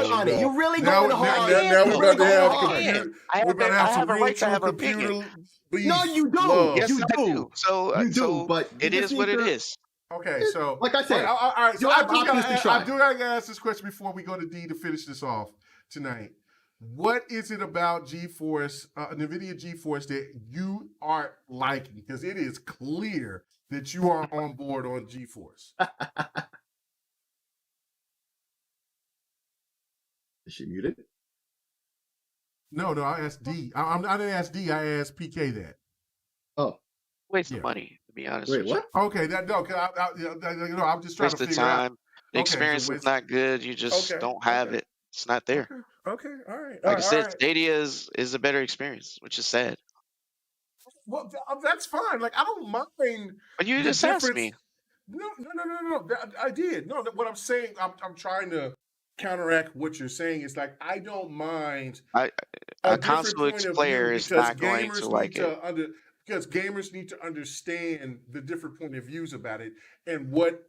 on it. You're really going hard. Now we're about to have some computer. No, you do. Yes, you do. So but it is what it is. Okay, so like I said, all right. So I do gotta ask this question before we go to D to finish this off tonight. What is it about GeForce, Nvidia GeForce, that you are liking? Because it is clear that you are on board on GeForce. Is she muted? No, I asked D. I didn't ask D. I asked PK that. Oh, waste of money, to be honest. Wait, what? Okay, I'm just trying to figure time. The experience is not good. You just don't have it. It's not there. Okay, all right. Like I said, Stadia is a better experience, which is sad. Well, that's fine. Like, I don't mind. But you just asked me. No. I did. No, what I'm saying, I'm trying to counteract what you're saying. It's like, I don't mind. A console player is not going to like it. Because gamers need to understand the different point of views about it and what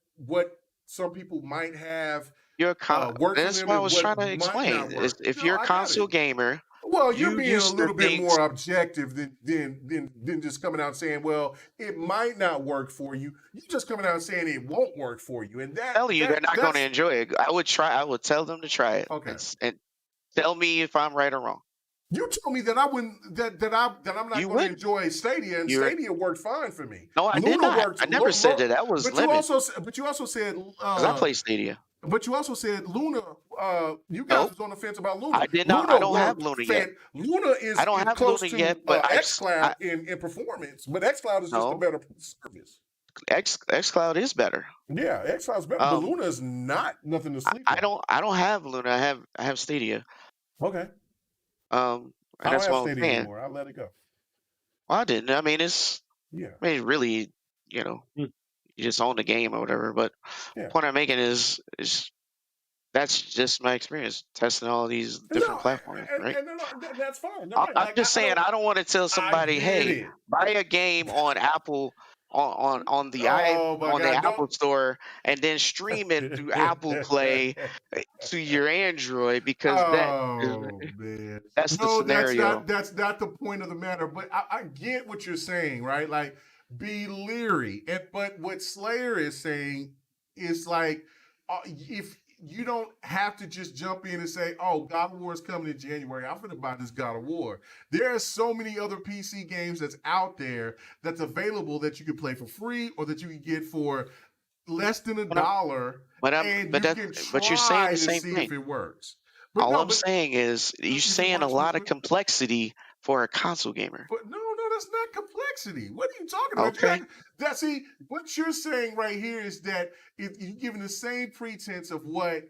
some people might have. That's what I was trying to explain. If you're a console gamer, well, you're being a little bit more objective than just coming out and saying, well, it might not work for you. You're just coming out and saying it won't work for you. And they're not going to enjoy it. I would tell them to try it. Okay. And tell me if I'm right or wrong. You told me that I wouldn't that I'm not going to enjoy Stadia, and Stadia worked fine for me. No, I did not. I never said that was but limit. You also said because I play Stadia. But you also said Luna. You guys was on the fence about Luna. I did not. I don't have Luna yet. Luna is I don't have close Luna to yet, but xCloud in performance, but xCloud is just a better service. xCloud is better. Yeah, xCloud's better, but Luna is not nothing to sleep on. I don't have Luna. I have Stadia. Okay. And I that's don't what have I'm Stadia saying. anymore. I let it go. Well, I didn't. I mean, really, you just own the game or whatever. But the point I'm making is that's just my experience testing all these different platforms, right? That's fine. I'm just saying I don't want to tell somebody, hey, buy a game on Apple on the Apple Store and then stream it through Apple Play to your Android because that's the scenario. That's not the point of the matter. But I get what you're saying, right? Like, be leery. But what Slayer is saying is like, if you don't have to just jump in and say, oh, God of War is coming in January, I'm going to buy this God of War. There are so many other PC games that's out there that's available that you can play for free or that you can get for less than $1. But you're saying the same thing. If it works. All I'm saying is you're saying a lot of complexity for a console gamer. But no, that's not complexity. What are you talking about? Okay. What you're saying right here is that if you're giving the same pretense of what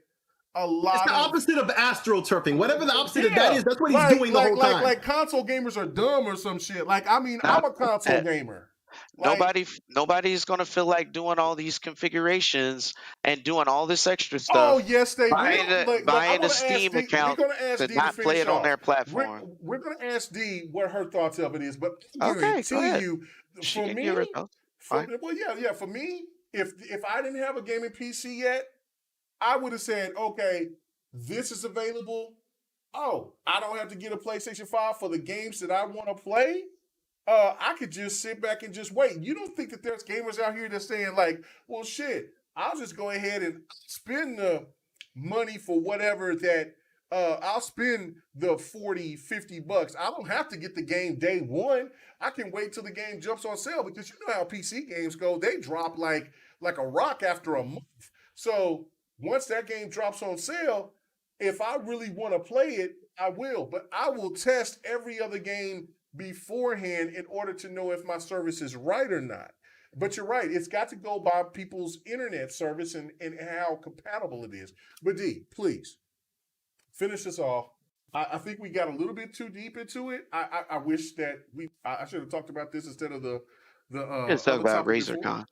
a lot It's the opposite of astroturfing. Whatever the opposite of that is, that's what he's doing the whole time. Like console gamers are dumb or some shit. Like, I mean, I'm a console gamer. Nobody's gonna feel like doing all these configurations and doing all this extra stuff. Oh yes, they will. Buying a Steam account to not play it on their platform. We're gonna ask Dee what her thoughts of it is, but I guarantee you, for me, for me, if I didn't have a gaming PC yet, I would have said, okay, this is available. Oh, I don't have to get a PlayStation 5 for the games that I want to play. I could just sit back and just wait. You don't think that there's gamers out here that's saying like, well, shit, I'll just go ahead and spend the money for whatever that I'll spend the $40-$50. I don't have to get the game day one. I can wait till the game jumps on sale because you know how PC games go. They drop like a rock after a month. So once that game drops on sale, if I really want to play it, I will. But I will test every other game beforehand in order to know if my service is right or not. But you're right. It's got to go by people's internet service and how compatible it is. But D, please, finish this off. I think we got a little bit too deep into it. I wish that I should have talked about this instead of the let's talk about RazorCon.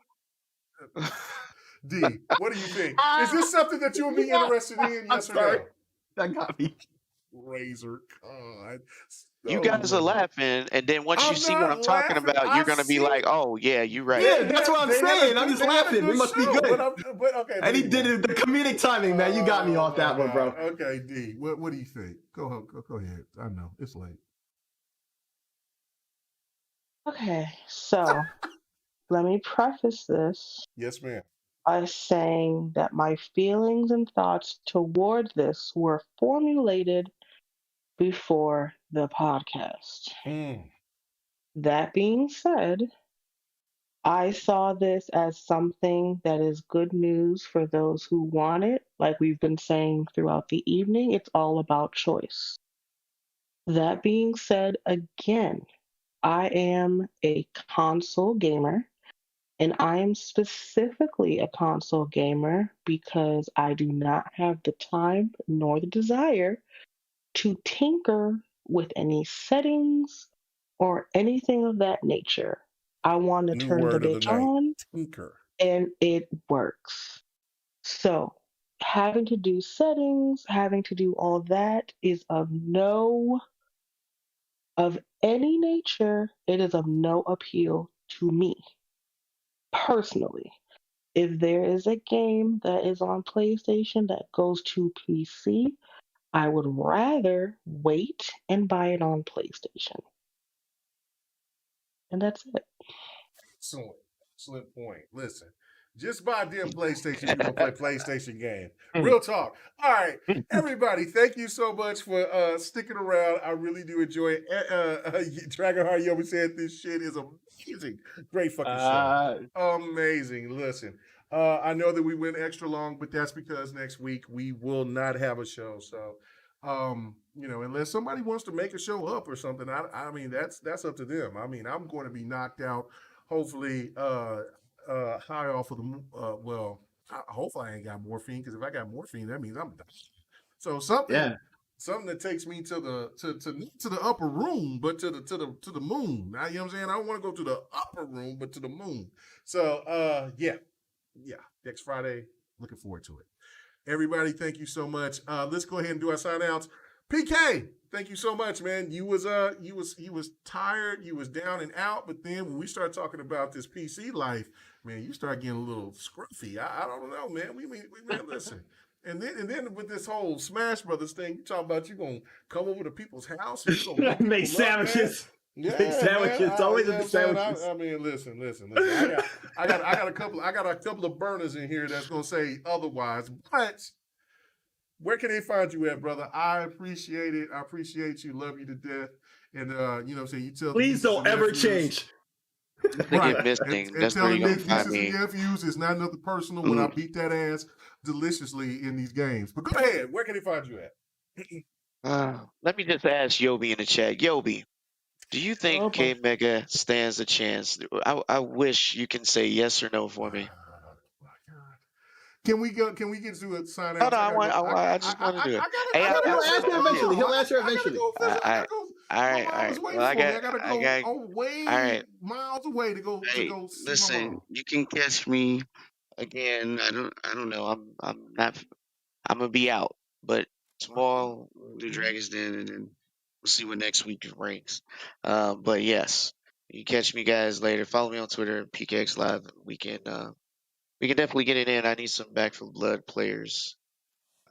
D, what do you think? Is this something that you would be interested in? Yes or no? That got me. RazorCon. You guys are laughing, and then once you see what I'm talking about, you're gonna be like, "Oh yeah, you're right." Yeah, that's what I'm saying. I'm just laughing. We must be good. But okay. And he did it. The comedic timing, man. You got me off that one, bro. Okay, D. What do you think? Go ahead. I know it's late. Okay, so let me preface this. Yes, ma'am. By saying that my feelings and thoughts toward this were formulated before the podcast. That being said, I saw this as something that is good news for those who want it. Like we've been saying throughout the evening, it's all about choice. That being said, again, I am a console gamer. And I am specifically a console gamer because I do not have the time nor the desire to tinker with any settings or anything of that nature. I want to turn the bitch on, and it works. So having to do settings, having to do all that is of any nature, it is of no appeal to me. Personally, if there is a game that is on PlayStation that goes to PC, I would rather wait and buy it on PlayStation. And that's it. Excellent point. Listen, just buy a damn PlayStation, you're going to play PlayStation game. Real talk. All right, everybody, thank you so much for sticking around. I really do enjoy it. Dragonheart Yomi said this shit is amazing. Great fucking show. Amazing. Listen, I know that we went extra long, but that's because next week we will not have a show. So, unless somebody wants to make a show up or something, I mean, that's up to them. I mean, I'm going to be knocked out, hopefully, high off of the, hopefully I ain't got morphine, because if I got morphine, that means I'm dying. So something that takes me to the upper room, but to the moon. You know what I'm saying? I don't want to go to the upper room, but to the moon. So yeah, next Friday, looking forward to it. Everybody, thank you so much. Let's go ahead and do our sign outs. PK, thank you so much, man. You was tired, you was down and out, but then when we start talking about this PC life, man, you start getting a little scruffy. I don't know, man. We man, listen. And then with this whole Smash Brothers thing, you talking about you gonna come over to people's house and you gonna make sandwiches. Yeah, make sandwiches. Man. Always the sandwiches. I mean, listen. I got a couple of burners in here that's gonna say otherwise. But where can they find you at, brother? I appreciate it. I appreciate you. Love you to death. And you know what I'm saying? You tell please don't ever change. Right. And that's where you're gonna find me. Nephews, it's not nothing personal when I beat that ass deliciously in these games. But go ahead. Where can they find you at? Let me just ask Yobi in the chat. Yobi, do you think K Mega stands a chance? I wish you can say yes or no for me. Can we get to a sign out? I just want to do it. He'll answer eventually. He'll answer eventually. All right. Well, I gotta go way miles away to go. Listen, you can catch me again. I don't know. I'm gonna be out, but tomorrow we'll do Dragon's Den, and then we'll see what next week brings. But yes, you can catch me guys later. Follow me on Twitter, PKX Live. We can definitely get it in. I need some Back 4 Blood players.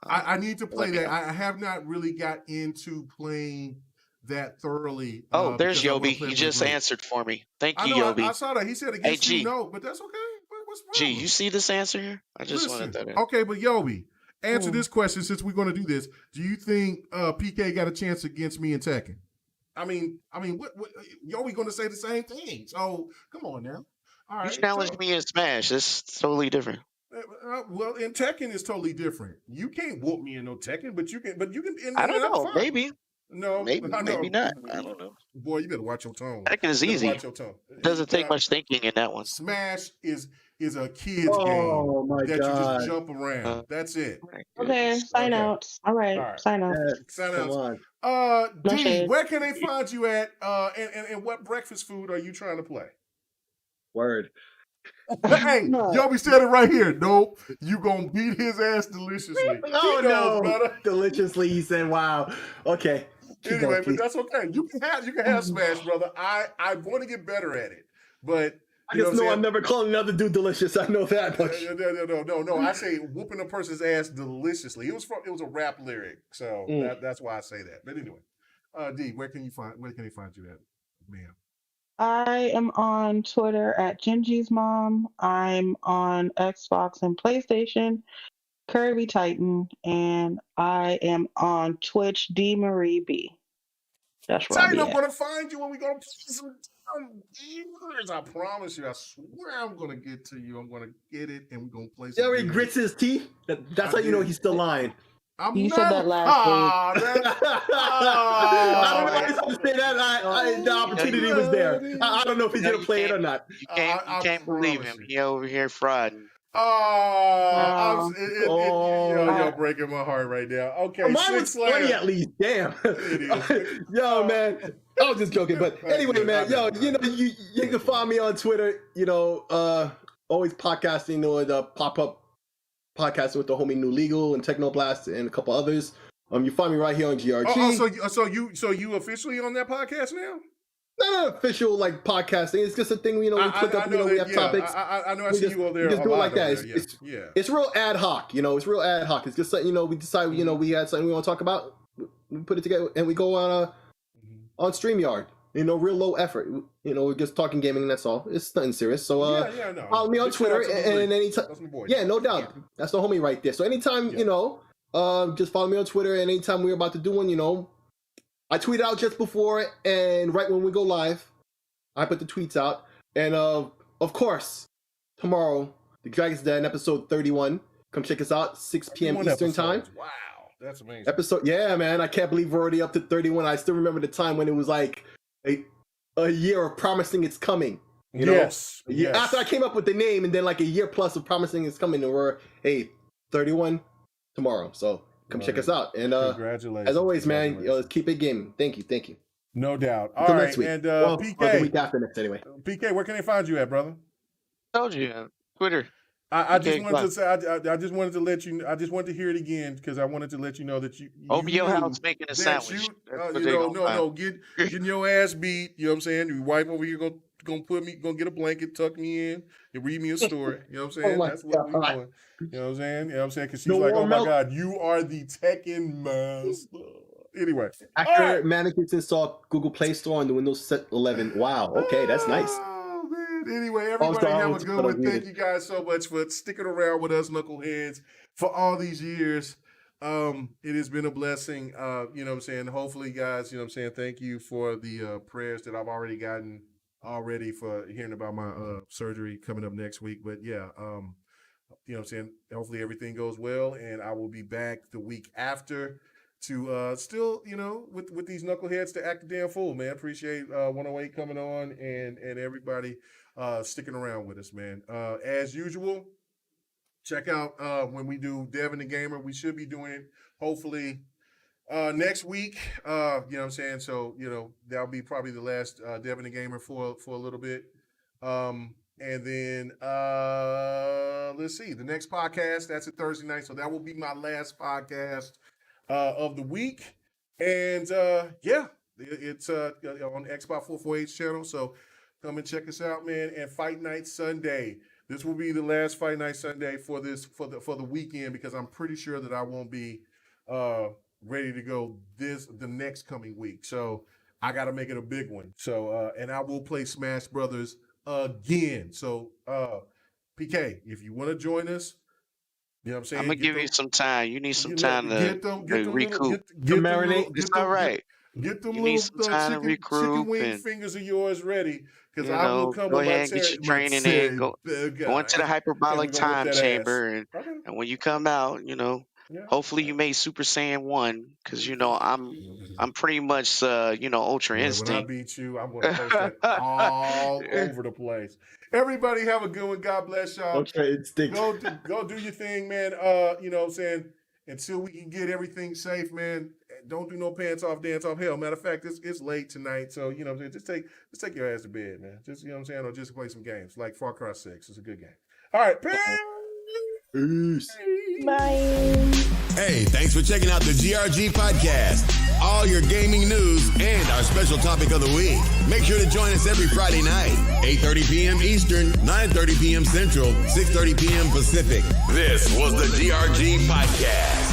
I need to play that. I have not really got into playing that thoroughly. Oh, there's Yobi. He just answered for me. Thank you, Yobi. I saw that. He said against you, no, but that's okay. What's wrong? You see this answer here? I just wanted that in. Okay, but Yobi, answer this question since we're going to do this. Do you think PK got a chance against me in Tekken? I mean, what Yobi going to say the same thing? So come on now. All right, you challenged me in Smash. That's totally different. Well, in Tekken is totally different. You can't whoop me in no Tekken, but you can. I don't know. Maybe. No, maybe not. I don't know. Boy, you better watch your tone. Tekken is easy. Watch your tone. It doesn't take much thinking in that one. Smash is a kid's game that you just jump around. That's it. Okay, sign out. All right. Sign out. Sign out. D, where can they find you at? And what breakfast food are you trying to play? Word. Hey, Yobi said it right here. Nope, you gonna beat his ass deliciously. Oh no, brother. Deliciously. He said, "Wow." Okay. Anyway, but that's okay. You can have Smash, brother. I want to get better at it, but I just know I'm never calling another dude delicious. I know that much. No. I say whooping a person's ass deliciously. It was a rap lyric, so that's why I say that. But anyway, D, where can they find you at, ma'am? I am on Twitter at Gingy's Mom. I'm on Xbox and PlayStation, Kirby Titan, and I am on Twitch, D Marie B. That's where I'm gonna find you when we go play some years. I promise you. I swear I'm gonna get to you. I'm gonna get it, and we're gonna play some. He grits his teeth. That's how you know he's still lying. You said that last week. I don't know if he's going to say that. The opportunity was there. I don't know if he's going to play it or not. You can't believe him. He over here frauding. You're breaking my heart right now. Okay, mine was funny at least. Damn. Yo, man. I was just joking, but anyway, man. Yo, you can find me on Twitter. Always podcasting or the pop-up podcasting with the homie New Legal and Technoblast and a couple others. You find me right here on GRG. So you officially on that podcast now? Not official like podcasting. It's just a thing. We click up. We have topics. I know. I see you over there. Just do it like that. It's real ad hoc. It's real ad hoc. It's just something. We decide. We had something we want to talk about. We put it together and we go on StreamYard. Real low effort. We're just talking gaming and that's all. It's nothing serious. So no. Follow me on Twitter and anytime. Yeah, no doubt. Yeah. That's the homie right there. So anytime, just follow me on Twitter and anytime we're about to do one, I tweet out just before and right when we go live, I put the tweets out. And of course, tomorrow The Dragon's Den episode 31. Come check us out, 6 p.m. Eastern time. Wow, that's amazing. Episode, yeah, man. I can't believe we're already up to 31. I still remember the time when it was like a year of promising it's coming. You know? Yes. After I came up with the name, and then like a year plus of promising it's coming, and we're 31 tomorrow. So come check us out. And congratulations. As always, man, keep it gaming. Thank you. No doubt. Until All right, next week. and PK, the week after next, anyway. PK, where can they find you at, brother? Told you, Twitter. I just wanted to say, I just wanted to let you. I just wanted to hear it again because I wanted to let you know that you. Over your house making a sandwich. Getting your ass beat. You know what I'm saying? Your wife over here gonna get a blanket, tuck me in, and read me a story. You know what I'm saying? That's what we're doing. You know what I'm saying? You know what I'm saying? Because she's like, oh my God, you are the Tekken master. Anyway, after managers install Google Play Store on the Windows 11. Wow. Okay, that's nice. Oh, man. Anyway, everybody have a good one. Thank you guys so much for sticking around with us, Knuckleheads, for all these years. It has been a blessing. You know what I'm saying? Hopefully, guys, you know what I'm saying? Thank you for the prayers that I've already gotten for hearing about my surgery coming up next week. But yeah, you know what I'm saying? Hopefully everything goes well, and I will be back the week after to still, you know, with these knuckleheads to act a damn fool, man. Appreciate 108 coming on and everybody sticking around with us, man. As usual, check out when we do Devin the Gamer. We should be doing it hopefully next week. You know what I'm saying? So, you know, that'll be probably the last Devin the Gamer for a little bit. And then let's see, the next podcast, that's a Thursday night. So that will be my last podcast of the week. And yeah, it's on Xbox 448's channel. So come and check us out, man. And Fight Night Sunday. This will be the last Fight Night Sunday for the weekend, because I'm pretty sure that I won't be ready to go the next coming week. So I got to make it a big one. So and I will play Smash Brothers again. So PK, if you want to join us, you know what I'm saying? I'm going to give you some time. You need some time to recoup. Marinate. It's all right. Get them you little chicken wing fingers of yours ready, because I will come go ahead and get your training in. Go into the hyperbolic time chamber, and when you come out, you know, hopefully you made Super Saiyan 1, because you know I'm pretty much you know, Ultra Instinct. When I beat you, I'm going to post that all over the place. Everybody have a good one. God bless y'all. Ultra Instinct. Go do your thing, man. You know what I'm saying? Until we can get everything safe, man. Don't do no pants off, dance off. Hell, matter of fact, it's late tonight, so you know what I'm saying. Just take your ass to bed, man. Just, you know what I'm saying, or just play some games like Far Cry 6. It's a good game. All right, peace. Bye. Hey, thanks for checking out the GRG podcast. All your gaming news and our special topic of the week. Make sure to join us every Friday night, 8:30 p.m. Eastern, 9:30 p.m. Central, 6:30 p.m. Pacific. This was the GRG podcast.